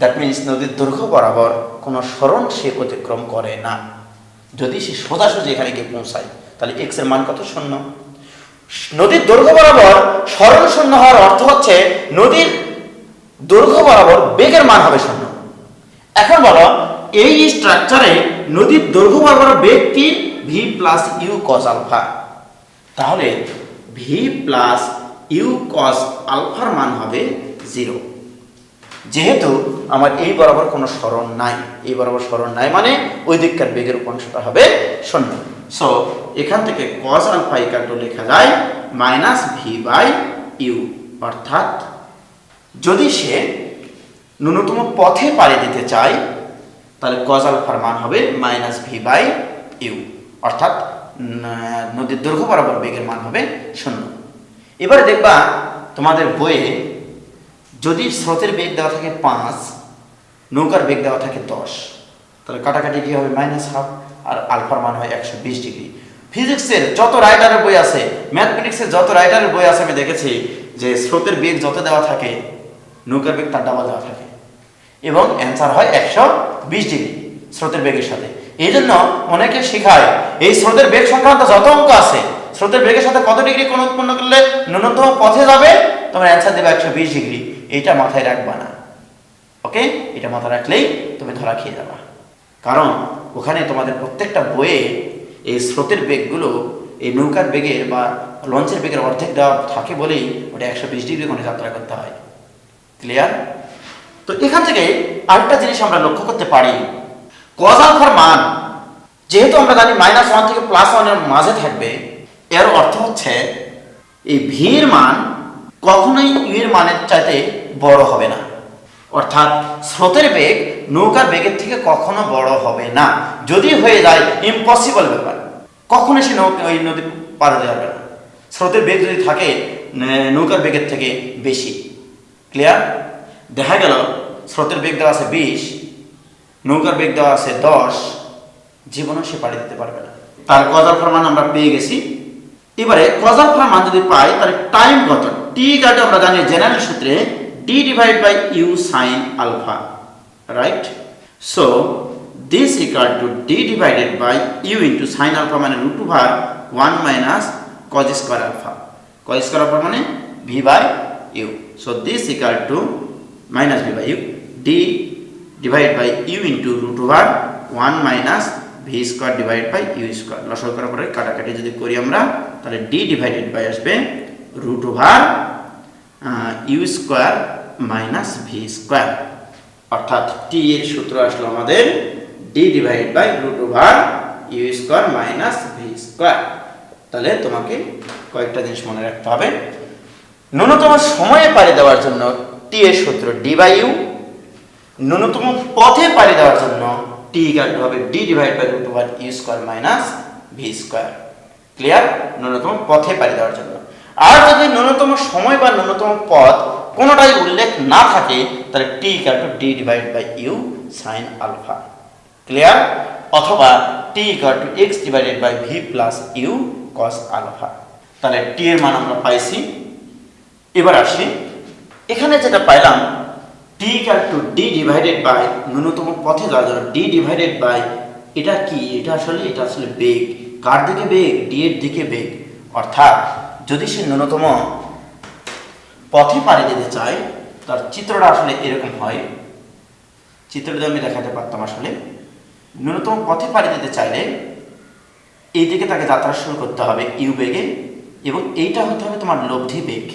দ্যাট মিনস নদীর দৈর্ঘ্য বরাবর কোনো সরণ সে অতিক্রম করে না। যদি সে সোজাসুজি এখানে গিয়ে পৌঁছায়, তাহলে x এর মান কত? 0। নদীর দৈর্ঘ্য বরাবর সরণ 0 হওয়ার অর্থ হচ্ছে নদীর দৈর্ঘ্য বরাবর বেগের মান হবে 0। এখন বলো, এই স্ট্রাকচারে নদীর দৈর্ঘ্য বরাবর বেগটি V plus U cos alpha, তাহলে ভি প্লাস ইউ কস আলফার মান হবে 0। যেহেতু আমার এই বরাবর কোনো সরণ নাই, এই বরাবর সরণ নাই মানে ওই দিককার বেগের অংশটা হবে 0। সো এখান থেকে কস আলফা ইকুয়াল টু লেখা যায় মাইনাস ভি বাই ইউ, অর্থাৎ যদি সে ন্যূনতম পথে পাড়ি দিতে চায় তাহলে কস আলফার মান হবে মাইনাস ভি বাই ইউ, অর্থাৎ নদীর দৈর্ঘ্য বরাবর বেগের মান হবে 0। এবারে দেখবা তোমাদের বইয়ে যদি স্রোতের বেগ দেওয়া থাকে 5, নৌকার বেগ দেওয়া থাকে 10, তাহলে কাটাকাটি কি হবে -12 আর আলফার মান হয় 120 ডিগ্রি। ফিজিক্সের যত রাইটারের বই আছে, ম্যাথমেটিক্সের যত রাইটারের বই আছে আমি দেখেছি যে স্রোতের বেগ যত দেওয়া থাকে নৌকার বেগ তার ডাবল দেওয়া থাকে এবং অ্যান্সার হয় 120 ডিগ্রি স্রোতের বেগের সাথে। এই জন্য অনেকে শেখায় এই স্রোতের বেগ সংক্রান্ত যত অঙ্ক আছে স্রোতের বেগের সাথে কত ডিগ্রি কোণ উৎপন্ন করলে ন্যূনতম পথে যাবে তোমার অ্যান্সার দেবে 120 ডিগ্রি। এইটা মাথায় রাখবা না, ওকে? এটা মাথায় রাখলেই তুমি ধরা খেয়ে যাবা, কারণ ওখানে তোমাদের প্রত্যেকটা বইয়ে এই স্রোতের বেগগুলো এই নৌকার বেগের বা লঞ্চের বেগের অর্ধেক দেওয়া থাকে বলেই ওটা 120 ডিগ্রি কোণে যাত্রা করতে হয়। ক্লিয়ার? তো এখান থেকে আরেকটা জিনিস আমরা লক্ষ্য করতে পারি, কজ আলফার মান যেহেতু আমরা জানি -1 থেকে +1 এর মাঝে থাকবে, এর অর্থ হচ্ছে এই ভি এর মান কখনোই ইউ এর মানের চাইতে বড় হবে না, অর্থাৎ স্রোতের বেগ নৌকার বেগের থেকে কখনো বড় হবে না। যদি হয়ে যায় ইম্পসিবল ব্যাপার, কখনো সে ওই নদী পার হতে পারবে না স্রোতের বেগ যদি থাকে নৌকার বেগের থেকে বেশি। ক্লিয়ার? দেখা গেল স্রোতের বেগ দেওয়া আছে 20, নৌকার বেগ দেওয়া আছে 10, জীবনও সে পাড়ি দিতে পারবে না। তার কজ আলফার মান আমরা পেয়ে গেছি। এবারে কজ আলফার মান যদি পাই তাহলে টাইম কত, টি ইকুয়াল আমরা জানি জেনারেল সূত্রে d divide by U sine alpha, right? So this equal to d divided by U into sine alpha মানে √1 minus cos square alpha. Cos square alpha মানে v by U. So this equal to minus v by U, d divide by U into √1 minus v square divide by you square. লসাগু করার পরে কাটাকাটি যদি করি আমরা তাহলে d ডিভাইডেড বাই আসবে √ইউ স্কয়ার মাইনাস v স্কয়ার, অর্থাৎ t এর সূত্র আসলো আমাদের d divided by √you square minus v square. তাহলে তোমাকে কয়েকটা জিনিস মনে রাখতে হবে। ন্যূনতম সময়ে পাড়ি দেওয়ার জন্য t এর সূত্র d বাই ইউ, ন্যূনতম পথে পাড়ি দেওয়ার জন্য t ইকুয়াল টু হবে d divide by √you square minus v square. Clear? ন্যূনতম পথে পাড়ি দেওয়ার জন্য। আর যদি ন্যূনতম সময় বা ন্যূনতম পথ কোনোটাই উল্লেখ না থাকে তাহলে t equal to d divide by U sine alpha. Clear? অথবা t equal to x divided by v plus U cos alpha. তাহলে t এর মান আমরা পাইছি। এবার আসি এখানে যেটা পাইলাম d equal to d divided by ন্যূনতম পথে যাওয়ার জন্য d ডিভাইডেড বাই এটা কি, এটা আসলে বেগ। কার দিকে বেগ? d এর দিকে বেগ। অর্থাৎ যদি সে ন্যূনতম পথে পাড়ি দিতে চায় তার চিত্রটা আসলে এরকম হয়। চিত্রটা আমি দেখাতে পারতাম। আসলে ন্যূনতম পথে পাড়ি দিতে চাইলে এই দিকে তাকে যাত্রা শুরু করতে হবে ইউ বেগে, এবং এইটা হতে হবে তোমার লব্ধি বেগ।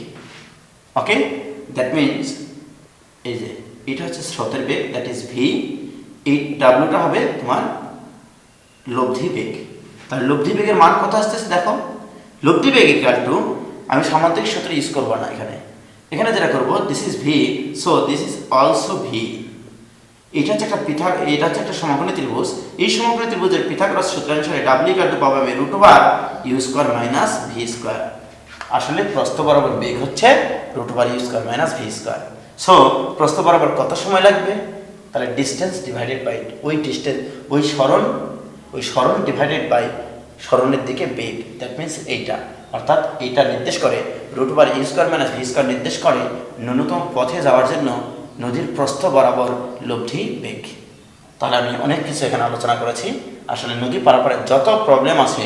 ওকে, দ্যাট মিনস এই যে এটা হচ্ছে স্রোতের বেগ, দ্যাট ইজ ভি, এই ডাব্লিউটা হবে তোমার লব্ধি বেগ। তাহলে লব্ধি বেগের মান কত আসতেছে দেখো, লব্ধি বেগ ইকুয়াল টু, আমি সামান্তরিক সূত্র ইউজ করবো না এখানে যেটা করবো, this is V, so this is also V. এটা হচ্ছে একটা সমকোণী ত্রিভুজ। এই সমকোণী ত্রিভুজের পিথাগোরাস সূত্রানুসারে ডাব্লিউ ইকুয়াল টু পাবো আমি √ইউ স্কয়ার মাইনাস ভি স্কয়ার। আসলে প্রস্থ বরাবর বেগ হচ্ছে √ইউ square minus V square. So প্রস্থ বরাবর কত সময় লাগবে? তাহলে ডিস্টেন্স ডিভাইডেড বাই ওই সরণ ডিভাইডেড বাই সরণের দিকে বেগ, দ্যাট মিনস এইটা। অর্থাৎ এইটা নির্দেশ করে √ইউ স্কয়ার মাইনাস ভি স্কয়ার নির্দেশ করে ন্যূনতম পথে যাওয়ার জন্য নদীর প্রস্থ বরাবর লব্ধি বেগ। তাহলে আমি অনেক কিছু এখানে আলোচনা করেছি। আসলে নদী পারাপারের যত প্রবলেম আছে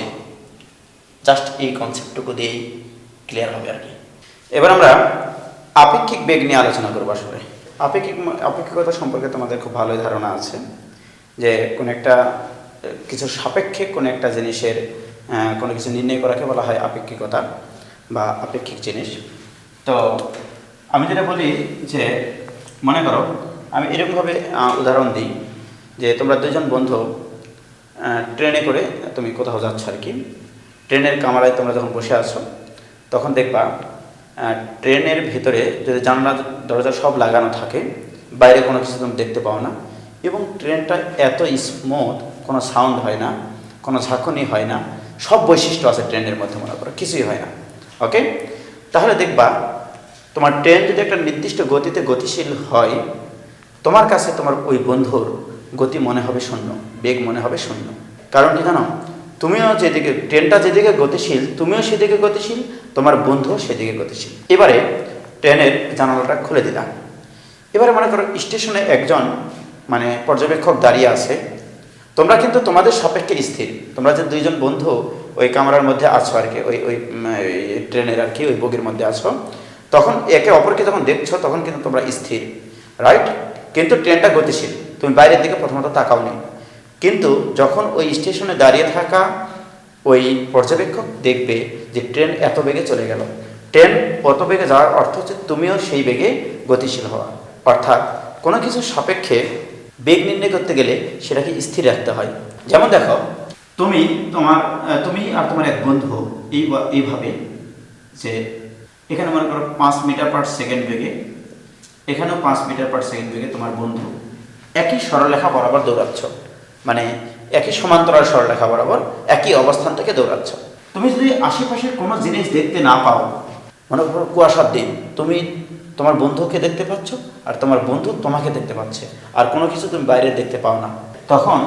জাস্ট এই কনসেপ্টটুকু দিয়েই ক্লিয়ার হবে আর কি। এবার আমরা আপেক্ষিক বেগ নিয়ে আলোচনা করবো। আসলে আপেক্ষিকতা সম্পর্কে তোমাদের খুব ভালোই ধারণা আছে যে কোন একটা কিছুর সাপেক্ষে কোনো একটা জিনিসের কোনো কিছু নির্ণয় করাকে বলা হয় আপেক্ষিকতা বা আপেক্ষিক জিনিস। তো আমি যেটা বলি যে মনে করো আমি এরকমভাবে উদাহরণ দিই যে তোমরা দুজন বন্ধু ট্রেনে করে তুমি কোথাও যাচ্ছ আর কি। ট্রেনের কামরায় তোমরা যখন বসে আছো তখন দেখবা ট্রেনের ভিতরে যদি জানলা দরজা সব লাগানো থাকে, বাইরে কোনো কিছু তুমি দেখতে পাও না, এবং ট্রেনটা এত স্মুথ, কোনো সাউন্ড হয় না, কোনো ঝাঁকুনি হয় না, সব বৈশিষ্ট্য আছে ট্রেনের মধ্যে, মনে করো কিছুই হয় না। ওকে, তাহলে দেখবা তোমার ট্রেন যদি একটা নির্দিষ্ট গতিতে গতিশীল হয়, তোমার কাছে তোমার ওই বন্ধুর গতি মনে হবে শূন্য, বেগ মনে হবে শূন্য। কারণ কি জানো, তুমিও যেদিকে, ট্রেনটা যেদিকে গতিশীল তুমিও সেদিকে গতিশীল, তোমার বন্ধুও সেদিকে গতিশীল। এবারে ট্রেনের জানালাটা খুলে দিলাম। এবারে মনে করো স্টেশনে একজন মানে পর্যবেক্ষক দাঁড়িয়ে আছে, তোমরা কিন্তু তোমাদের সাপেক্ষে স্থির, তোমরা যে দুইজন বন্ধু ওই কামরার মধ্যে আছো আর কি, ওই ওই ট্রেনের আর কি ওই বগির মধ্যে আছো, তখন একে অপরকে যখন দেখছো তখন কিন্তু তোমরা স্থির, রাইট? কিন্তু ট্রেনটা গতিশীল, তুমি বাইরের দিকে প্রথমত তাকাও নি। কিন্তু যখন ওই স্টেশনে দাঁড়িয়ে থাকা ওই পর্যবেক্ষক দেখবে যে ট্রেন এত বেগে চলে গেল, ট্রেন অত বেগে যাওয়ার অর্থ হচ্ছে তুমিও সেই বেগে গতিশীল হওয়া। অর্থাৎ কোনো কিছুর সাপেক্ষে বেগ নির্ণয় করতে গেলে সেটাকে স্থির রাখতে হয়। যেমন দেখো, তুমি আর তোমার এক বন্ধু এইভাবে যে এখানে মনে করো 5 মিটার পার সেকেন্ড বেগে, এখানেও 5 মিটার পার সেকেন্ড বেগে তোমার বন্ধু একই সরলরেখা বরাবর দৌড়াচ্ছ, মানে একই সমান্তরাল সরলরেখা বরাবর একই অবস্থান থেকে দৌড়াচ্ছ। তুমি যদি আশেপাশের কোনো জিনিস দেখতে না পাও, মনে করো কুয়াশার দিন, তুমি তোমার বন্ধুকে দেখতে পাচ্ছ আর তোমার বন্ধু তোমাকে দেখতে পাচ্ছে, আর কোনো কিছু তুমি বাইরে দেখতে পাও না, তখন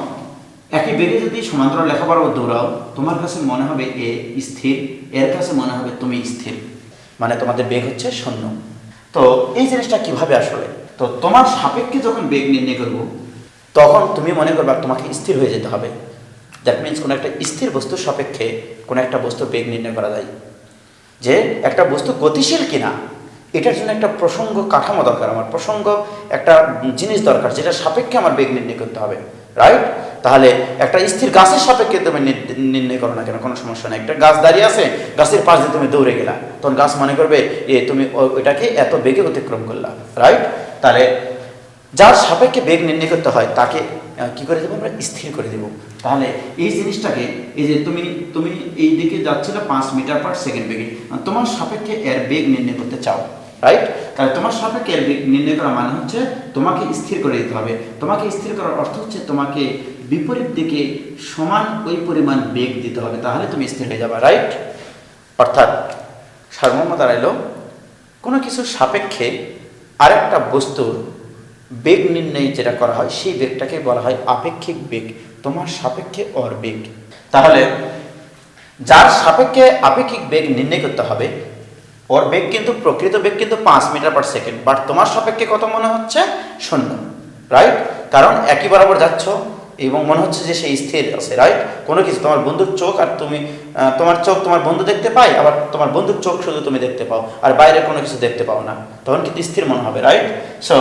একই বেগে যদি সমান্তরাল রেখা বরাবর দৌড়াও, তোমার কাছে মনে হবে এ স্থির, এর কাছে মনে হবে তুমি স্থির, মানে তোমাদের বেগ হচ্ছে শূন্য। তো এই জিনিসটা কিভাবে আসলে, তো তোমার সাপেক্ষে যখন বেগ নির্ণয় করবো তখন তুমি মনে করবা তোমাকে স্থির হয়ে যেতে হবে। দ্যাট মিনস কোনো একটা স্থির বস্তুর সাপেক্ষে কোনো একটা বস্তুর বেগ নির্ণয় করা যায়, যে একটা বস্তু গতিশীল কিনা এটার জন্য একটা প্রসঙ্গ কাঠামো দরকার, আমার প্রসঙ্গ একটা জিনিস দরকার যেটা সাপেক্ষে আমার বেগ নির্ণয় করতে হবে, রাইট? তাহলে একটা স্থির গাছের সাপেক্ষে তুমি নির্ণয় করো না কেন, কোনো সমস্যা নেই। একটা গাছ দাঁড়িয়ে আছে, গাছের পাশ দিয়ে তুমি দৌড়ে গেলা, তখন গাছ মনে করবে তুমি ওইটাকে এত বেগে অতিক্রম করলা, রাইট? তাহলে যার সাপেক্ষে বেগ নির্ণয় করতে হয় তাকে কি করে দেবো আমরা, স্থির করে দেবো। তাহলে এই জিনিসটাকে, এই যে তুমি এই দিকে যাচ্ছিল 5 মিটার পার সেকেন্ড বেগে, তোমার সাপেক্ষে এর বেগ নির্ণয় করতে চাও, রাইট? তাহলে তোমার সাপেক্ষে এর বেগ নির্ণয় করা মানে হচ্ছে তোমাকে স্থির করে দিতে হবে। তোমাকে স্থির করার অর্থ হচ্ছে তোমাকে বিপরীত দিকে সমান ওই পরিমাণ বেগ দিতে হবে, তাহলে তুমি স্থির হয়ে যাবে, রাইট? অর্থাৎ সারমর্ম দাঁড়াইলো, কোনো কিছুর সাপেক্ষে আরেকটা বস্তুর বেগ নির্ণয় যেটা করা হয় সেই বেগটাকে বলা হয় আপেক্ষিক বেগ। তোমার সাপেক্ষে ওর বেগ, তাহলে যার সাপেক্ষে আপেক্ষিক বেগ নির্ণয় করতে হবে ওর বেগ কিন্তু প্রকৃত বেগ কিন্তু 5 মিটার পার সেকেন্ড, বাট তোমার সাপেক্ষে কত মনে হচ্ছে, শূন্য, রাইট? কারণ একই বরাবর যাচ্ছ এবং মনে হচ্ছে যে সে স্থির আছে, রাইট? কোনো কিছু, তোমার বন্ধুর চোখ আর তুমি, তোমার চোখ তোমার বন্ধু দেখতে পাই, আবার তোমার বন্ধুর চোখ শুধু তুমি দেখতে পাও, আর বাইরে কোনো কিছু দেখতে পাও না, তখন কিন্তু স্থির মনে হবে, রাইট? সো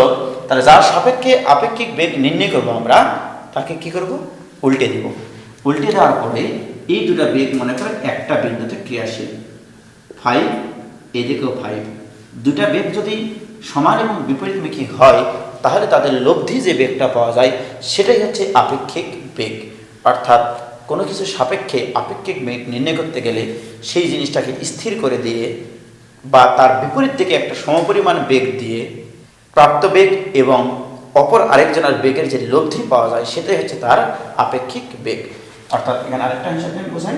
তাহলে যার সাপেক্ষে আপেক্ষিক বেগ নির্ণয় করবো আমরা, তাকে কি করব, উল্টে দিব। উল্টে দেওয়ার পরে এই দুটা বেগ মনে করে একটা বিন্দুতে ক্রিয়াশীল, 5, এদিকেও 5, দুটা বেগ যদি সমান এবং বিপরীতমুখী হয় তাহলে তাদের লব্ধি যে বেগটা পাওয়া যায় সেটাই হচ্ছে আপেক্ষিক বেগ। অর্থাৎ কোনো কিছু সাপেক্ষে আপেক্ষিক বেগ নির্ণয় করতে গেলে সেই জিনিসটাকে স্থির করে দিয়ে বা তার বিপরীত দিকে একটা সমপরিমাণ বেগ দিয়ে প্রাপ্ত বেগ এবং অপর আরেকজনের বেগের যে লব্ধি পাওয়া যায় সেটাই হচ্ছে তার আপেক্ষিক বেগ। অর্থাৎ এখানে আরেকটা হিসাবে আমি বোঝাই,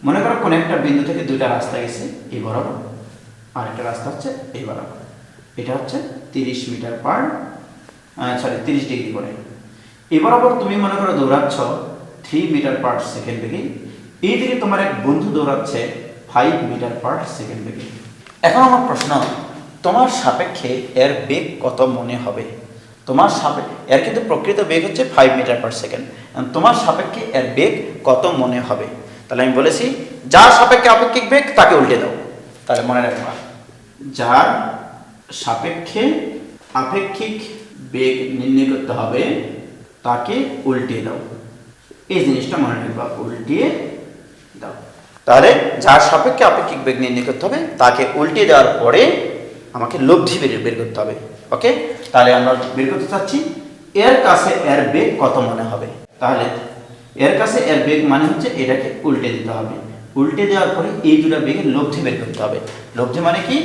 মনে করো কোনো একটা বিন্দু থেকে দুইটা রাস্তা গেছে এই বরাবর, আরেকটা রাস্তা হচ্ছে এই বরাবর, এটা হচ্ছে 30 মিটার পার 30 ডিগ্রি করে। এই বরাবর তুমি মনে করো দৌড়াচ্ছ 3 মিটার পার সেকেন্ড বেগে, এই দিকে তোমার এক বন্ধু দৌড়াচ্ছে 5 মিটার পার সেকেন্ড বেগে। এখন আমার প্রশ্ন, তোমার সাপেক্ষে এর বেগ কত মনে হবে? তোমার সাপেক্ষে এর কিন্তু প্রকৃত বেগ হচ্ছে 5 মিটার পার সেকেন্ড, তোমার সাপেক্ষে এর বেগ কত মনে হবে? তাহলে আমি বলেছি যার সাপেক্ষে আপেক্ষিক বেগ তাকে উল্টে দাও। তাহলে মনে রাখবা, যার সাপেক্ষে আপেক্ষিক বেগ নির্ণয় করতে হবে তাকে উল্টে দাও। এই জিনিসটা মনে রাখবা, উল্টিয়ে দাও। তাহলে যার সাপেক্ষে আপেক্ষিক বেগ নির্ণয় করতে হবে তাকে উল্টিয়ে দেওয়ার পরে আমাকে লব্ধি বের করতে হবে। ওকে, তাহলে আমরা বের করতে চাচ্ছি এর কাছে এর বেগ কত মনে হবে। তাহলে এর কাছে এর বেগ মানে হচ্ছে এটাকে উল্টে দিতে হবে, উল্টে দেওয়ার পরে এই দুটো বেগের লব্ধি বের করতে হবে। লব্ধি মানে কি,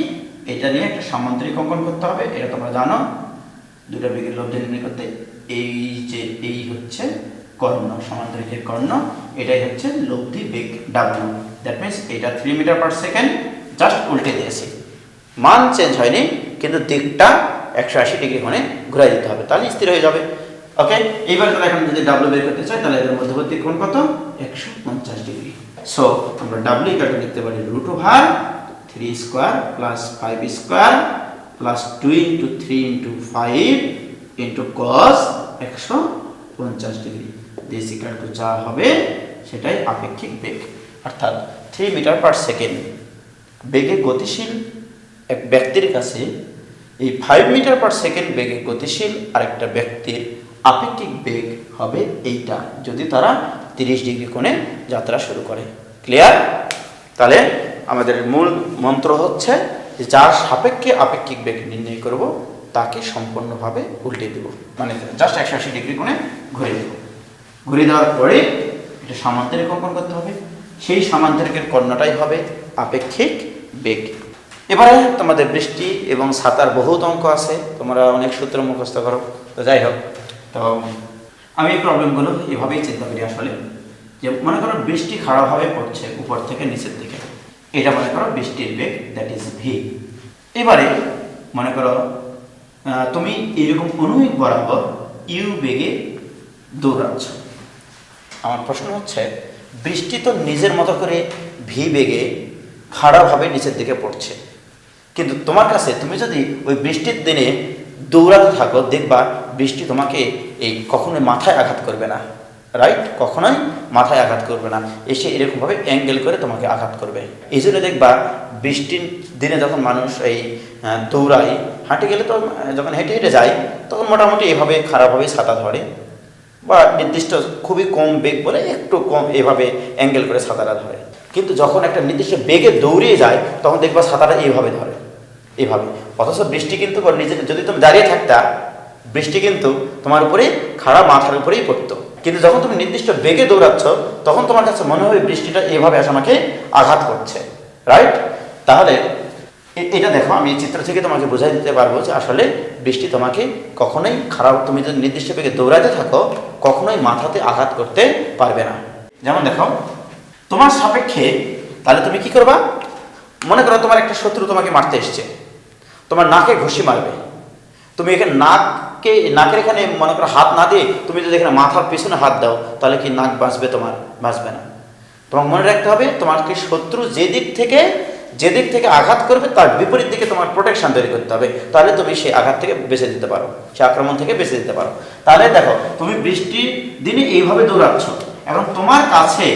এটা নিয়ে একটা সামান্তরিক অঙ্কন করতে হবে, এটা তোমরা জানো। দুটো বেগের লব্ধি নির্ণয় করতে এই যে এই হচ্ছে কর্ণ, সামান্তরিকের কর্ণ, এটাই হচ্ছে লব্ধি বেগ ডাব্লিউ। দ্যাট মিনস এটা 3 মিটার পার সেকেন্ড, জাস্ট উল্টে দিয়েছি, মান চেঞ্জ হয়নি কিন্তু দিকটা 180 ডিগ্রি কোণে ঘুরাই দিতে হবে, তাহলে স্থির হয়ে যাবে। ওকে, এইবার তাহলে এখন যদি ডাব্লিউ বের করতে চাই তাহলে এদের মধ্যবর্তী কোণ কত, 150 ডিগ্রি। সো আমরা ডাব্লিউ কাটে লিখতে পারি √3 square plus 5 square plus 2 × 3 × 5 × cos 150 degree. This equal two যা হবে সেটাই আপেক্ষিক বেগ, অর্থাৎ 3 মিটার পার সেকেন্ড বেগে গতিশীল এক ব্যক্তির কাছে এই 5 মিটার পার সেকেন্ড বেগে গতিশীল আরেকটা ব্যক্তির আপেক্ষিক বেগ হবে এইটা, যদি তারা 30 ডিগ্রি কোণে যাত্রা শুরু করে। ক্লিয়ার? তাহলে আমাদের মূল মন্ত্র হচ্ছে যে যার সাপেক্ষে আপেক্ষিক বেগ নির্ণয় করব তাকে সম্পূর্ণভাবে উল্টে দেব, মানে জাস্ট 180 ডিগ্রি কোণে ঘুরে দেব। ঘুরে দেওয়ার পরে এটা সামান্তরিক অঙ্কন করতে হবে, সেই সামান্তরিকের কর্ণটাই হবে আপেক্ষিক বেগ। এবারে তোমাদের বৃষ্টি এবং ছাতার বহুত অঙ্ক আছে, তোমরা অনেক সূত্র মুখস্থ করো। তো যাই হোক, তো আমি এই প্রবলেমগুলো এভাবেই চিন্তা করি আসলে, যে মনে করো বৃষ্টি খাড়াভাবে পড়ছে উপর থেকে নিচের দিকে, এটা মনে করো বৃষ্টির বেগ, দ্যাট ইজ ভি। এবারে মনে করো তুমি এইরকম অনুভূমিক বরাবর ইউ বেগে দৌড়াচ্ছ। আমার প্রশ্ন হচ্ছে বৃষ্টি তো নিজের মতো করে ভি বেগে খাড়াভাবে নিচের দিকে পড়ছে, কিন্তু তোমার কাছে তুমি যদি ওই বৃষ্টির দিনে দৌড়াতে থাকো দেখবা বৃষ্টি তোমাকে এই কখনোই মাথায় আঘাত করবে না, রাইট? কখনোই মাথায় আঘাত করবে না, এসে এরকমভাবে অ্যাঙ্গেল করে তোমাকে আঘাত করবে। এই জন্য দেখবা বৃষ্টির দিনে যখন মানুষ এই দৌড়ায়, হাঁটে গেলে তো যখন হেঁটে হেঁটে যায় তখন মোটামুটি এভাবে খারাপভাবে ছাতা ধরে, বা নির্দিষ্ট খুবই কম বেগ বলে একটু কম এভাবে অ্যাঙ্গেল করে ছাতাটা ধরে। কিন্তু যখন একটা নির্দিষ্ট বেগে দৌড়িয়ে যায় তখন দেখবা ছাতাটা এইভাবে ধরে, এইভাবে। অথচ বৃষ্টি কিন্তু নিজের, যদি তুমি দাঁড়িয়ে থাকতা বৃষ্টি কিন্তু তোমার উপরে খাড়া মাথার উপরেই পড়তো, কিন্তু যখন তুমি নির্দিষ্ট বেগে দৌড়াচ্ছ তখন তোমার কাছে মনে হবে বৃষ্টিটা এইভাবে এসে আমাকে আঘাত করছে, রাইট? তাহলে এটা দেখো, আমি এই চিত্র থেকে তোমাকে বোঝাই দিতে পারবো যে আসলে বৃষ্টি তোমাকে কখনোই খারাপ, তুমি যদি নির্দিষ্ট বেগে দৌড়াতে থাকো কখনোই মাথাতে আঘাত করতে পারবে না। যেমন দেখো তোমার সাপেক্ষে, তাহলে তুমি কি করবা, মনে করো তোমার একটা শত্রু তোমাকে মারতে এসছে, তোমার নাকে ঘুষি মারবে, তুমি এখানে নাকের এখানে মনে করো হাত না দিয়ে তুমি যদি এখানে মাথার পিছনে হাত দাও তাহলে কি নাক বাঁচবে? তোমার বাঁচবে না। তোমার মনে রাখতে হবে তোমাকে শত্রু যে দিক থেকে আঘাত করবে তার বিপরীত দিকে তোমার প্রোটেকশন তৈরি করতে হবে, তাহলে তুমি সেই আঘাত থেকে বেঁচে দিতে পারো, সে আক্রমণ থেকে বেঁচে দিতে পারো। তাহলে দেখো তুমি বৃষ্টির দিনে এইভাবে দৌড়াচ্ছ, এখন তোমার কাছে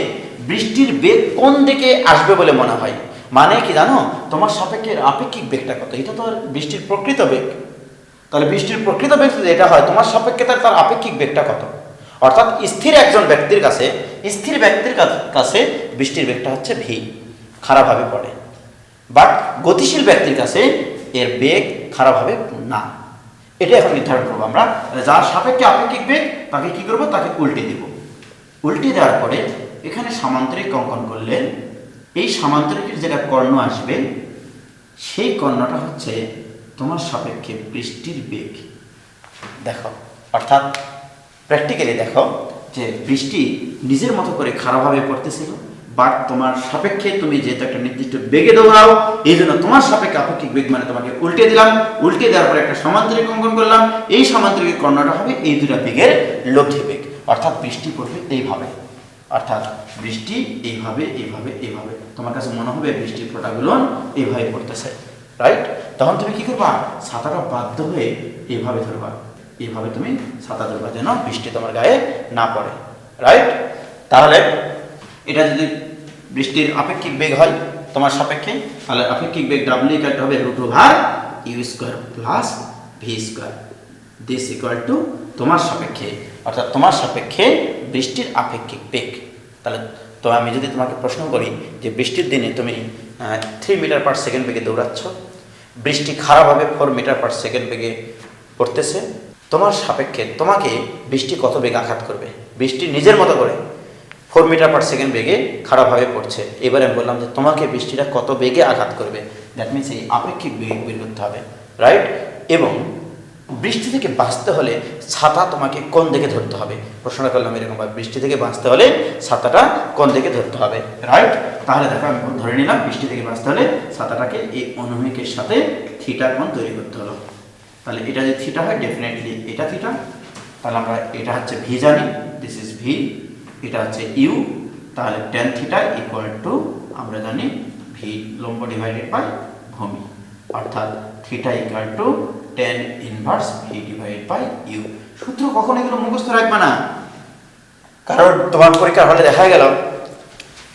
বৃষ্টির বেগ কোন দিকে আসবে বলে মনে হয়, মানে কি জানো, তোমার সাপেক্ষের আপেক্ষিক বেগটা কত, এটা তো বৃষ্টির প্রকৃত বেগ। তাহলে বৃষ্টির প্রকৃত বেগ যেটা হয় তোমার সাপেক্ষে তার আপেক্ষিক বেগটা কত, অর্থাৎ স্থির একজন ব্যক্তির কাছে, স্থির ব্যক্তির কাছে বৃষ্টির বেগটা হচ্ছে ভি, খারাপভাবে পড়ে। বাট গতিশীল ব্যক্তির কাছে এর বেগ খারাপভাবে না। এটা এখন নির্ধারণ করবো আমরা। যার সাপেক্ষে আপেক্ষিক বেগ তাকে কি করবো, তাকে উল্টে দেব। উল্টে দেওয়ার পরে এখানে সামান্তরিক অঙ্কন করলে এই সামান্তরিকের যেটা কর্ণ আসবে সেই কর্ণটা হচ্ছে তোমার সাপেক্ষে বৃষ্টির বেগ। দেখো, অর্থাৎ প্র্যাকটিক্যালি দেখো যে বৃষ্টি নিজের মতো করে খারাপভাবে পড়তেছিল, বাট তোমার সাপেক্ষে তুমি যেহেতু একটা নির্দিষ্ট বেগে দৌড়াও, এই জন্য তোমার সাপেক্ষে আপেক্ষিক বেগ মানে তোমাকে উল্টে দিলাম। উল্টে দেওয়ার পরে একটা সামান্তরিক অঙ্কন করলাম, এই সামান্তরিকের কর্ণটা হবে এই দুটা বেগের লব্ধি বেগ, অর্থাৎ বৃষ্টি পড়বে এইভাবে, অর্থাৎ বৃষ্টি এইভাবে এইভাবে এইভাবে, তোমার কাছে মনে হবে বৃষ্টির ফোঁটাগুলো এইভাবে পড়তেছে, রাইট? তখন তুমি কি করবা, ছাতাটা বাধ্য হয়ে এইভাবে ধরবা, এইভাবে তুমি ছাতা ধরবা যেন বৃষ্টি তোমার গায়ে না পড়ে, রাইট? তাহলে এটা যদি বৃষ্টির আপেক্ষিক বেগ হয় তোমার সাপেক্ষে, তাহলে আপেক্ষিক বেগ ডাব্লিউ ইকুয়াল হবে √ইউ square plus V square. This equal to তোমার সাপেক্ষে, অর্থাৎ তোমার সাপেক্ষে বৃষ্টির আপেক্ষিক বেগ। তাহলে তো আমি যদি তোমাকে প্রশ্ন করি যে বৃষ্টির দিনে তুমি 3 মিটার পার সেকেন্ড বেগে দৌড়াচ্ছ, বৃষ্টি খারাপ হবে 4 মিটার পার সেকেন্ড বেগে পড়তেছে, তোমার সাপেক্ষে তোমাকে বৃষ্টি কত বেগে আঘাত করবে? বৃষ্টি নিজের মতো করে 4 মিটার পার সেকেন্ড বেগে খারাপভাবে পড়ছে, এবারে আমি বললাম যে তোমাকে বৃষ্টিটা কত বেগে আঘাত করবে, দ্যাট মিনস এই আপেক্ষিক বেগ বের করতে হবে, রাইট? এবং বৃষ্টি থেকে বাঁচতে হলে ছাতা তোমাকে কোন দিকে ধরতে হবে? প্রশ্নটা করলাম এরকম, বৃষ্টি থেকে বাঁচতে হলে ছাতাটা কোন দিকে ধরতে হবে, রাইট? তাহলে দেখো আমি ধরে নিলাম বৃষ্টি থেকে বাঁচতে হলে ছাতাটাকে এই অনুভূমিকের সাথে থিটা কোণ তৈরি করতে হলো। তাহলে এটা যদি থিটা হয় ডেফিনেটলি এটা থিটা, তাহলে আমরা এটা হচ্ছে ভি জানি, দিস ইজ ভি, এটা হচ্ছে ইউ, তাহলে tan থিটা ইকুয়াল টু আমরা জানি ভি লম্ব ডিভাইডেড বাই ভূমি, অর্থাৎ theta equal to tan inverse V divided by U. সূত্র কখনো এগুলো মুখস্থ রাখবে না, কারণ তোমার পরীক্ষা হলে দেখা গেল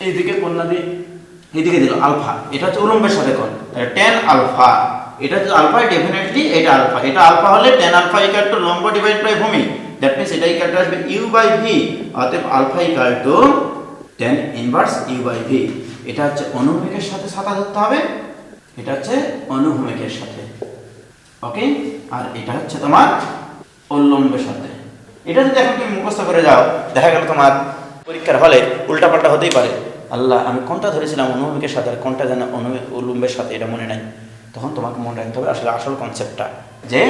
এইদিকে কোণ না দিয়ে এইদিকে দিল আলফা, এটা হচ্ছে উলম্বের সাথে কোণ, তাহলে tan আলফা, এটা হচ্ছে আলফা, ডেফিনেটলি এটা আলফা, এটা আলফা হলে tan আলফা ইকুয়াল টু লম্ব ডিভাইডেড বাই ভূমি, দ্যাট মিন্স এটা ইকুয়াল টু আসবে ইউ বাই ভি, অতএব alpha equal to tan inverse U by V. এটা হচ্ছে অনুভূমিকের সাথে ছাতা ধরতে হবে, এটা হচ্ছে অনুভূমিকের সাথে, ওকে, আর এটা হচ্ছে তোমার উল্লম্বের সাথে। এটা যদি এখন তুমি মুখস্থ করে যাও, দেখা গেল তোমার পরীক্ষার হলে উল্টাপাল্টা হতেই পারে, আল্লাহ আমি কোনটা ধরেছিলাম অনুভূমিকের সাথে আর কোনটা যেন উল্লম্বের সাথে, এটা মনে নাই। তখন তোমাকে মনে রাখতে হবে আসলে আসল কনসেপ্টটা, যে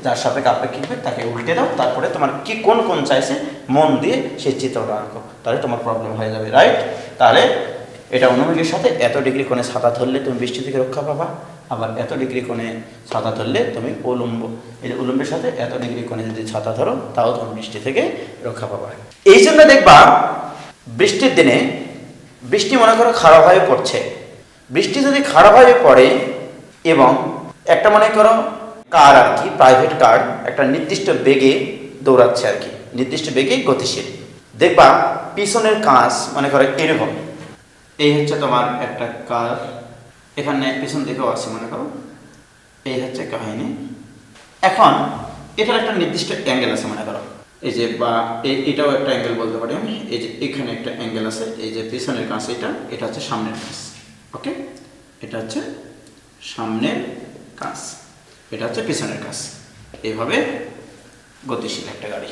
যার সাপেক্ষে আপেক্ষিক বেগ তাকে উল্টে দাও, তারপরে তোমার কি কোন কোন চাইছে মন দিয়ে সেই চিত্রটা আঁকো, তাহলে তোমার প্রবলেম হয়ে যাবে, রাইট? তাহলে এটা অনুভূমিকের সাথে এত ডিগ্রি কোণে ছাতা ধরলে তুমি বৃষ্টি থেকে রক্ষা পাবা, আবার এত ডিগ্রি কোণে ছাতা ধরলে তুমি এই উলম্বের সাথে এত ডিগ্রি কোণে যদি ছাতা ধরো তাও তুমি বৃষ্টি থেকে রক্ষা পাবা। এই জন্য দেখবা বৃষ্টির দিনে বৃষ্টি মনে করো খারাপভাবে পড়ছে, বৃষ্টি যদি খারাপভাবে পড়ে এবং একটা মনে করো কার আর কি, প্রাইভেট কার একটা নির্দিষ্ট বেগে দৌড়াচ্ছে আর কি, নির্দিষ্ট বেগে গতিশীল, দেখবা পিছনের কাঁচ মনে করো এরকম, এই হচ্ছে তোমার একটা কার, এখানে পিছন দিকেও আছে মনে করো, এই হচ্ছে কাহিনী। এখন এটার একটা নির্দিষ্ট অ্যাঙ্গেল আছে মনে করো, এই যে বা এটাও একটা অ্যাঙ্গেল বলতে পারি আমি, এই যে এখানে একটা অ্যাঙ্গেল আছে, এই যে পিছনের কাঁচ এটা হচ্ছে সামনের কাঁচ, ওকে, এটা হচ্ছে সামনের কাঁচ, এটা হচ্ছে পিছনের কাঁচ, এইভাবে গতিশীল একটা গাড়ি।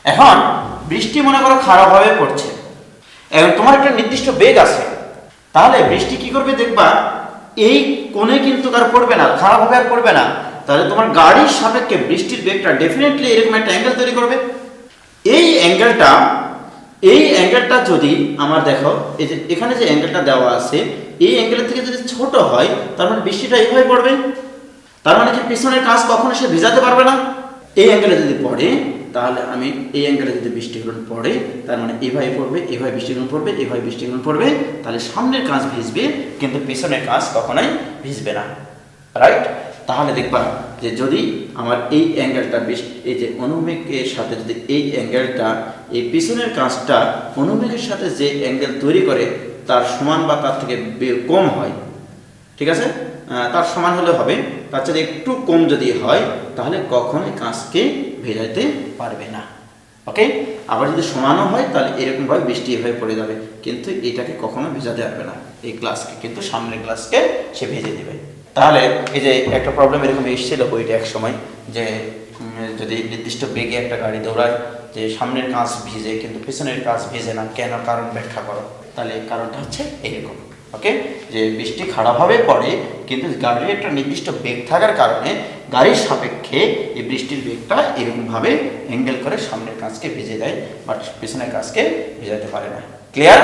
এখন বৃষ্টি মনে করো খারাপভাবে পড়ছে, এখন তোমার একটা নির্দিষ্ট বেগ আছে, তাহলে বৃষ্টি কি করবে দেখবা এই কোণে কিন্তু আর পড়বে না, খারাপভাবে আর পড়বে না, তাহলে তোমার গাড়ির সাপেক্ষে বৃষ্টির বেগটা ডেফিনেটলি এরকম একটা অ্যাঙ্গেল তৈরি করবে। এই অ্যাঙ্গেলটা যদি আমার দেখো এই যে এখানে যে অ্যাঙ্গেলটা দেওয়া আছে, এই অ্যাঙ্গেলের থেকে যদি ছোট হয় তার মানে বৃষ্টিটা এইভাবে পড়বে, তার মানে কি পিছনের কাজ কখনো সে ভিজাতে পারবে না। এই অ্যাঙ্গেলে যদি পড়ে তাহলে আমি এই অ্যাঙ্গেলে যদি বৃষ্টিগুলো পড়ে তার মানে এইভাবে পড়বে, এইভাবে বৃষ্টিগুলো পড়বে, এইভাবে বৃষ্টিগুলো পড়বে, তাহলে সামনের কাজ ভিজবে কিন্তু পিছনের কাজ কখনোই ভিজবে না, রাইট? তাহলে দেখবা যে যদি আমার এই অ্যাঙ্গেলটা এই যে অনুভূমিকের সাথে যদি এই অ্যাঙ্গেলটা এই পিছনের কাজটা অনুভূমিকের সাথে যে অ্যাঙ্গেল তৈরি করে তার সমান বা তার থেকে কম হয়, ঠিক আছে, তার সমান হলে হবে, তার চেয়ে একটু কম যদি হয় তাহলে কখনোই কাঁচকে ভেজাতে পারবে না, ওকে। আবার যদি সমানও হয় তাহলে এরকমভাবে বৃষ্টি এভাবে পড়ে যাবে, কিন্তু এটাকে কখনো ভেজাতে পারবে না, এই গ্লাসকে, কিন্তু সামনের গ্লাসকে সে ভেজে দেবে। তাহলে এই যে একটা প্রবলেম এরকম এসেছিল বইটা এক সময়, যে যদি নির্দিষ্ট বেগে একটা গাড়ি দৌড়ায় যে সামনের কাঁচ ভিজে কিন্তু পিছনের কাঁচ ভিজে না, কেন, কারণ ব্যাখ্যা করো। তাহলে এই কারণটা হচ্ছে এইরকম, ওকে, যে বৃষ্টি খারাপভাবে পড়ে কিন্তু গাড়ির একটা নির্দিষ্ট বেগ থাকার কারণে গাড়ির সাপেক্ষে এই বৃষ্টির বেগটা এরকমভাবে অ্যাঙ্গেল করে সামনের কাঁচকে ভিজে দেয়, বাট পিছনের কাঁচকে ভিজাতে পারে না। ক্লিয়ার?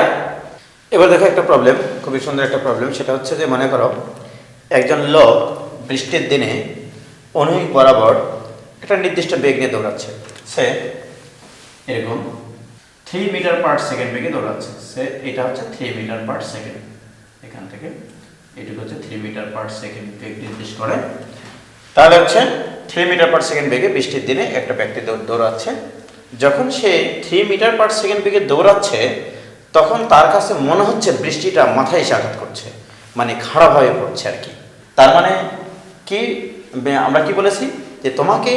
এবার দেখো একটা প্রবলেম, খুবই সুন্দর একটা প্রবলেম, সেটা হচ্ছে যে মনে করো একজন লোক বৃষ্টির দিনে অনুভূমিক বরাবর একটা নির্দিষ্ট বেগ নিয়ে দৌড়াচ্ছে, সে এরকম 3 মিটার পার সেকেন্ড বেগে দৌড়াচ্ছে, সে এটা হচ্ছে 3 মিটার পার সেকেন্ড, এখান থেকে এটুকু হচ্ছে 3 মিটার পার সেকেন্ড বেগ নির্দেশ করে। তাহলে হচ্ছে 3 মিটার পার সেকেন্ড বেগে বৃষ্টির দিনে একটা ব্যক্তি দৌড়াচ্ছে, যখন সে 3 মিটার পার সেকেন্ড বেগে দৌড়াচ্ছে তখন তার কাছে মনে হচ্ছে বৃষ্টিটা মাথায় এসে আঘাত করছে, মানে খারাপভাবে পড়ছে আর কি। তার মানে কি আমরা কি বলেছি যে তোমাকে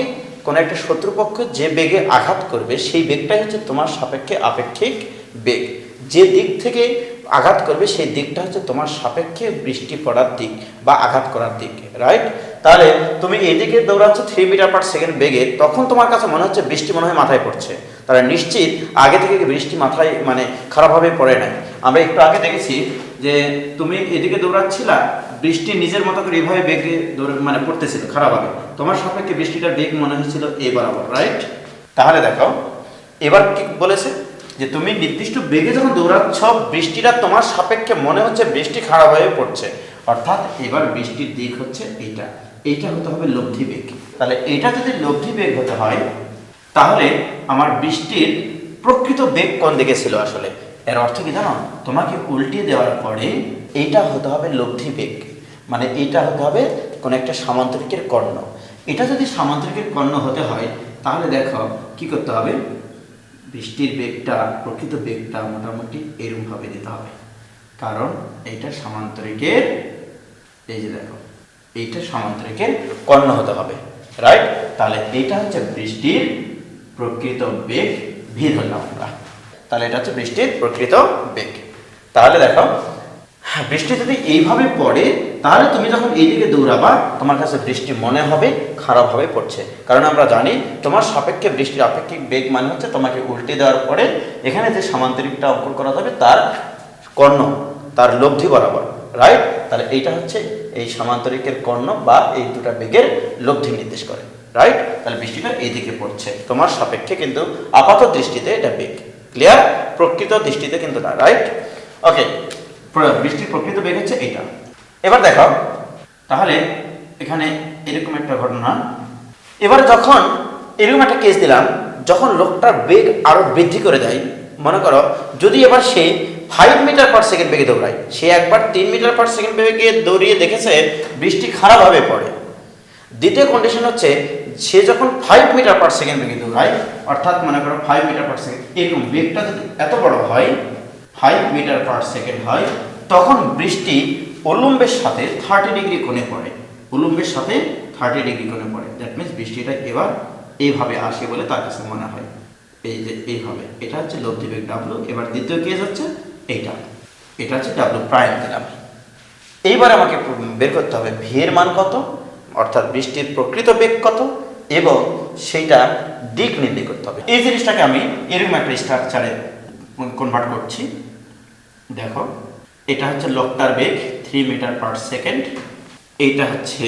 কোনো একটা শত্রুপক্ষ যে বেগে আঘাত করবে সেই বেগটাই হচ্ছে তোমার সাপেক্ষে আপেক্ষিক বেগ। যে দিক থেকে আঘাত করবে সেই দিকটা হচ্ছে তোমার সাপেক্ষে বৃষ্টি পড়ার দিক বা আঘাত করার দিক, রাইট? তাহলে তুমি এইদিকে দৌড়াচ্ছ 3 মিটার পার সেকেন্ড বেগে, তখন তোমার কাছে মনে হচ্ছে বৃষ্টি মনে হয় মাথায় পড়ছে, তাহলে নিশ্চিত আগে থেকে বৃষ্টি মাথায় মানে খারাপভাবে পড়ে নাই। আমরা একটু আগে দেখেছি যে তুমি এদিকে দৌড়াচ্ছিলা, বৃষ্টি নিজের মতো করে এইভাবে বেগে মানে পড়তেছিল খারাপভাবে, তোমার সাপেক্ষে বৃষ্টিটার বেগ মনে হচ্ছিল এই বরাবর, রাইট? তাহলে দেখো এবার কি বলেছে যে তুমি নির্দিষ্ট বেগে যখন দৌড়াচ্ছ বৃষ্টিটা তোমার সাপেক্ষে মনে হচ্ছে বৃষ্টি খারাপভাবে পড়ছে, অর্থাৎ এবার বৃষ্টির দিক হচ্ছে এইটা হতে হবে লব্ধি বেগ। তাহলে এটা যদি লব্ধি বেগ হতে হয় তাহলে আমার বৃষ্টির প্রকৃত বেগ কোন দিকে ছিল আসলে, এর অর্থ কি জানো? তোমাকে উল্টিয়ে দেওয়ার পরে এইটা হতে হবে লব্ধি বেগ, মানে এইটা হতে হবে কোন একটা সামান্তরিকের কর্ণ। এটা যদি সামান্তরিকের কর্ণ হতে হয় তাহলে দেখো কি করতে হবে, বৃষ্টির বেগটা প্রকৃত বেগটা মোটামুটি এরকম ভাবে দিতে হবে, কারণ এইটা সামান্তরিকের, এই যে দেখো এইটা সামান্তরিকের কর্ণ হতে হবে, রাইট? তাহলে এইটা হচ্ছে বৃষ্টির প্রকৃত বেগ ভি ধরলাম আমরা, তাহলে এটা হচ্ছে বৃষ্টির প্রকৃত বেগ। তাহলে দেখো বৃষ্টি যদি এইভাবে পড়ে তাহলে তুমি যখন এইদিকে দৌড়াবা তোমার কাছে বৃষ্টি মনে হবে খারাপভাবে পড়ছে, কারণ আমরা জানি তোমার সাপেক্ষে বৃষ্টির আপেক্ষিক বেগ মানে হচ্ছে তোমাকে উল্টে দেওয়ার পরে এখানে যে সামান্তরিকটা অঙ্কন করা হবে তার কর্ণ, তার লব্ধি বরাবর, রাইট? তাহলে এইটা হচ্ছে এই সামান্তরিকের কর্ণ বা এই দুটা বেগের লব্ধি নির্দেশ করে, রাইট? তাহলে বৃষ্টিটা এইদিকে পড়ছে তোমার সাপেক্ষে, কিন্তু আপাত দৃষ্টিতে এটা বেগ, ক্লিয়ার? প্রকৃত দৃষ্টিতে কিন্তু না, রাইট? ওকে, বৃষ্টির প্রকৃত বেগ হচ্ছে এইটা। এবার দেখো তাহলে এখানে এরকম একটা ঘটনা, এবার যখন এরকম একটা কেস দিলাম, যখন লোকটার বেগ আরো বৃদ্ধি করে দেয়, মনে করো যদি এবার সে 5 মিটার পার সেকেন্ড বেগে দৌড়ায়, সে একবার 3 মিটার পার সেকেন্ড বেগে দৌড়িয়ে দেখেছে বৃষ্টি খারাপভাবে পড়ে। দ্বিতীয় কন্ডিশন হচ্ছে সে যখন 5 মিটার পার সেকেন্ড বেগে দৌড়ায়, অর্থাৎ মনে করো 5 মিটার পার সেকেন্ড, এরকম বেগটা যদি এত বড় হয় 5 মিটার পার সেকেন্ড হয়, তখন বৃষ্টি উলম্বের সাথে 30 ডিগ্রি কোণে পড়ে, উলম্বের সাথে 30 ডিগ্রি কোণে পড়ে। দ্যাট মিনস বৃষ্টিটা এবার এইভাবে আসে বলে তার কাছে মনে হয়, এই যে এইভাবে, এটা হচ্ছে লব্ধি বেগ ডাব্লু। এবার দ্বিতীয় কেস হচ্ছে এইটা, এটা হচ্ছে ডাব্লু প্রাইম দিলাম। এইবার আমাকে বের করতে হবে ভি এর মান কত, অর্থাৎ বৃষ্টির প্রকৃত বেগ কত, এবং সেইটা দিক নির্ণয় করতে হবে। এই জিনিসটাকে আমি এরকম একটা স্ট্রাকচারে কনভার্ট করছি। দেখো এটা হচ্ছে লোকটার বেগ 3 মিটার পার সেকেন্ড, এইটা হচ্ছে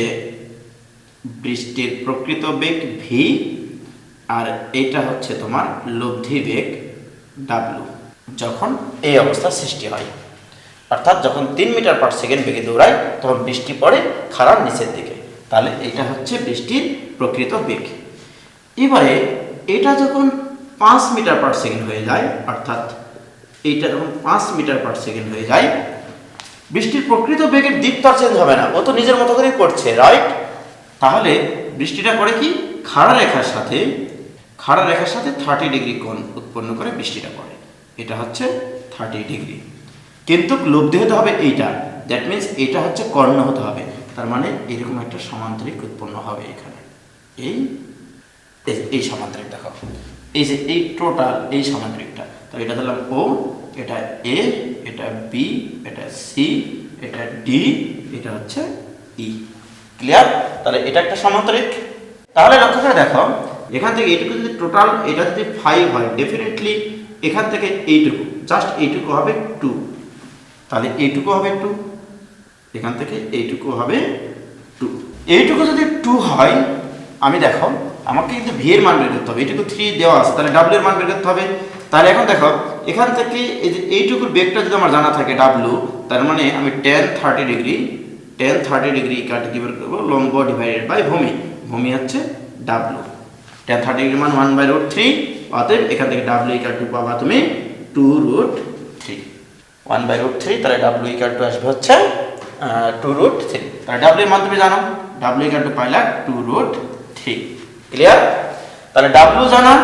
বৃষ্টির প্রকৃত বেগ ভি, আর এটা হচ্ছে তোমার লব্ধি বেগ ডাব্লু যখন এই অবস্থার সৃষ্টি হয়, অর্থাৎ যখন 3 মিটার পার সেকেন্ড বেগে দৌড়ায় তখন বৃষ্টি পড়ে খারাপ নিচের দিকে, তাহলে এটা হচ্ছে বৃষ্টির প্রকৃত বেগ। এবারে এটা যখন 5 মিটার পার সেকেন্ড হয়ে যায়, অর্থাৎ এইটা যখন 5 মিটার পার সেকেন্ড হয়ে যায়, বৃষ্টির প্রকৃত বেগের দিক তো চেঞ্জ হবে না, ও তো নিজের মতো করেই পড়ছে, রাইট? তাহলে বৃষ্টিটা করে কি, খাড়া রেখার সাথে 30 ডিগ্রি কোণ উৎপন্ন করে বৃষ্টিটা পড়ে, এটা হচ্ছে 30 ডিগ্রি। কিন্তু লব্ধি হতে হবে এইটা, দ্যাট মিনস এটা হচ্ছে কর্ণ হতে হবে, তার মানে এরকম একটা সমান্তরিক উৎপন্ন হবে এখানে, এই সমান্তরিক দেখো, এই যে এই টোটাল এই সমান্তরিকটা, তো এটা দিলাম ও, এটা এ, এটা বি, এটা সি, এটা ডি, এটা হচ্ছে ই, ক্লিয়ার? তাহলে এটা একটা সমান্তরিক। তাহলে লক্ষ্য করে দেখো এখান থেকে এইটুকু যদি টোটাল, এটা যদি 5 হয়, ডেফিনেটলি এখান থেকে এইটুকু, জাস্ট এইটুকু হবে 2, তাহলে এইটুকু হবে 2, এখান থেকে এইটুকু হবে 2, এইটুকু যদি 2 হয়, আমি দেখো আমাকে কিন্তু ভি এর মান বের করতে হবে, এইটুকু 3 দেওয়া আছে, তাহলে ডাব্লিউ এর মান বের করতে হবে। তাহলে এখন দেখো এখান থেকে এই যে এইটুকুর বেগটা যদি আমার জানা থাকে ডাব্লিউ, তার মানে আমি tan 30 ডিগ্রি ইকুয়াল টু কি বের করব, লম্ব ডিভাইডেড বাই ভূমি, ভূমি হচ্ছে ডাব্লিউ, tan 30 ডিগ্রি মান 1/√3, অতএব এখান থেকে ডাব্লিউ ইকুয়াল টু পাবা তুমি 2√3, 1/√3, তাহলে ডাব্লিউ ইকুয়াল টু আসবে হচ্ছে 2√3, তাহলে ডাব্লিউ এর মান তুমি জানো, ডাব্লিউ ইকুয়াল টু পাইলা 2√3, ক্লিয়ার? তাহলে ডাব্লিউ জানা,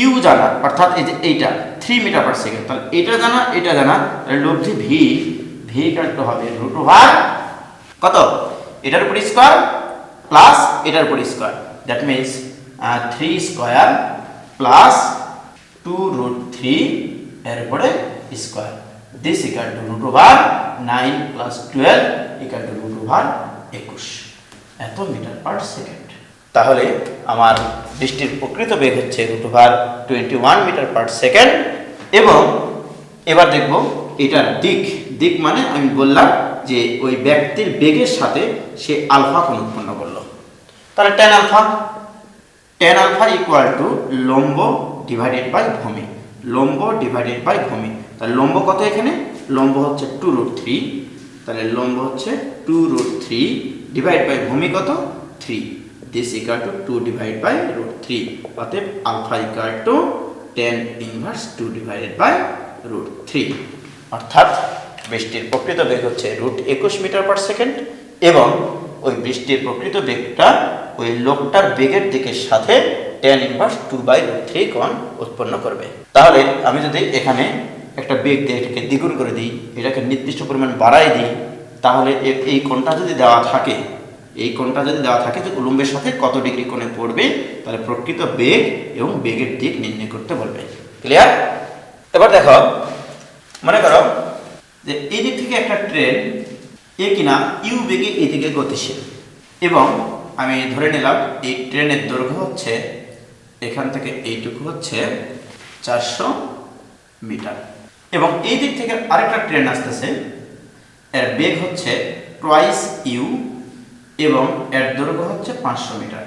ইউ জানা, অর্থাৎ এই যে এইটা 3 মিটার পার সেকেন্ড, তাহলে এটা জানা, এটা জানা, তাহলে লব্ধি ভি ইকুয়াল টু হবে √, কত, এটার উপর স্কয়ার প্লাস এটার উপর square, that means 3 square plus 2√3 এর উপরে square, this equal to √9 plus 12 equal to √21 এত মিটার পার সেকেন্ড। তাহলে আমার বৃষ্টির প্রকৃত বেগ হচ্ছে √21 মিটার পার সেকেন্ড। এবং এবার দেখব এটার দিক মানে আমি বললাম যে ওই ব্যক্তির বেগের সাথে সে আলফা কোণ উৎপন্ন করলো, তাহলে tan আলফা ইকুয়াল টু লম্ব ডিভাইডেড বাই ভূমি, লম্ব ডিভাইডেড বাই ভূমি। তাহলে লম্ব কত, এখানে লম্ব হচ্ছে 2√3, তাহলে লম্ব হচ্ছে 2√3 ডিভাইড বাই ভূমি কত 3, this equal to 2 divide by √3, অতএব alpha equal to tan inverse 2 divided by √3। অর্থাৎ বৃষ্টির প্রকৃত বেগ হচ্ছে √21 মিটার পার সেকেন্ড এবং ওই বৃষ্টির প্রকৃত বেগটা ওই লোকটার বেগের দিকের সাথে tan ইনভার্স 2/√3 কোণ উৎপন্ন করবে। তাহলে আমি যদি এখানে একটা বেগ দিয়ে এটাকে দ্বিগুণ করে দিই, এটাকে নির্দিষ্ট পরিমাণ বাড়াই দিই, তাহলে এই কোণটা যদি দেওয়া থাকে, যে উলম্বের সাথে কত ডিগ্রি কোণে পড়বে, তাহলে প্রকৃত বেগ এবং বেগের দিক নির্ণয় করতে বলবে। ক্লিয়ার? এবার দেখো, মনে করো যে এই দিক থেকে একটা ট্রেন এ কিনা ইউ বেগে এদিকে গতিশীল এবং আমি ধরে নিলাম এই ট্রেনের দৈর্ঘ্য হচ্ছে এখান থেকে এইটুকু হচ্ছে 400 মিটার এবং এই দিক থেকে আরেকটা ট্রেন আসতেছে, এর বেগ হচ্ছে টুয়াইস ইউ এবং এর দৈর্ঘ্য হচ্ছে 500 মিটার।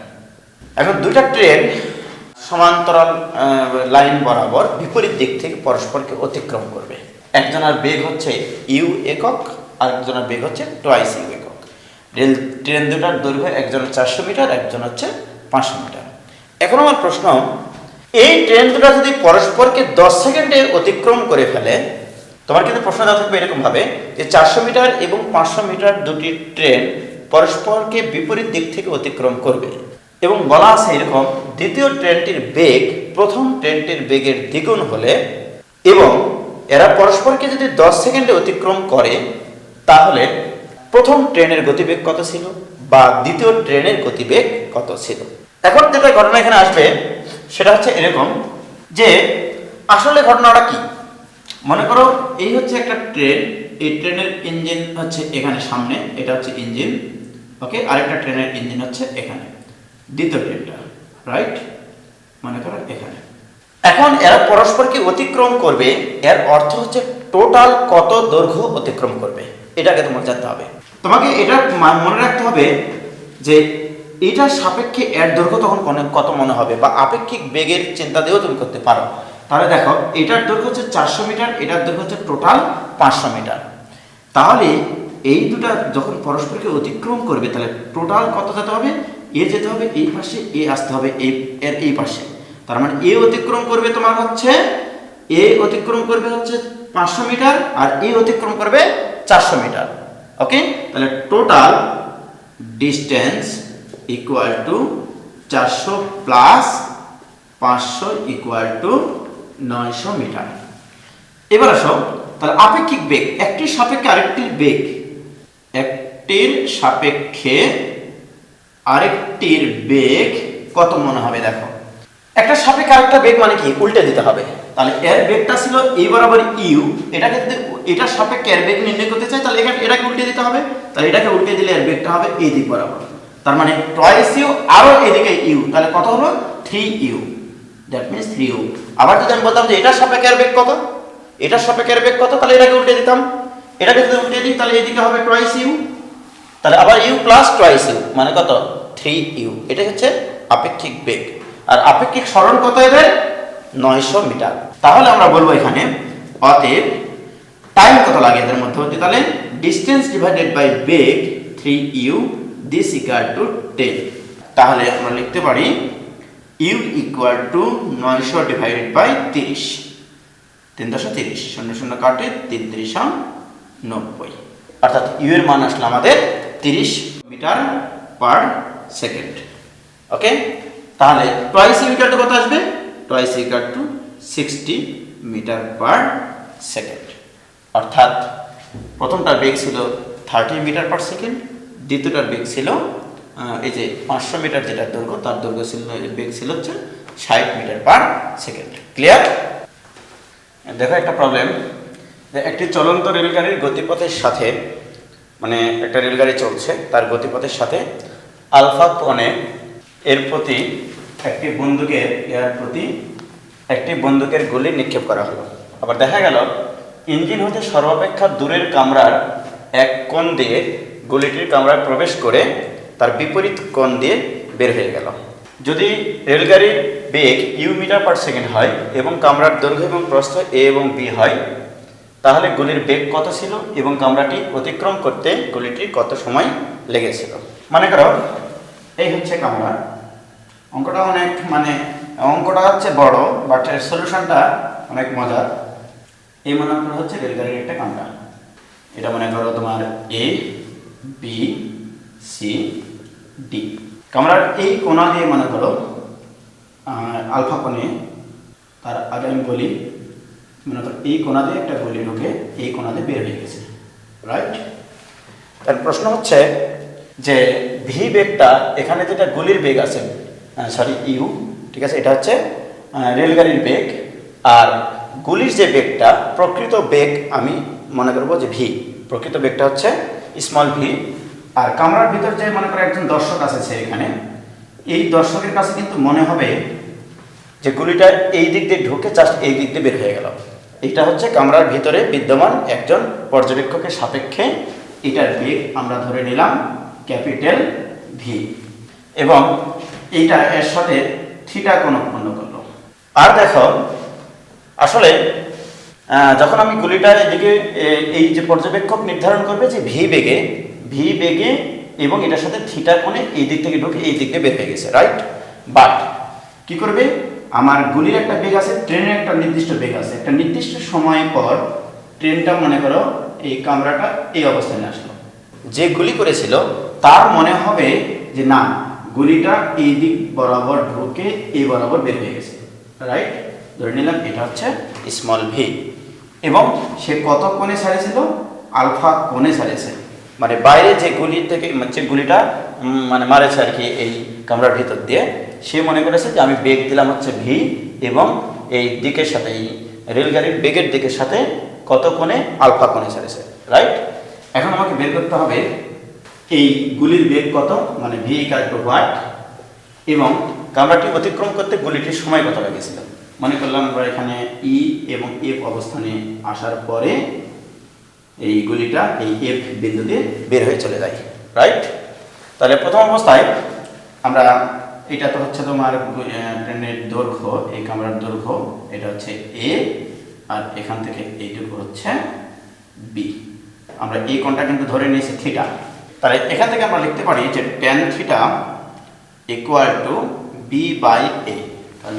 এখন দুইটা ট্রেন সমান্তরাল লাইন বরাবর বিপরীত দিক থেকে পরস্পরকে অতিক্রম করবে। একজনের বেগ হচ্ছে ইউ একক আর একজনের বেগ হচ্ছে টুয়াইস ইউ একক। ট্রেন দুটার দৈর্ঘ্য একজনের 400 মিটার, একজন হচ্ছে 500 মিটার। এখন আমার প্রশ্ন, এই ট্রেন দুটা যদি পরস্পরকে 10 সেকেন্ডে অতিক্রম করে ফেলে, তোমার কিন্তু প্রশ্ন দেওয়া থাকবে এরকম ভাবে যে 400 মিটার এবং 500 মিটার দুটি ট্রেন পরস্পরকে বিপরীত দিক থেকে অতিক্রম করবে এবং বলা আছে এরকম, দ্বিতীয় ট্রেনটির বেগ প্রথম ট্রেনটির বেগের দ্বিগুণ হলে এবং এরা পরস্পরকে যদি 10 সেকেন্ডে অতিক্রম করে, তাহলে প্রথম ট্রেনের গতিবেগ কত ছিল বা দ্বিতীয় ট্রেনের গতিবেগ কত ছিল। এখন যেটা ঘটনা এখানে আসবে সেটা হচ্ছে এরকম যে আসলে ঘটনাটা কি। মনে করো এই হচ্ছে একটা ট্রেন, এই ট্রেনের ইঞ্জিন হচ্ছে এখানে সামনে, এটা হচ্ছে ইঞ্জিন, ওকে, আরেকটা ট্রেনের ইঞ্জিন হচ্ছে এখানে, দ্বিতীয় ট্রেনটা, রাইট, মনে করো এখানে। এখন এরা পরস্পরকে অতিক্রম করবে, এর অর্থ হচ্ছে টোটাল কত দৈর্ঘ্য অতিক্রম করবে, এটাকে তোমার জানতে হবে। তোমাকে এটা মনে রাখতে হবে যে এটার সাপেক্ষে এর দৈর্ঘ্য তখন কত মনে হবে, বা আপেক্ষিক বেগের চিন্তা দিয়েও তুমি করতে পারো। তাহলে দেখো এটার দৈর্ঘ্য হচ্ছে 400 মিটার, এটার দৈর্ঘ্য হচ্ছে টোটাল 500 মিটার। তাহলে এই দুটা যখন পরস্পরকে অতিক্রম করবে, তাহলে টোটাল কত যেতে হবে, এ যেতে হবে এই পাশে, এ আসতে হবে এই পাশে। তার মানে এ অতিক্রম করবে তোমার হচ্ছে 500 মিটার আর এ অতিক্রম করবে 400 মিটার, ওকে। তাহলে total distance equal to 400 plus 500 equal to 900 metre. এবার আসো, তাহলে আপেক্ষিক বেগ, একটির সাপেক্ষে আরেকটির বেগ, একটির সাপেক্ষে আরেকটির বেগ কত মনে হবে। দেখো একটা সাপেক্ষে আরেকটা বেগ মানে কি, উল্টে দিতে হবে। তাহলে এর বেগটা ছিল এই বরাবর ইউ, এটাকে যদি এটার সাপেক্ষে এর বেগ নির্ণয় করতে চাই, তাহলে এটাকে উল্টে দিতে হবে। তাহলে এটাকে উল্টে দিলে এর বেগটা হবে এই দিক বরাবর, তার মানে টুয়াইস ইউ আরো এদিকে ইউ, তাহলে কত হলো 3u, দ্যাট মিন্স 3u। আবার যদি আমি বলতাম যে এটার সাপেক্ষে এর বেগ কত, এটার সাপেক্ষে এর বেগ কত, তাহলে এটাকে উল্টে দিতাম। এটাকে যদি উল্টে দিই তাহলে এদিকে হবে টুয়াইস ইউ, তাহলে আবার ইউ প্লাস টুয়াইস ইউ মানে কত 3u। এটাই হচ্ছে আপেক্ষিক বেগ। আর আপেক্ষিক সরণ কত এদের 900 মিটার। তাহলে আমরা বলবো এখানে অতএব টাইম কত লাগে এদের মধ্যবর্তী, তাহলে ডিসটেন্স ডিভাইডেড বাই বেগ 3u, দিস ইকুয়াল টু 10। তাহলে আমরা লিখতে পারি u equal to 900 divided by 30, 330, 0 0 কাটে 3 3 90, অর্থাৎ u এর মান আসলে আমাদের 30 মিটার পার সেকেন্ড, ওকে। তাহলে টুয়াইস ইউ ইকুয়াল টু কত আসবে, twice equal to 60 metre per second. অর্থাৎ প্রথমটার বেগ ছিল 30 মিটার পার সেকেন্ড, দ্বিতীয়টার বেগ ছিল এই যে 500 মিটার যেটা দৈর্ঘ্য তার দৈর্ঘ্য ছিল, বেগ ছিল হচ্ছে 60 মিটার পার সেকেন্ড। ক্লিয়ার? দেখো একটা প্রবলেম, যে একটি চলন্ত রেলগাড়ির গতিপথের সাথে, মানে একটা রেলগাড়ি চলছে তার গতিপথের সাথে আলফা কোণে এর প্রতি একটি বন্দুকের গুলি নিক্ষেপ করা হলো। আবার দেখা গেল ইঞ্জিন হতে সর্বাপেক্ষা দূরের কামরার এক কোণ দিয়ে গুলিটির কামরায় প্রবেশ করে তার বিপরীত কোণ দিয়ে বের হয়ে গেল। যদি রেলগাড়ির বেগ ইউ মিটার পার সেকেন্ড হয় এবং কামরার দৈর্ঘ্য এবং প্রস্থ এ এবং বি হয়, তাহলে গুলির বেগ কত ছিল এবং কামরাটি অতিক্রম করতে গুলিটির কত সময় লেগেছিল। মনে করো এই হচ্ছে কামরা, অঙ্কটা অঙ্কটা হচ্ছে বড়, বাট সলিউশনটা অনেক মজার। এই মনে করো হচ্ছে রেলগাড়ির একটা কামরা, এটা মনে করো তোমার এ বি সি ডি। কামরার এই কোণা দিয়ে মনে করো আলফা কোণে, তার আগে আমি বলি, মনে করো এই কোণা দিয়ে একটা গুলি ঢুকে এই কোণা দিয়ে বের হয়ে গেছে, রাইট? তার প্রশ্ন হচ্ছে যে ভি বেগটা, এখানে যেটা গুলির বেগ আছে, সরি ইউ, ঠিক আছে, এটা হচ্ছে রেলগাড়ির বেগ, আর গুলির যে বেগটা, প্রকৃত বেগ আমি মনে করবো যে ভি, প্রকৃত বেগটা হচ্ছে স্মল ভি। আর কামরার ভিতর যে মনে করো একজন দর্শক আছে এখানে, এই দর্শকের কাছে কিন্তু মনে হবে যে গুলিটা এই দিক দিয়ে ঢুকে জাস্ট এই দিক দিয়ে বের হয়ে গেল। এটা হচ্ছে কামরার ভিতরে বিদ্যমান একজন পর্যবেক্ষকের সাপেক্ষে এটার বেগ আমরা ধরে নিলাম ক্যাপিটাল ভি, এবং এইটা এর সাথে থিটা কোণ উৎপন্ন করলো। আর দেখো আসলে যখন আমি গুলিটা এদিকে, এই যে পর্যবেক্ষক নির্ধারণ করবে যে ভি বেগে এবং এটার সাথে থিটা কোণে এই দিক থেকে ঢুকে এই দিক দিয়ে বের হয়ে গেছে, রাইট? বাট কি করবে, আমার গুলির একটা বেগ আছে, ট্রেনের একটা নির্দিষ্ট বেগ আছে, একটা নির্দিষ্ট সময় পর ট্রেনটা মনে করো এই কামরাটা এই অবস্থানে আসলো, যে গুলি করেছিল তার মনে হবে যে না, গুলিটা এই দিক বরাবর ঢুকে এই বরাবর বের হয়ে গেছে, রাইট? ধরে নিলাম এটা হচ্ছে স্মল ভি, এবং সে কত কোণে ছাড়িয়েছিল? আলফা কোণে ছাড়িয়েছে, মানে বাইরে যে গুলি থেকে যে গুলিটা মারেছে আর কি এই কামরার ভিতর দিয়ে, সে মনে করেছে যে আমি বেগ দিলাম হচ্ছে ভি, এবং এই দিকের সাথে, এই রেলগাড়ির বেগের দিকের সাথে কত কোণে? আলফা কোণে ছাড়িয়েছে, রাইট? এখন আমাকে বের করতে হবে এই গুলির বেগ কত, মানে ভি ইকুয়াল টু হোয়াট, এবং কামরাটি অতিক্রম করতে গুলিটির সময় কত লেগেছিল। মনে করলাম আমরা এখানে ই এবং এফ অবস্থানে আসার পরে এই গুলিটা এই এফ বিন্দুতে বের হয়ে চলে যায়, রাইট? তাহলে প্রথম অবস্থায় আমরা, এটা তো হচ্ছে তোমার ট্রেনের দৈর্ঘ্য, এই কামরার দৈর্ঘ্য, এটা হচ্ছে এ, আর এখান থেকে এইটুকু হচ্ছে বি। আমরা এই কোণটা কিন্তু ধরে নিয়েছি থিটা, তাহলে এখান থেকে আমরা লিখতে পারি যে tan theta equal to B by A,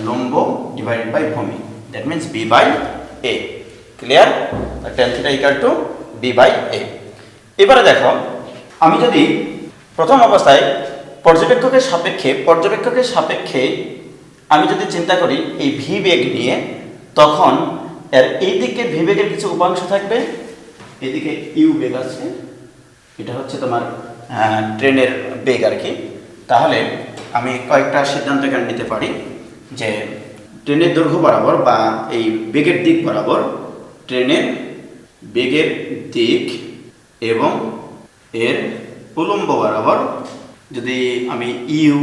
লম্ব ডিভাইডেড বাই ভূমি, that means B by A. Clear? Tan theta equal to B by A. এবারে দেখো, আমি যদি প্রথম অবস্থায় পর্যবেক্ষকের সাপেক্ষে আমি যদি চিন্তা করি এই ভি বেগ নিয়ে, তখন এর এই দিকে ভি বেগের কিছু উপাংশ থাকবে, এদিকে ইউ বেগ আছে, এটা হচ্ছে তোমার ট্রেনের বেগ আর কি। তাহলে আমি কয়েকটা সিদ্ধান্ত এখানে নিতে পারি যে ট্রেনের দৈর্ঘ্য বরাবর বা এই বেগের দিক বরাবর, ট্রেনের বেগের দিক এবং এর উলম্ব বরাবর যদি আমি U,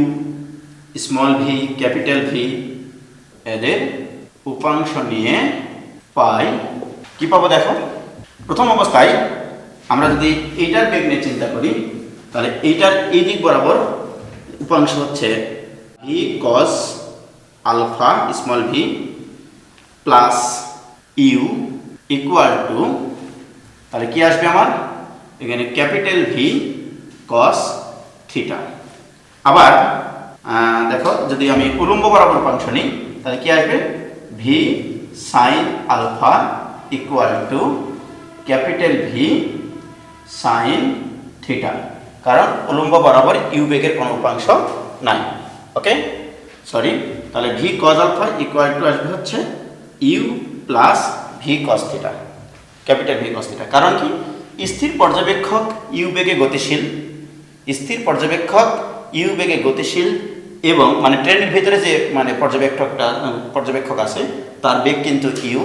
small V, capital V এদের উপাংশ নিয়ে পাই, কি পাবো দেখো। প্রথম অবস্থায় আমরা যদি এইটার বেগ নিয়ে চিন্তা করি, তাহলে এইটার এই দিক বরাবর উপাংশ হচ্ছে V cos alpha small V plus U equal to, তাহলে কি আসবে আমার এখানে ক্যাপিটাল ভি কস থিটা। আবার দেখো, যদি আমি উলম্ব বরাবর উপাংশ নিই, তাহলে কি আসবে V sine alpha equal to capital V sine theta, কারণ উলম্ব বরাবর ইউ বেগের কোনো উপাংশ নাই। ওকে, সরি, তাহলে V cos alpha equal to আসবে হচ্ছে you plus V cos theta, capital V cos theta. কারণ কি, স্থির পর্যবেক্ষক ইউ বেগে গতিশীল, স্থির পর্যবেক্ষক ইউ বেগে গতিশীল এবং মানে ট্রেনের ভিতরে যে মানে পর্যবেক্ষক আছে তার বেগ কিন্তু ইউ,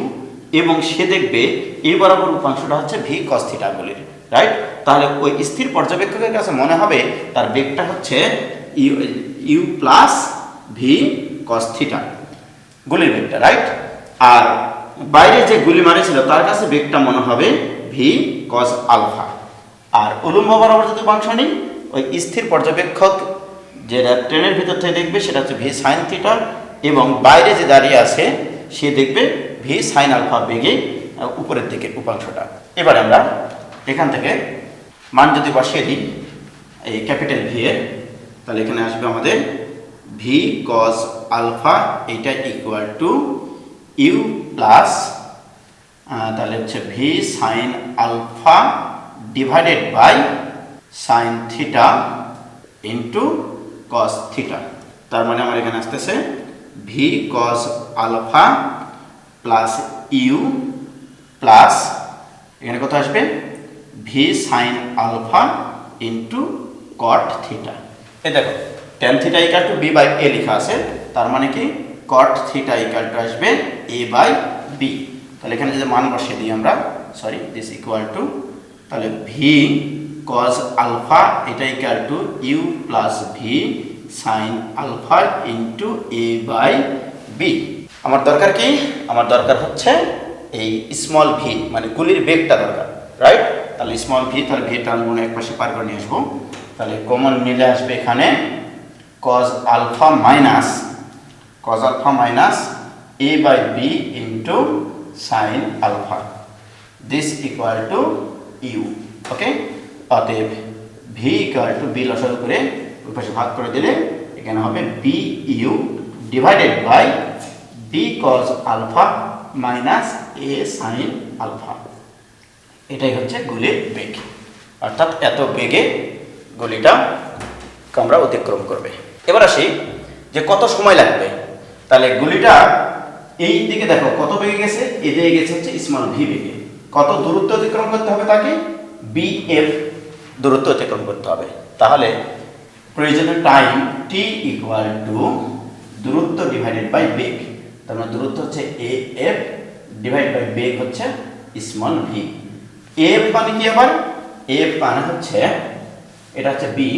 এবং সে দেখবে এই বরাবর উপাংশটা হচ্ছে ভি কস থিটা গুলির, রাইট? তাহলে ওই স্থির পর্যবেক্ষকের কাছে মনে হবে তার বেগটা হচ্ছে you plus V cos theta গুলির বেগটা, রাইট? আর বাইরে যে গুলি মারেছিল তার কাছে বেগটা মনে হবে ভি কস আলফা। আর উলম্ব বরাবর যদি উপাংশ নেই, ওই স্থির পর্যবেক্ষক যেটা ট্রেনের ভিতর থেকে দেখবে সেটা হচ্ছে ভি সাইন থিটা, এবং বাইরে যে দাঁড়িয়ে আছে সে দেখবে ভি সাইন আলফা বেগে উপরের দিকে উপাংশটা। এবারে আমরা এখান থেকে মান যদি বসিয়ে দিই এই ক্যাপিটাল ভি এর, তাহলে এখানে আসবে আমাদের ভি কস আলফা, এইটা ইকুয়াল টু ইউ প্লাস তাহলে হচ্ছে V sine alpha divided by sine theta into cos theta. তার মানে আমার এখানে আসতেছে V cos alpha plus U plus এখানে কত আসবে V sine alpha into cot theta. এই দেখো tan theta equal to B by A লেখা আছে, তার মানে কি কট থিটা ইকাল টু আসবে এ বাই বি। তাহলে এখানে যদি মান বসিয়ে দিই আমরা, সরি দিস ইকুয়াল টু, তাহলে ভি কস আলফা এটা equal to you plus v sine alpha into a by b. আমার দরকার কি? আমার দরকার হচ্ছে এই স্মল ভি মানে গুলির বেগটা দরকার, রাইট? তাহলে স্মল ভি, তাহলে ভি টার্মগুলো এক পাশে পার করে নিয়ে আসবো, তাহলে কমন নিলে আসবে এখানে cos alpha minus A by B into sine alpha, this equal to U. Okay, অতএব ভি ইকুয়াল টু বি লসাগু করে ওই পাশে ভাগ করে দিলে এখানে হবে b u divided by b cos alpha minus A sine alpha. এটাই হচ্ছে গুলির বেগ, অর্থাৎ এত বেগে গুলিটা আমরা অতিক্রম করবে। এবার আসি যে কত সময় লাগবে। তাহলে গুলিটা এই দিকে দেখো কত বেগে গেছে, এদিকে গেছে হচ্ছে স্মল ভি বেগে। কত দূরত্ব অতিক্রম করতে হবে তাকে? বি এফ দূরত্ব অতিক্রম করতে হবে। তাহলে প্রয়োজনীয় টাইম টি ইকুয়াল টু দূরত্ব ডিভাইডেড বাই বেগ। তার মানে দূরত্ব হচ্ছে এ এফ ডিভাইড বাই বেগ হচ্ছে স্মল ভি। এফ মানে কি? আবার এফ মানে হচ্ছে এটা হচ্ছে বি,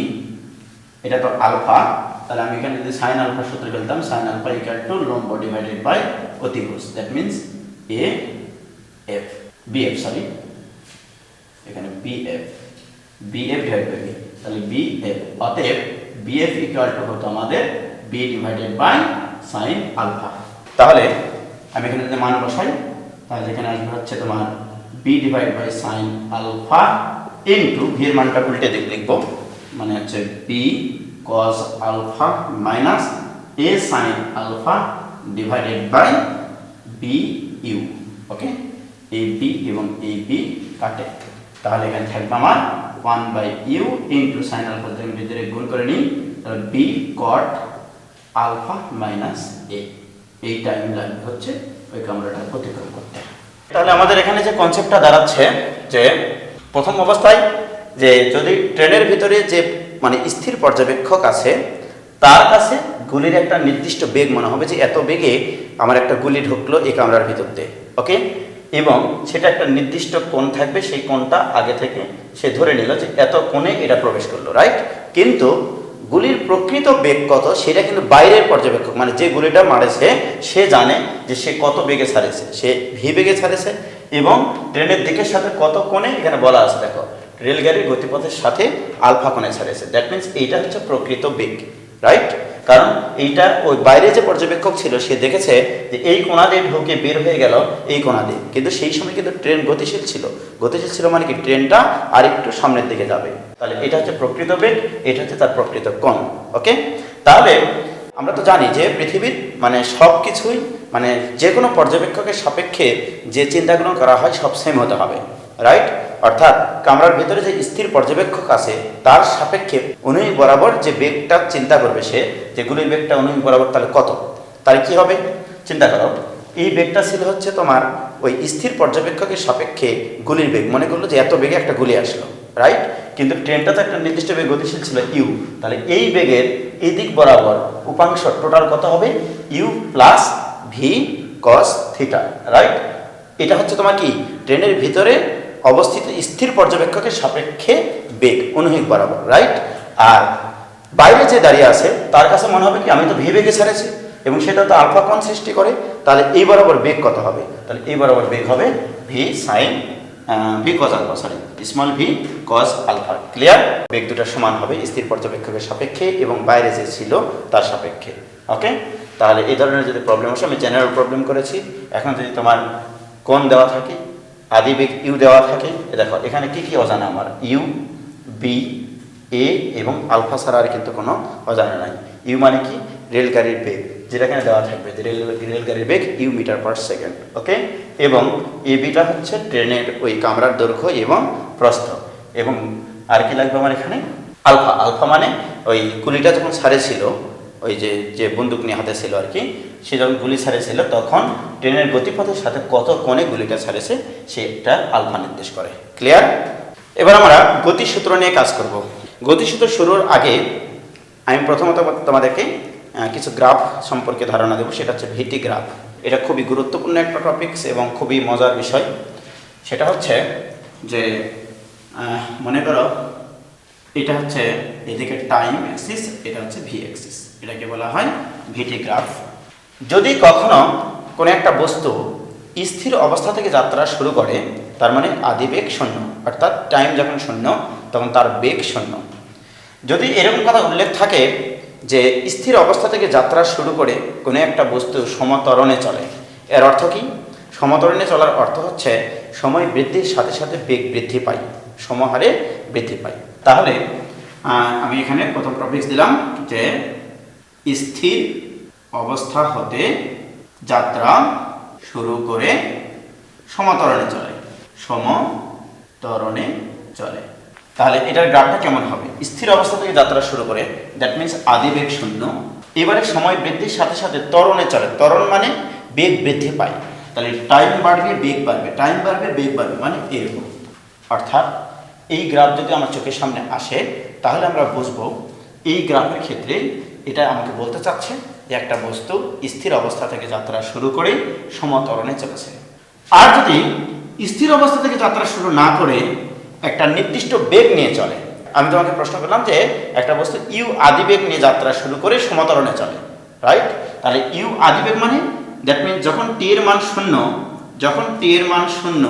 এটা তো আলফা, তাহলে আমি এখানে যদি সাইন আলফা সূত্র ফেলতাম, সাইন আলফা ইকুয়াল টু লম্ব ডিভাইডেড বাই অতিভুজ, that means A F B F, sorry এখানে B F divide by B, তাহলে বি এফ। অতএব বি এফ ইকুয়াল টু হতো আমাদের B divided by sine alpha. তাহলে আমি এখানে যদি মান বসাই, তাহলে এখানে আসবে হচ্ছে তোমার B divide by sine alpha into V এর মানটা উল্টে দিক লিখবো, মানে হচ্ছে B cos alpha minus A sine alpha divided by B U. Okay, এই বি এবং এই বি কাটে, তাহলে এখানে থাকবে আমার 1/u ইন্টু সাইন আলফা থেকে ভিতরে গুণ করে নিই, তাহলে বি কট আলফা মাইনাস এ। এই টাইম লাগবে হচ্ছে ওই কামরাটা অতিক্রম করতে। তাহলে আমাদের এখানে যে কনসেপ্টটা দাঁড়াচ্ছে যে প্রথম অবস্থায় যে যদি ট্রেনের ভিতরে যে মানে স্থির পর্যবেক্ষক আছে তার কাছে গুলির একটা নির্দিষ্ট বেগ মনে হবে যে এত বেগে আমার একটা গুলি ঢুকলো এই কামরার ভিতর দিয়ে, ওকে, এবং সেটা একটা নির্দিষ্ট কোণ থাকবে, সেই কোণটা আগে থেকে সে ধরে নিল যে এত কোণে এটা প্রবেশ করলো, রাইট? কিন্তু গুলির প্রকৃত বেগ কত সেটা কিন্তু বাইরের পর্যবেক্ষক মানে যে গুলিটা মারেছে সে জানে যে সে কত বেগে ছাড়েছে, সে ভি বেগে ছাড়েছে এবং ট্রেনের দিকের সাথে কত কোণে এখানে বলা আছে, দেখো রেলগাড়ির গতিপথের সাথে আলফা কোণে ছাড়েছে, দ্যাট মিন্স এইটা হচ্ছে প্রকৃত বেগ, রাইট? কারণ এইটা ওই বাইরে যে পর্যবেক্ষক ছিল সে দেখেছে যে এই কোণা দিয়ে ঢুকে বের হয়ে গেল এই কোণা দিয়ে, কিন্তু সেই সময় কিন্তু ট্রেন গতিশীল ছিল মানে কি ট্রেনটা আরেকটু সামনের দিকে যাবে, তাহলে এটা হচ্ছে প্রকৃত বেগ, এটা হচ্ছে তার প্রকৃত কোণ। ওকে, তাহলে আমরা তো জানি যে পৃথিবীর মানে সব কিছুই মানে যে কোনো পর্যবেক্ষকের সাপেক্ষে যে চিন্তাগুলো করা হয় সব সেম হতে হবে, রাইট? অর্থাৎ কামরার ভিতরে যে স্থির পর্যবেক্ষক আছে তার সাপেক্ষে অনুভূমি বরাবর যে বেগটা চিন্তা করবে সে, যে গুলির বেগটা অনুভূমি বরাবর তাহলে কত, তাহলে কি হবে চিন্তা করো। এই বেগটা ছিল হচ্ছে তোমার ওই স্থির পর্যবেক্ষকের সাপেক্ষে গুলির বেগ, মনে করলো যে এত বেগে একটা গুলি আসলো, রাইট? কিন্তু ট্রেনটা তো একটা নির্দিষ্ট বেগে গতিশীল ছিল ইউ, তাহলে এই বেগের এই দিক বরাবর উপাংশ টোটাল কত হবে? U plus V cos theta, right? এটা হচ্ছে তোমার কি ট্রেনের ভিতরে অবস্থিত স্থির পর্যবেক্ষকের সাপেক্ষে বেগ অনুভূমিক বরাবর, রাইট? আর বাইরে যে দাঁড়িয়ে আছে তার কাছে মনে হবে কি আমি তো ভি বেগে ছেড়েছি এবং সেটা তো আলফা কোণ সৃষ্টি করে, তাহলে এই বরাবর বেগ কত হবে? তাহলে এই বরাবর বেগ হবে V sine V cos alpha, sorry small V cos alpha. Clear? বেগ দুটো সমান হবে স্থির পর্যবেক্ষকের সাপেক্ষে এবং বাইরে যে ছিল তার সাপেক্ষে। ওকে, তাহলে এই ধরনের যদি প্রবলেম আসে, আমি জেনারেল প্রবলেম করেছি। এখন যদি তোমার কোণ দেওয়া থাকে, আদি বেগ ইউ দেওয়া থাকে, দেখো এখানে কি কি অজানা আমার? ইউ, বি, এ এবং আলফা ছাড়া আর কিন্তু কোনো অজানা নাই। ইউ মানে কি? রেলগাড়ির বেগ, যেটা এখানে দেওয়া থাকবে যে রেলগাড়ির বেগ ইউ মিটার পার সেকেন্ড। ওকে, এবং এ বিটা হচ্ছে ট্রেনের ওই কামরার দৈর্ঘ্য এবং প্রস্থ। এবং আর কি লাগবে আমার এখানে? আলফা। আলফা মানে ওই গুলিটা যখন ছাড়েছিল, ওই যে বন্দুক নিয়ে হাতে ছিল আর কি, সে যখন গুলি ছাড়েছিল তখন ট্রেনের গতিপথের সাথে কত কোণে গুলিটা ছাড়েছে সেটা আলফা নির্দেশ করে। ক্লিয়ার? এবার আমরা গতিসূত্র নিয়ে কাজ করব। গতিসূত্র শুরুর আগে আমি প্রথমত তোমাদেরকে কিছু গ্রাফ সম্পর্কে ধারণা দেবো, সেটা হচ্ছে ভিটি গ্রাফ। এটা খুবই গুরুত্বপূর্ণ একটা টপিকস এবং খুবই মজার বিষয়। সেটা হচ্ছে যে মনে করো এটা হচ্ছে এদিকে টাইম অ্যাক্সিস, এটা হচ্ছে ভি অ্যাক্সিস, এটাকে বলা হয় ভিটি গ্রাফ। যদি কখনো কোনো একটা বস্তু স্থির অবস্থা থেকে যাত্রা শুরু করে, তার মানে আদি বেগ শূন্য, অর্থাৎ টাইম যখন শূন্য তখন তার বেগ শূন্য। যদি এরকম কথা উল্লেখ থাকে যে স্থির অবস্থা থেকে যাত্রা শুরু করে কোনো একটা বস্তু সমত্বরণে চলে, এর অর্থ কি? সমত্বরণে চলার অর্থ হচ্ছে সময় বৃদ্ধির সাথে সাথে বেগ বৃদ্ধি পায়, সমহারে বৃদ্ধি পায়। তাহলে আমি এখানে প্রথম টপিক দিলাম যে স্থির অবস্থা হতে যাত্রা শুরু করে সমত্বরণে চলে, সমত্বরণে চলে। তাহলে এটার গ্রাফটা কেমন হবে? স্থির অবস্থা থেকে যাত্রা শুরু করে, দ্যাট মিনস আদি বেগ শূন্য, এবারে সময় বৃদ্ধির সাথে সাথে ত্বরণে চলে। ত্বরণ মানে বেগ বৃদ্ধি পায়, তাহলে টাইম বাড়বে বেগ বাড়বে, টাইম বাড়বে বেগ বাড়বে, মানে এরকম। অর্থাৎ এই গ্রাফ যদি আমার চোখের সামনে আসে তাহলে আমরা বুঝবো এই গ্রাফের ক্ষেত্রে এটা আমাকে বলতে চাচ্ছে যে একটা বস্তু স্থির অবস্থা থেকে যাত্রা শুরু করে সমত্বরণে চলেছে। আর যদি স্থির অবস্থা থেকে যাত্রা শুরু না করে একটা নির্দিষ্ট বেগ নিয়ে চলে, আমি তোমাকে প্রশ্ন করলাম যে একটা বস্তু ইউ আদি বেগ নিয়ে যাত্রা শুরু করে সমত্বরণে চলে, রাইট? তাহলে ইউ আদি বেগ মানে দ্যাট মিনস যখন টি এর মান শূন্য, যখন টি এর মান শূন্য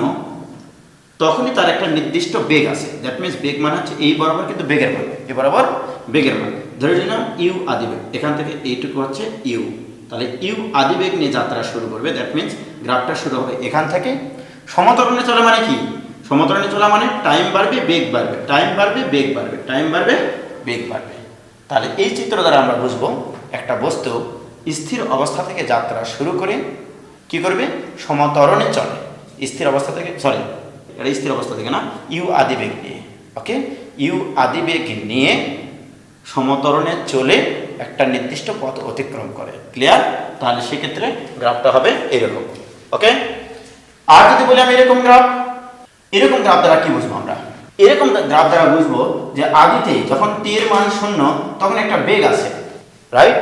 তখনই তার একটা নির্দিষ্ট বেগ আছে। দ্যাট মিনস বেগ মানে হচ্ছে এই বরাবর কিন্তু বেগের মান, এই বরাবর বেগের মান। ধরে নিলাম ইউ আদি বেগ, এখান থেকে এইটুকু হচ্ছে ইউ, তাহলে ইউ আদি বেগ নিয়ে যাত্রা শুরু করবে। দ্যাট মিনস গ্রাফটা শুরু হবে এখান থেকে। সমত্বরণে চলে মানে কি? সমত্বরণে চলা মানে টাইম বাড়বে বেগ বাড়বে, টাইম বাড়বে বেগ বাড়বে, টাইম বাড়বে বেগ বাড়বে। তাহলে এই চিত্র দ্বারা আমরা বুঝবো একটা বস্তু স্থির অবস্থা থেকে যাত্রা শুরু করে কি করবে? সমত্বরণে চলে। স্থির অবস্থা থেকে, সরি এটা স্থির অবস্থা থেকে না, ইউ আদি বেগ নিয়ে। ওকে, ইউ আদি বেগ নিয়ে সমত্বরণে চলে একটা নির্দিষ্ট পথ অতিক্রম করে। ক্লিয়ার? তাহলে সেক্ষেত্রে গ্রাফটা হবে এরকম। ওকে, আর যদি বলি আমি এরকম গ্রাফ, এরকম গ্রাফ দ্বারা কি বুঝবো আমরা? এরকম গ্রাফ দ্বারা বুঝবো যে আদিতে যখন টি এর মান শূন্য তখন একটা বেগ আছে, রাইট?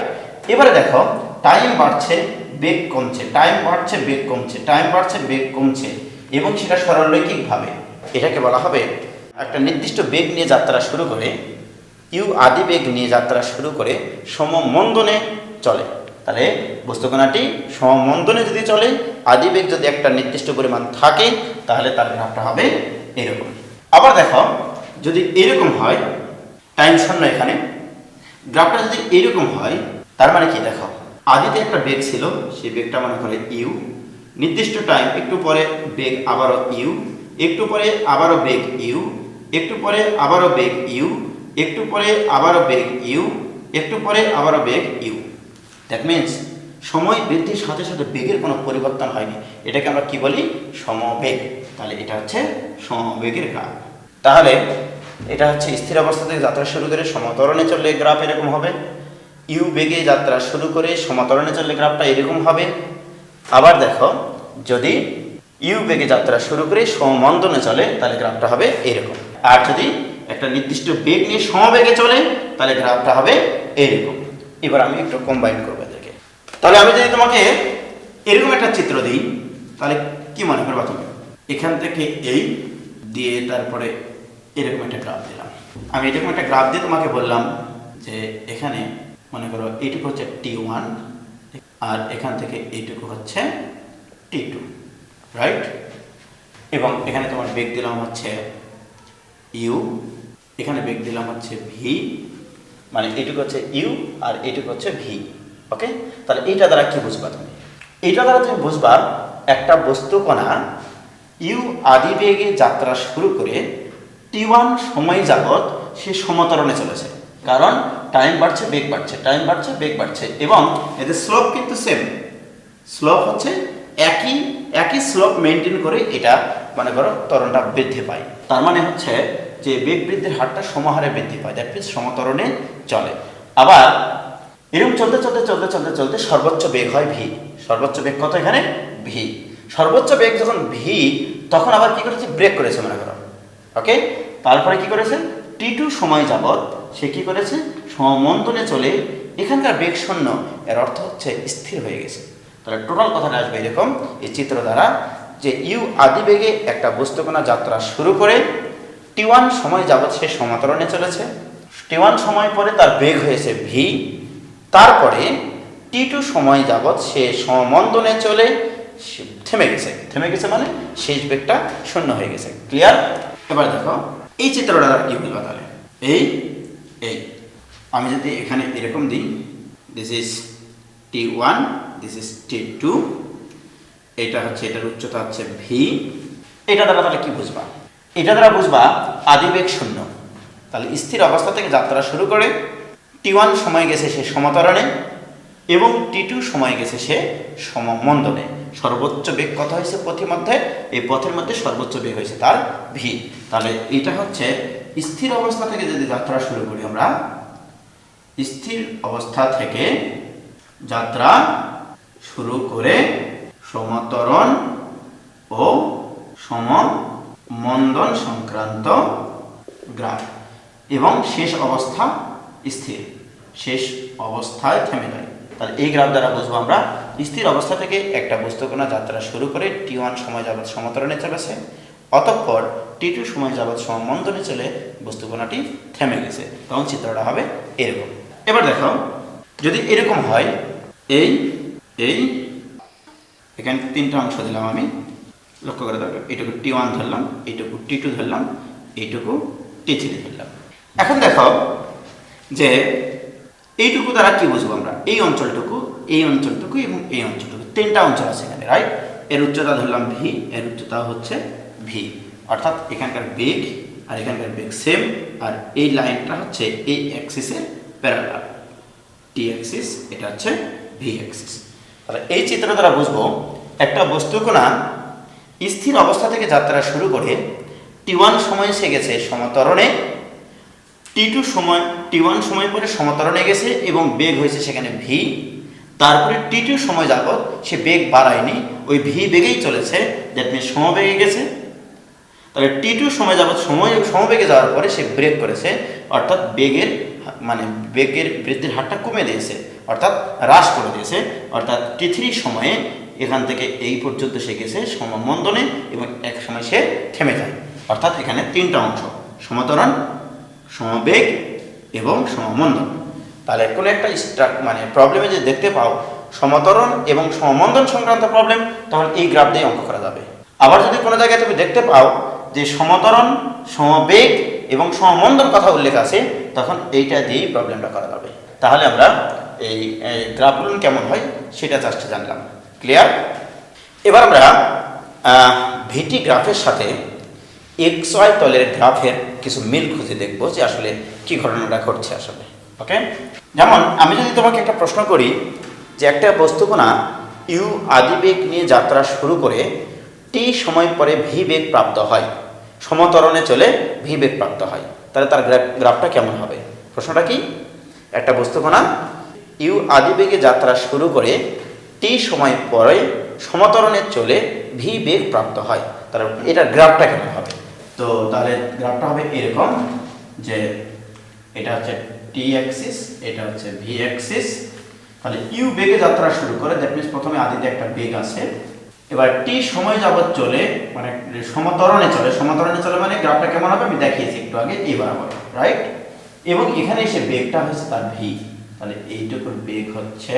এবারে দেখো টাইম বাড়ছে বেগ কমছে, টাইম বাড়ছে বেগ কমছে, টাইম বাড়ছে বেগ কমছে, এবং সেটা সরলরৈখিকভাবে। এটাকে বলা হবে একটা নির্দিষ্ট বেগ নিয়ে যাত্রা শুরু করে, ইউ আদি বেগ নিয়ে যাত্রা শুরু করে সমমন্দনে চলে। তাহলে বস্তুকণাটি সমমন্দনে যদি চলে, আদি বেগ যদি একটা নির্দিষ্ট পরিমাণ থাকে, তাহলে তার গ্রাফটা হবে এরকম। আবার দেখো যদি এরকম হয়, টাইম শূন্য, এখানে গ্রাফটা যদি এরকম হয়, তার মানে কি? দেখো আদিতে একটা বেগ ছিল, সেই বেগটা মনে করে ইউ, নির্দিষ্ট টাইম, একটু পরে বেগ আবারও ইউ, একটু পরে আবারও বেগ ইউ, একটু পরে আবারও বেগ ইউ, একটু পরে আবারও বেগ ইউ, একটু পরে আবারও বেগ ইউ। দ্যাট মিনস সময় বৃদ্ধির সাথে সাথে বেগের কোনো পরিবর্তন হয়নি, এটাকে আমরা কি বলি? সমবেগ। তাহলে এটা হচ্ছে সমবেগের গ্রাফ। তাহলে এটা হচ্ছে স্থির অবস্থা থেকে যাত্রা শুরু করে সমত্বরণে চললে গ্রাফ এরকম হবে, ইউ বেগে যাত্রা শুরু করে সমত্বরণে চললে গ্রাফটা এরকম হবে। আবার দেখো যদি ইউ বেগে যাত্রা শুরু করে সমমন্দনে চলে তাহলে গ্রাফটা হবে এরকম। আর যদি একটা নির্দিষ্ট বেগ নিয়ে সমবেগে চলে, তাহলে গ্রাফটা হবে এরকম। এবার আমি একটু কম্বাইন করবো এদেরকে। তাহলে আমি যদি তোমাকে এরকম একটা চিত্র দিই, তাহলে কি মনে করবা তুমি? এখান থেকে এই দিয়ে তারপরে এরকম একটা গ্রাফ দিলাম। আমি এরকম একটা গ্রাফ দিয়ে তোমাকে বললাম যে এখানে মনে করো এইটুকু হচ্ছে T1 আর এখান থেকে এইটুকু হচ্ছে T2, রাইট? এবং এখানে তোমার বেগ দিলাম হচ্ছে ইউ, এখানে বেগ দিলাম হচ্ছে ভি, মানে এইটুকু হচ্ছে ইউ আর এইটুকু হচ্ছে ভি। ওকে, তাহলে এইটা দ্বারা কি বুঝবা তুমি? এইটা দ্বারা তুমি বুঝবা একটা বস্তুকণা ইউ আদি বেগে যাত্রা শুরু করে T1 সময় যাবৎ সে সমতরণে চলেছে। কারণ টাইম বাড়ছে, বেগ বাড়ছে, টাইম বাড়ছে, বেগ বাড়ছে, এবং এদের স্লোপ কিন্তু সেম। স্লোপ হচ্ছে একই স্লোপ মেনটেন করে এটা মনে করো ত্বরণটা বৃদ্ধি পায়। তার মানে হচ্ছে যে বেগ বৃদ্ধির হারটা সমহারে বৃদ্ধি পায়, দ্যাট মিনস সমতরণে চলে। আবার এরকম চলতে চলতে চলতে চলতে চলতে সর্বোচ্চ বেগ হয় ভি। সর্বোচ্চ বেগ কত এখানে? ভি। সর্বোচ্চ বেগ যখন ভি, তখন আবার কি করেছে? ব্রেক করেছে মনে করো। ওকে, তারপরে কি করেছে? T2 সময় যাবৎ সে কি করেছে? সমমন্দনে চলে এখানকার বেগ শূন্য, এর অর্থ হচ্ছে স্থির হয়ে গেছে। তাহলে টোটাল কথাটা আসবে এরকম এই চিত্র দ্বারা, যে ইউ আদি বেগে একটা বস্তুকণা যাত্রা শুরু করে T1 সময় যাবৎ সে সমতরণে চলেছে। T1 সময় পরে তার বেগ হয়েছে ভি, তারপরে T2 সময় যাবৎ সে সমমন্দনে চলে থেমে গেছে। থেমে গেছে মানে শেষ বেগটা শূন্য হয়ে গেছে। ক্লিয়ার? এবার দেখো এই চিত্রটা কি বুঝবা তাহলে? এই আমি যদি এখানে এরকম দিই, this is T1, this is T2, এটা হচ্ছে, এটার উচ্চতা হচ্ছে ভি। এটা দ্বারা তাহলে কি বুঝবা? এটা দ্বারা বুঝবা আদিবেগ শূন্য। তাহলে স্থির অবস্থা থেকে যাত্রা শুরু করে T1 সময় গেছে সে সমতরণে এবং T2 সময় গেছে সে সমমন্দনে। সর্বোচ্চ বেগ কত হয়েছে পথের মধ্যে? এই পথের মধ্যে সর্বোচ্চ বেগ হয়েছে তার ভি। তাহলে এটা হচ্ছে স্থির অবস্থা থেকে যদি যাত্রা শুরু করি আমরা, স্থির অবস্থা থেকে যাত্রা শুরু করে সমতরণ ও সমমন্দন সংক্রান্ত গ্রাফ, এবং শেষ অবস্থা স্থির, শেষ অবস্থায় থেমে যায়। তাহলে এই গ্রাফ দ্বারা বুঝবো আমরা স্থির অবস্থা থেকে একটা বস্তুকণা যাত্রা শুরু করে T1 সময় যাবৎ সমতরণে চলেছে, অতঃপর T2 সময় যাবৎ সমমন্দনে চলে বস্তুকণাটি থেমে গেছে। তখন চিত্রটা হবে এরকম। এবার দেখো যদি এরকম হয়, এই এখানে তিনটা অংশ দিলাম আমি, লক্ষ্য করে দেখো, এইটুকু T1 ধরলাম, এইটুকু T2 ধরলাম, এইটুকু T3 ধরলাম। এখন দেখো যে এইটুকু দ্বারা কি বুঝবো আমরা? এই অঞ্চলটুকু, এই অঞ্চলটুকু এবং এই অঞ্চলটুকু, তিনটা অঞ্চল আছে এখানে, রাইট? এর উচ্চতা ধরলাম ভি, এর উচ্চতা হচ্ছে ভি, অর্থাৎ এখানকার বেগ আর এখানকার বেগ সেম, আর এই লাইনটা হচ্ছে এই অ্যাক্সিসের প্যারালাল, টি অ্যাক্সিস, এটা হচ্ছে ভি অ্যাক্সিস। তাহলে এই চিত্র দ্বারা বুঝবো একটা বস্তুকণা স্থির অবস্থা থেকে যাত্রা শুরু করে T1 সময় সে গেছে সমতরণে, T1 সময় পরে সমতরণে গেছে এবং বেগ হয়েছে সেখানে ভি, তারপরে T2 সময় যাবৎ সে বেগ বাড়ায়নি, ওই ভি বেগেই চলেছে, দ্যাট মিনস সমবেগে গেছে। তাহলে T2 সময় যাবৎ সমবেগে যাওয়ার পরে সে ব্রেক করেছে, অর্থাৎ বেগের বৃদ্ধির হারটা কমে দিয়েছে, অর্থাৎ হ্রাস করে দিয়েছে। অর্থাৎ T3 সময়ে এখান থেকে এই পর্যন্ত সে গেছে সমমন্দনে এবং এক সময় সে থেমে যায়। অর্থাৎ এখানে তিনটা অংশ, সমতরণ, সমবেগ এবং সমমন্দন। তাহলে কোনো একটা প্রবলেমে যদি দেখতে পাও সমতরণ এবং সমমন্দন সংক্রান্ত প্রবলেম, তখন এই গ্রাফ দিয়ে অঙ্ক করা যাবে। আবার যদি কোনো জায়গায় তুমি দেখতে পাও যে সমতরণ, সমবেগ এবং সমমন্দন কথা উল্লেখ আছে, তখন এইটা দিয়েই প্রবলেমটা করা যাবে। তাহলে আমরা এই গ্রাফগুলো কেমন হয় সেটা জাস্ট জানলাম। ক্লিয়ার? এবার আমরা ভিটি গ্রাফের সাথে XY তলের গ্রাফের কিছু মিল খুঁজে দেখবো যে আসলে কি ঘটনাটা ঘটছে আসলে। ওকে, যেমন আমি যদি তোমাকে একটা প্রশ্ন করি যে একটা বস্তুকণা ইউ আদি বেগ নিয়ে যাত্রা শুরু করে টি সময় পরে ভি বেগ প্রাপ্ত হয়, সমতরণে চলে ভি বেগ প্রাপ্ত হয়, তাহলে তার গ্রাফটা কেমন হবে? প্রশ্নটা কি? একটা বস্তুকণা ইউ আদি বেগে যাত্রা শুরু করে টি সময় পরে সমতরণে চলে ভি বেগ প্রাপ্ত হয়, তাহলে এটার গ্রাফটা কেমন হবে? তো তাহলে গ্রাফটা হবে এরকম, যে এটা হচ্ছে টি অ্যাক্সিস, এটা হচ্ছে ভি অ্যাক্সিস। তাহলে ইউ বেগে যাত্রা শুরু করে, দ্যাট মিনস প্রথমে আদিতে একটা বেগ আছে, এবার টি সময় যাবত চলে, মানে সমতরণে চলে। সমতরণে চলে মানে গ্রাফটা কেমন হবে আমি দেখিয়েছি একটু আগে, এই বরাবর, রাইট। এবং এখানে এসে বেগটা হচ্ছে তার ভি। তাহলে এইটুকুর বেগ হচ্ছে,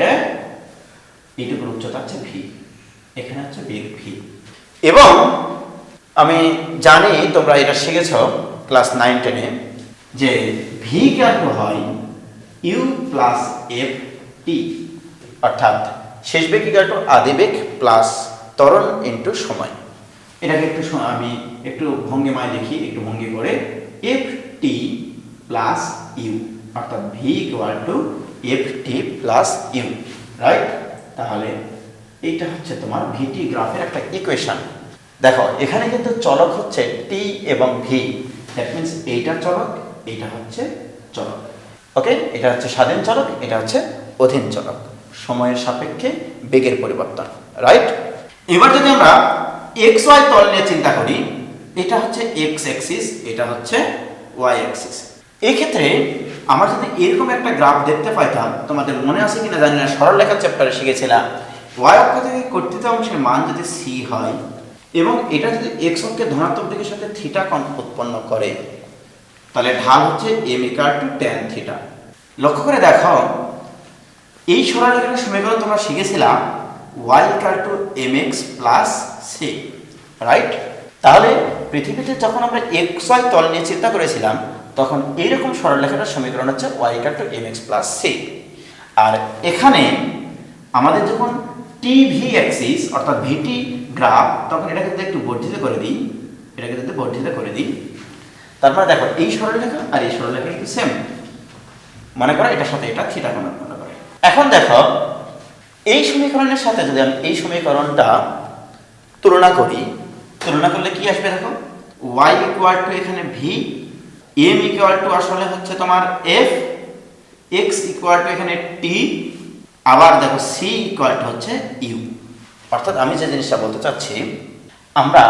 এইটুকুর উচ্চতা হচ্ছে ভি, এখানে হচ্ছে বেগ ভি। এবং আমি জানি তোমরা এটা শিখেছ ক্লাস 9-10-এ যে ভি ক্যালকু হয় ইউ প্লাস এফ টি, অর্থাৎ শেষ বেগ ইকুয়াল টু আদি বেগ প্লাস ত্বরণ ইন্টু সময়। এটাকে একটু আমি একটু ভঙ্গিমায় লিখি, একটু ভঙ্গি করে, এফ টি প্লাস ইউ, অর্থাৎ v equal to f t plus u, right. তাহলে এইটা হচ্ছে তোমার ভিটি গ্রাফের একটা ইকুয়েশন। দেখো এখানে কিন্তু চলক হচ্ছে টি এবং ভি, দ্যাট মিনস এইটা চলক, এইটা হচ্ছে চলক, ওকে। এটা হচ্ছে স্বাধীন চলক, এটা হচ্ছে অধীন চলক, সময়ের সাপেক্ষে বেগের পরিবর্তন, রাইট। এবার যদি আমরা এক্স ওয়াই তল নিয়ে চিন্তা করি, এটা হচ্ছে এক্স অ্যাক্সিস, এটা হচ্ছে ওয়াই অ্যাক্সিস। এই ক্ষেত্রে আমরা যদি এরকম একটা গ্রাফ দেখতে পাইতাম, তোমাদের মনে আছে কিনা জানি না, সরলরেখা চ্যাপ্টারে শিখেছিলাম, ওয়াই অক্ষ থেকে কর্তৃত অংশের মান যদি সি হয় এবং এটা যদি এক্স অক্ষের ধনাত্মক দিকের সাথে থিটা কোণ উৎপন্ন করে, তাহলে ঢাল হচ্ছে m equal to tan theta. লক্ষ্য করে দেখো, এই সরলরেখার সমীকরণ তোমরা শিখেছিলাম y equal to M x plus c, right. তাহলে পৃথিবীতে যখন আমরা এক্স ওয়াই তল নিয়ে চিন্তা করেছিলাম, তখন এইরকম সরলরেখাটার সমীকরণ হচ্ছে Y equal to M x plus C. আর এখানে আমাদের যখন টি ভি অ্যাক্সিস অর্থাৎ ভিটি গ্রাফ, তখন এটাকে যদি একটু বর্ধিত করে দিই, এটাকে যদি বর্ধিত করে দিই, তারপরে দেখো এই সরলরেখা আর এই সরলরেখা কিন্তু সেম, মনে করো এটার সাথে এটা থিটা কোণ উৎপন্ন করে। এখন দেখো এই সমীকরণের সাথে যদি আমি এই সমীকরণটা তুলনা করি, তুলনা করলে কি আসবে দেখো, ওয়াই ইকুয়াল টু এখানে ভি, এম ইকুয়াল টু আসলে হচ্ছে তোমার এফ, এক্স ইকুয়াল টু এখানে টি, আবার দেখো সি ইকুয়াল টু হচ্ছে ইউ। অর্থাৎ আমি যে জিনিসটা বলতে চাচ্ছি, আমরা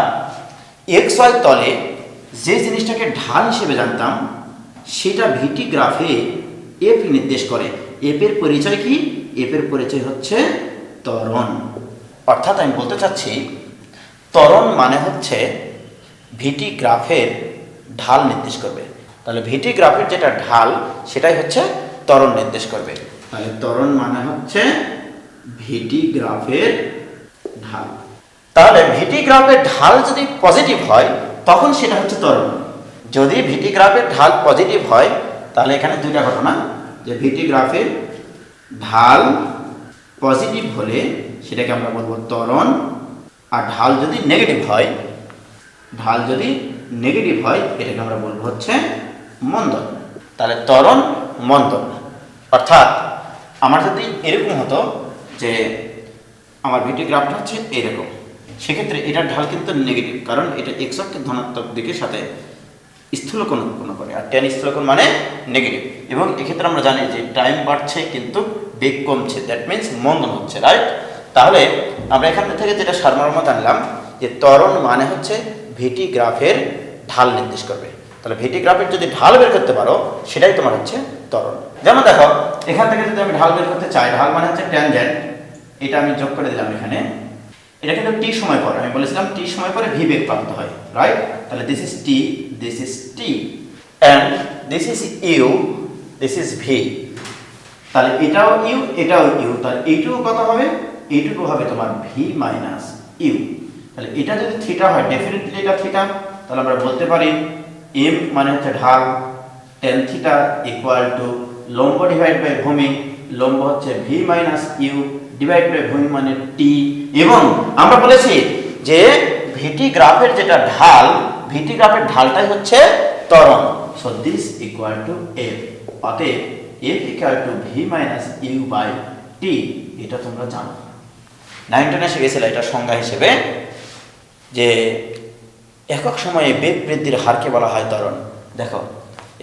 এক্স ওয়াই তলে যে জিনিসটাকে ঢাল হিসেবে জানতাম, সেটা ভিটি গ্রাফে এফ নির্দেশ করে। এফ এর পরিচয় কি? এফ এর পরিচয় হচ্ছে ত্বরণ। অর্থাৎ আমি বলতে চাচ্ছি ত্বরণ মানে হচ্ছে ভিটি গ্রাফের ঢাল নির্দেশ করবে। তাহলে ভিটি গ্রাফের যেটা ঢাল সেটাই হচ্ছে ত্বরণ নির্দেশ করবে। তাহলে ত্বরণ মানে হচ্ছে ভিটি গ্রাফের ঢাল। তাহলে ভিটি গ্রাফের ঢাল যদি পজিটিভ হয় তখন সেটা হচ্ছে ত্বরণ। যদি ভিটি গ্রাফের ঢাল পজিটিভ হয় তাহলে এখানে দুইটা ঘটনা, যে ভিটি গ্রাফের ঢাল পজিটিভ হলে সেটাকে আমরা বলবো ত্বরণ, আর ঢাল যদি নেগেটিভ হয়, ঢাল যদি নেগেটিভ হয় এটাকে আমরা বলবো হচ্ছে মন্দন। তাহলে ত্বরণ মন্দন, অর্থাৎ আমার যদি এরকম হতো যে আমার ভিটি গ্রাফটা হচ্ছে এরকম, সেক্ষেত্রে এটার ঢাল কিন্তু নেগেটিভ, কারণ এটা এক্স অক্ষের ধনাত্মক দিকের সাথে স্থূলকোণ উৎপন্ন করে, আর ট্যান স্থূলকোণ মানে নেগেটিভ। এবং এক্ষেত্রে আমরা জানি যে টাইম বাড়ছে কিন্তু বেগ কমছে, দ্যাট মিনস মন্দন হচ্ছে, রাইট। তাহলে আমরা এখান থেকে যেটা সারমর্ম জানলাম যে ত্বরণ মানে হচ্ছে ভিটি গ্রাফের ঢাল নির্দেশ করবে। তাহলে ভিটি গ্রাফের যদি ঢাল বের করতে পারো সেটাই তোমার হচ্ছে ত্বরণ। যেমন দেখো এখান থেকে যদি আমি ঢাল বের করতে চাই, ঢাল মানে হচ্ছে ট্যানজেন্ট, এটা আমি যোগ করে দিলাম এখানে, এটা কিন্তু টি সময় পর, আমি বলেছিলাম টি সময় পরে ভি বেগ প্রাপ্ত হয়, রাইট। তাহলে this is t, this is t, and this is u, this is v. তাহলে এটাও ইউ, এটাও ইউ, তাহলে এইটুকু কত হবে? এইটুকু হবে তোমার ভি মাইনাস ইউ। তাহলে এটা যদি থিটা হয়, ডেফিনেটলি এটা থিটা, তাহলে আমরা বলতে পারি এম মানে হচ্ছে ঢাল, টেন থিটা ইকুয়াল টু লম্ব ডিভাইড বাই ভূমি, লম্ব হচ্ছে v minus u divide by ভূমি মানে টি। এবং আমরা বলেছি যে ভিটি গ্রাফের যেটা ঢাল, ভিটি গ্রাফের ঢালটাই হচ্ছে ত্বরণ। So this equal to F, অতএব F equal to V minus U by T. এটা তোমরা জানো, 9-10 শিখেছিলে এটা সংজ্ঞা হিসেবে, যে একক সময়ে বেগ বৃদ্ধির হারকে বলা হয় ত্বরণ। দেখো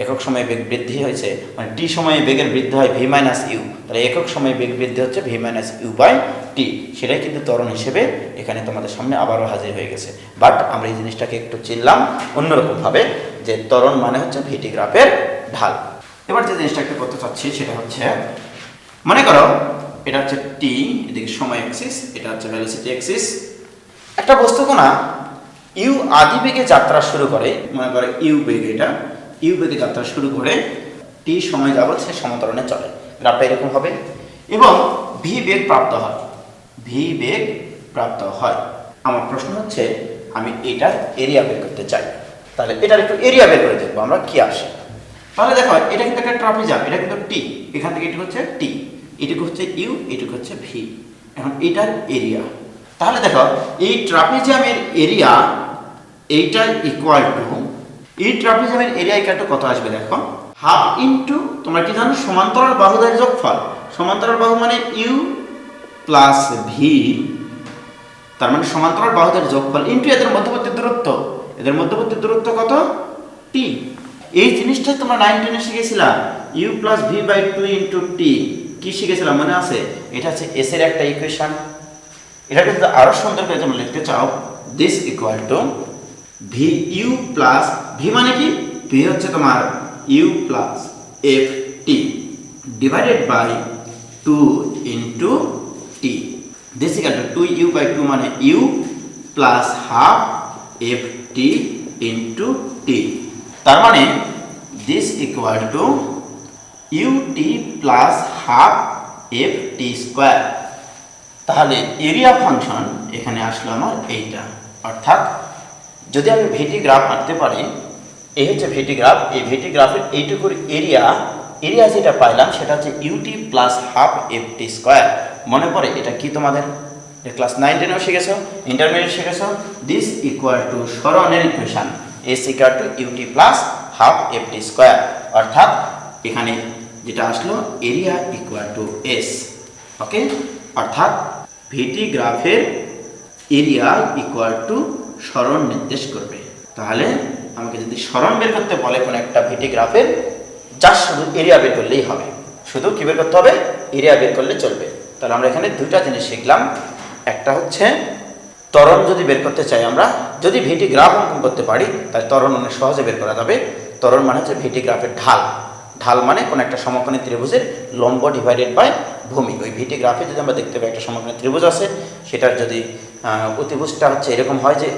একক সময়ে বেগ বৃদ্ধি হয়েছে, মানে টি সময়ে বেগের বৃদ্ধি হয় ভি মাইনাস ইউ, তাহলে একক সময়ে বেগ বৃদ্ধি হচ্ছে ভি মাইনাস ইউ বাই টি, সেটাই কিন্তু ত্বরণ হিসেবে এখানে তোমাদের সামনে আবারও হাজির হয়ে গেছে। বাট আমরা এই জিনিসটাকে একটু চিনলাম অন্যরকমভাবে, যে ত্বরণ মানে হচ্ছে ভিটি গ্রাফের ঢাল। এবার যে জিনিসটা একটু করতে চাচ্ছি সেটা হচ্ছে, মনে করো এটা হচ্ছে টি, এদিকে সময় অ্যাক্সিস, এটা হচ্ছে ভেলোসিটি অ্যাক্সিস। একটা বস্তুকণা ইউ আদি বেগে যাত্রা শুরু করে, মনে করো ইউ বেগ, এটা ইউ বেগে যাত্রা শুরু করে টি সময় যাবত সে সমতরণে চলে, গ্রাফটা এরকম হবে, এবং ভি বেগ প্রাপ্ত হয়, ভি বেগ প্রাপ্ত হয়। আমার প্রশ্ন হচ্ছে আমি এটার এরিয়া বের করতে চাই, তাহলে এটার একটু এরিয়া বের করে দেখবো আমরা কি আসে। তাহলে দেখো এটা কিন্তু একটা ট্রাপিজাম, এটা কিন্তু টি, এখান থেকে এটুকু হচ্ছে টি, এটুকু হচ্ছে ইউ, এটুকু হচ্ছে ভি। এখন এটার এরিয়া, তাহলে দেখো এই ট্রাপিজামের এরিয়া এইটা ইকুয়াল টু, এই ট্রাপিজামের এরিয়া ইকুয়াল টু কত আসবে দেখো, হাফ ইন্টু, তোমরা কি জানো সমান্তরাল বাহুদের যোগফল, সমান্তরাল বাহু মানে ইউ প্লাস ভি, তার মানে সমান্তরাল বাহুদের যোগফল ইন্টু এদের মধ্যবর্তী দূরত্ব, এদের মধ্যবর্তী দূরত্ব কত, টি। এই জিনিসটাই তোমরা 9 10 এ শিখেছিলাম, U plus V by 2 into T, কি শিখেছিলাম মনে আছে? এটা হচ্ছে এস এর একটা ইকুয়েশন। এটা কিন্তু আরো সুন্দর করে তোমরা লিখতে চাও, this equal to V U plus, V মানে কি, ভি হচ্ছে তোমার U plus F T divided by 2 into T, this equal to 2 U by 2 মানে U plus half F T into T, তার মানে this equal to U T plus half F T square. তাহলে area function এখানে আসলো আমার এইটা, অর্থাৎ যদি আমি ভিটি গ্রাফ আঁকতে পারি, এই হচ্ছে ভিটি গ্রাফ, এই ভিটি গ্রাফের এইটুকুর এরিয়া, এরিয়া যেটা পাইলাম সেটা হচ্ছে u t plus half F T square. মনে পড়ে এটা কি তোমাদের ক্লাস 9 10 এও শিখেছো, ইন্টারমিডিয়েট শিখেছো, দিস ইকুয়াল টু সরণের equation, S equal to UT plus half F T square, অর্থাৎ এখানে যেটা আসলো area equal to S. Okay, অর্থাৎ ভিটি গ্রাফের এরিয়া ইকুয়াল টু সরণ নির্দেশ করবে। তাহলে আমাকে যদি সরণ বের করতে বলে কোন একটা ভিটি গ্রাফের, যা শুধু এরিয়া বের করলেই হবে, শুধু কি বের করতে হবে, এরিয়া বের করলে চলবে। তাহলে আমরা এখানে দুইটা জিনিস শিখলাম, একটা হচ্ছে ত্বরণ যদি বের করতে চাই আমরা, যদি ভিটি গ্রাফ অঙ্কন করতে পারি তাহলে ত্বরণ অনেক সহজে বের করা যাবে। ত্বরণ মানে হচ্ছে ভিটি গ্রাফের ঢাল, ঢাল মানে কোন একটা সমকোণী ত্রিভুজের লম্ব ডিভাইডেড বাই ভূমি। ওই ভিটি গ্রাফে যদি আমরা দেখতে পাই একটা সমকোণী ত্রিভুজ আছে, সেটার যদি অতিভুজটা হচ্ছে এরকম হয় যে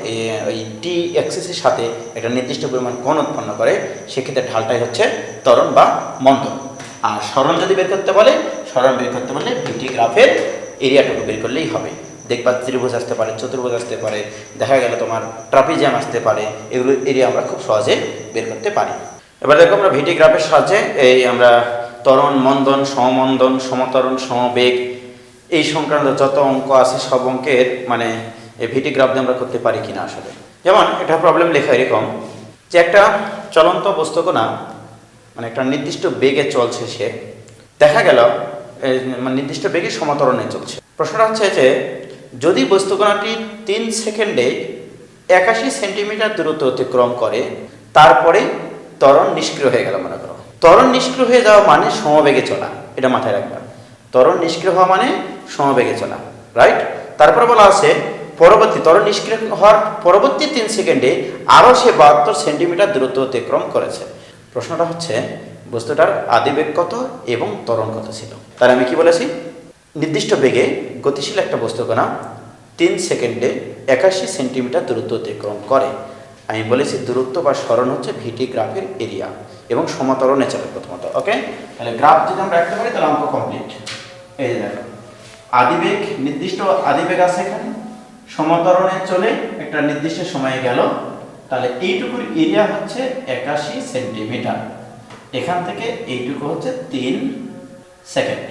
ওই টি অ্যাক্সিসের সাথে একটা নির্দিষ্ট পরিমাণ কোণ উৎপন্ন করে, সেক্ষেত্রে ঢালটাই হচ্ছে ত্বরণ বা মন্দন। আর সরণ যদি বের করতে বলে, সরণ বের করতে বললে ভিটি গ্রাফের এরিয়াটুকু বের করলেই হবে। দেখবা ত্রিভুজ আসতে পারে, চতুর্ভুজ আসতে পারে, দেখা গেল তোমার ট্রাপিজিয়াম আসতে পারে, এগুলোর এরিয়া আমরা খুব সহজে বের করতে পারি। এবার দেখো আমরা ভিটি গ্রাফের সাহায্যে এই আমরা ত্বরণ, মন্দন, সমমন্দন, সমত্বরণ, সমবেগ, এই সংক্রান্ত যত অঙ্ক আছে সব অঙ্কের মানে এই ভিটি গ্রাফ দিয়ে আমরা করতে পারি কিনা আসলে। যেমন এটা প্রবলেম লেখা এরকম যে একটা চলন্ত বস্তুকণা মানে একটা নির্দিষ্ট বেগে চলছে, সে দেখা গেল মানে নির্দিষ্ট বেগে সমত্বরণে চলছে। প্রশ্নটা হচ্ছে যে যদি বস্তুকণাটি 3 সেকেন্ডে 81 সেন্টিমিটার দূরত্ব অতিক্রম করে, তারপরে ত্বরণ নিষ্ক্রিয় হয়ে গেল, মনে করো ত্বরণ নিষ্ক্রিয় হয়ে যাওয়া মানে সমবেগে চলা, এটা মাথায় রাখবা, ত্বরণ নিষ্ক্রিয় হওয়া মানে সমবেগে চলা, রাইট। তারপরে বলা আছে পরবর্তী ত্বরণ নিষ্ক্রিয় হওয়ার পরবর্তী 3 সেকেন্ডে আরও সে 72 সেন্টিমিটার দূরত্ব অতিক্রম করেছে। প্রশ্নটা হচ্ছে বস্তুটার আদিবেগ কত এবং ত্বরণ কত ছিল। তাহলে আমি কি বলেছি, নির্দিষ্ট বেগে গতিশীল একটা বস্তুকণা 3 সেকেন্ডে 81 সেন্টিমিটার দূরত্ব অতিক্রম করে। আমি বলেছি দূরত্ব বা সরণ হচ্ছে ভিটি গ্রাফের এরিয়া এবং সমতরণে চলে প্রথমত। ওকে, তাহলে গ্রাফ যদি আমরা রাখতে পারি তাহলে অঙ্ক কমপ্লিট। এই দেখো আদিবেগ, নির্দিষ্ট আদিবেগ আছে এখানে, সমতরণে চলে একটা নির্দিষ্ট সময়ে গেল, তাহলে এইটুকুর এরিয়া হচ্ছে 81 সেন্টিমিটার। এখান থেকে এইটুকু হচ্ছে 3 সেকেন্ড,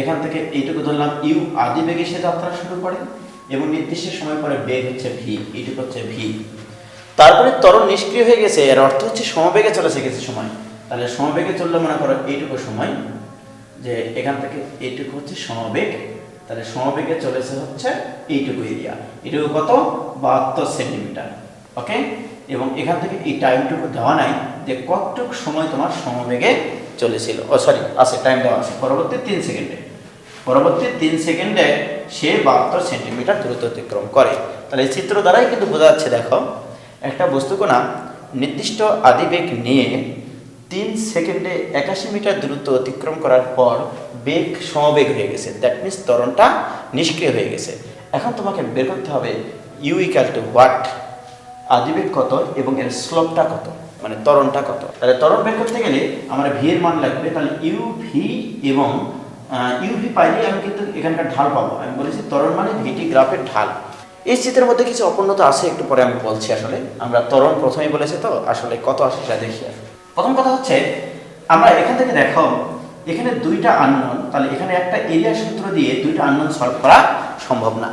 এখান থেকে এইটুকু ধরলাম ইউ আদিবেগে সে যাত্রা শুরু করে এবং নির্দিষ্ট সময় পরে বেগ হচ্ছে ভি, এইটুকু হচ্ছে ভি। তারপরে ত্বরণ নিষ্ক্রিয় হয়ে গেছে, এর অর্থ হচ্ছে সমবেগে চলেছে কিছু সময়। তাহলে সমবেগে চললে মনে করো এইটুকু সময়, যে এখান থেকে এইটুকু হচ্ছে সমবেগ, তাহলে সমবেগে চলেছে হচ্ছে এইটুকু এরিয়া, এইটুকু কত 72 সেন্টিমিটার। ওকে, এবং এখান থেকে এই টাইমটুকু দেওয়া নাই, যে কতটুক সময় তোমার সমবেগে চলেছিল, আছে টাইম দেওয়া আছে পরবর্তী 3 সেকেন্ডে। পরবর্তী 3 সেকেন্ডে সে 72 সেন্টিমিটার দ্রুত অতিক্রম করে। তাহলে এই চিত্র দ্বারাই কিন্তু বোঝা যাচ্ছে, দেখো একটা বস্তুকণা নির্দিষ্ট আদিবেগ নিয়ে 3 সেকেন্ডে 81 মিটার দ্রুত অতিক্রম করার পর বেগ সমবেগ হয়ে গেছে, দ্যাট মিনস ত্বরণটা নিষ্ক্রিয় হয়ে গেছে। এখন তোমাকে বের করতে হবে ইউ ইকুয়াল টু হোয়াট, আদিবেগ কত এবং এর স্লোপটা কত, মানে ত্বরণটা কত। তাহলে ত্বরণ বের করতে গেলে আমার ভি এর মান লাগবে, তাহলে ইউ ভি এবং ইউভি পাইলে আমি কিন্তু এখানকার ঢাল পাবো। আমি বলেছি ত্বরণ মানে ভিটি গ্রাফের ঢাল। এই চিত্রের মধ্যে কিছু অপূর্ণতা আছে, একটু পরে আমি বলছি। আসলে আমরা ত্বরণ প্রথমেই বলেছি, তো আসলে কত আসে সেটা দেখি। প্রথম কথা হচ্ছে, আমরা এখান থেকে দেখো এখানে দুইটা আননোন, তাহলে এখানে একটা এরিয়া সূত্র দিয়ে দুইটা আননোন সলভ করা সম্ভব না।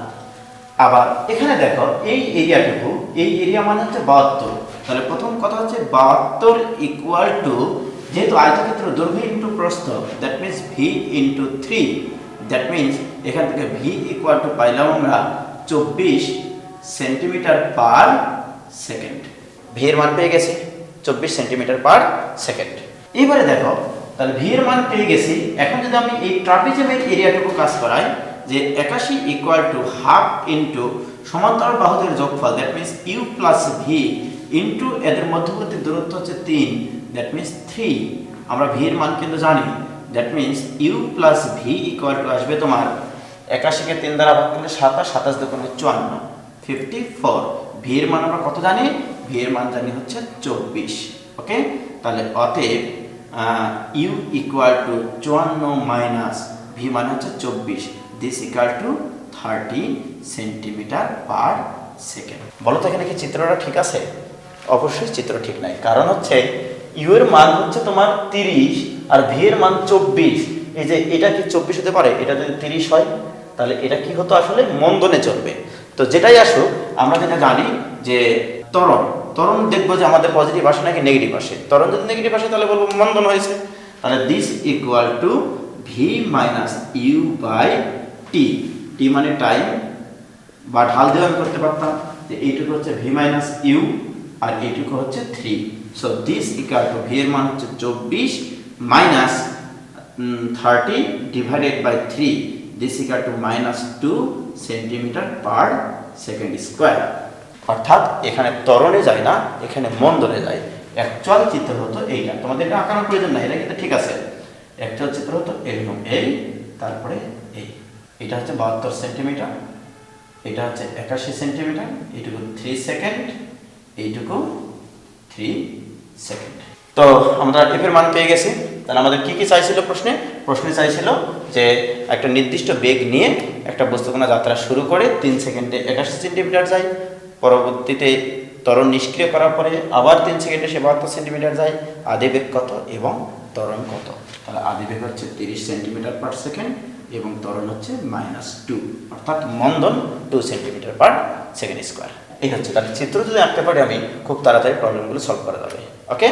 আবার এখানে দেখো এই এরিয়াটুকু, এই এরিয়া মানে হচ্ছে 72, তাহলে প্রথম কথা হচ্ছে 72 ইকুয়াল টু, যেহেতু আয়তক্ষেত্র দৈর্ঘ্য ইন্টু প্রস্থ, that means V into 3, that means এখান থেকে ভি ইকুয়াল টু পাইলাম আমরা 24 সেন্টিমিটার পার সেকেন্ড। ভি এর মান পেয়ে গেছি 24 সেন্টিমিটার পার সেকেন্ড। এবারে দেখো, তাহলে ভি এর মান পেয়ে গেছি। এখন যদি আমি এই ট্রাপিজিয়ামের এরিয়াটুকু কাজ করাই, যে 81 ইকুয়াল টু হাফ ইন্টু সমান্তরাল বাহুদের যোগফল, that means u plus v into এদের মধ্যবর্তী দূরত্ব হচ্ছে 3, দ্যাট মিনস 3। আমরা ভি এর মান কিন্তু জানি, that means u plus v equal to আসবে তোমার 81কে 3 দ্বারা ভাগ করলে 27, 27 দুগুণে 54, 54। ভি এর মান আমরা কত জানি? ভি এর মান জানি হচ্ছে 24। ওকে, তাহলে অতএব u equal to 54 minus v মানে হচ্ছে 24, this equal to 30 centimetre per second. বলো তো এখানে কি চিত্রটা ঠিক আছে? অবশ্যই চিত্র ঠিক নাই, কারণ হচ্ছে ইউ এর মান হচ্ছে তোমার 30 আর ভি এর মান 24। এই যে এটা কি 24 হতে পারে? এটা যদি 30 হয় তাহলে এটা কি হতো? আসলে মন্দনে চলবে। তো যেটাই আসুক, আমরা যেটা জানি যে ত্বরণ দেখবো যে আমাদের পজিটিভ আসে নাকি নেগেটিভ আসে। ত্বরণ যদি নেগেটিভ আসে তাহলে বলবো মন্দন হয়েছে। তাহলে this equal to V minus U by T. T মানে টাইম বা ঢাল দিয়ে আমি করতে পারতাম যে এইটুকু হচ্ছে ভি মাইনাস ইউ আর এইটুকু হচ্ছে 3। So this equal to v এর মান হচ্ছে 24 minus 30 divided by 3, this equal to minus 2 centimetre per second square. অর্থাৎ এখানে ত্বরণে যায় না, এখানে মন্দনে যায়। অ্যাকচুয়াল চিত্র হতো এইটা, তোমাদের এটা আঁকানোর প্রয়োজন নাই, এটা কিন্তু ঠিক আছে। অ্যাকচুয়াল চিত্র হতো এরকম, এই তারপরে এই, এটা হচ্ছে 72 সেন্টিমিটার, এটা হচ্ছে 81 সেন্টিমিটার, এইটুকু 3 সেকেন্ড, এইটুকু 3 সেকেন্ড। তো আমরা এফ এর মান পেয়ে গেছি। তাহলে আমাদের কি কি চাইছিল প্রশ্নে চাইছিল যে একটা নির্দিষ্ট বেগ নিয়ে একটা বস্তুকণা যাত্রা শুরু করে 3 সেকেন্ডে 81 সেন্টিমিটার যায়, পরবর্তীতে ত্বরণ নিষ্ক্রিয় করার পরে আবার 3 সেকেন্ডে সে 72 সেন্টিমিটার যায়, আদিবেগ কত এবং ত্বরণ কত। তাহলে আদিবেগ হচ্ছে 30 সেন্টিমিটার পার সেকেন্ড এবং ত্বরণ হচ্ছে -2, অর্থাৎ মন্দন 2 সেন্টিমিটার পার সেকেন্ড স্কোয়ার। এই হচ্ছে, তাহলে চিত্র যদি আঁকতে পারি আমি খুব তাড়াতাড়ি প্রবলেমগুলো সলভ করা যাবে। ওকে।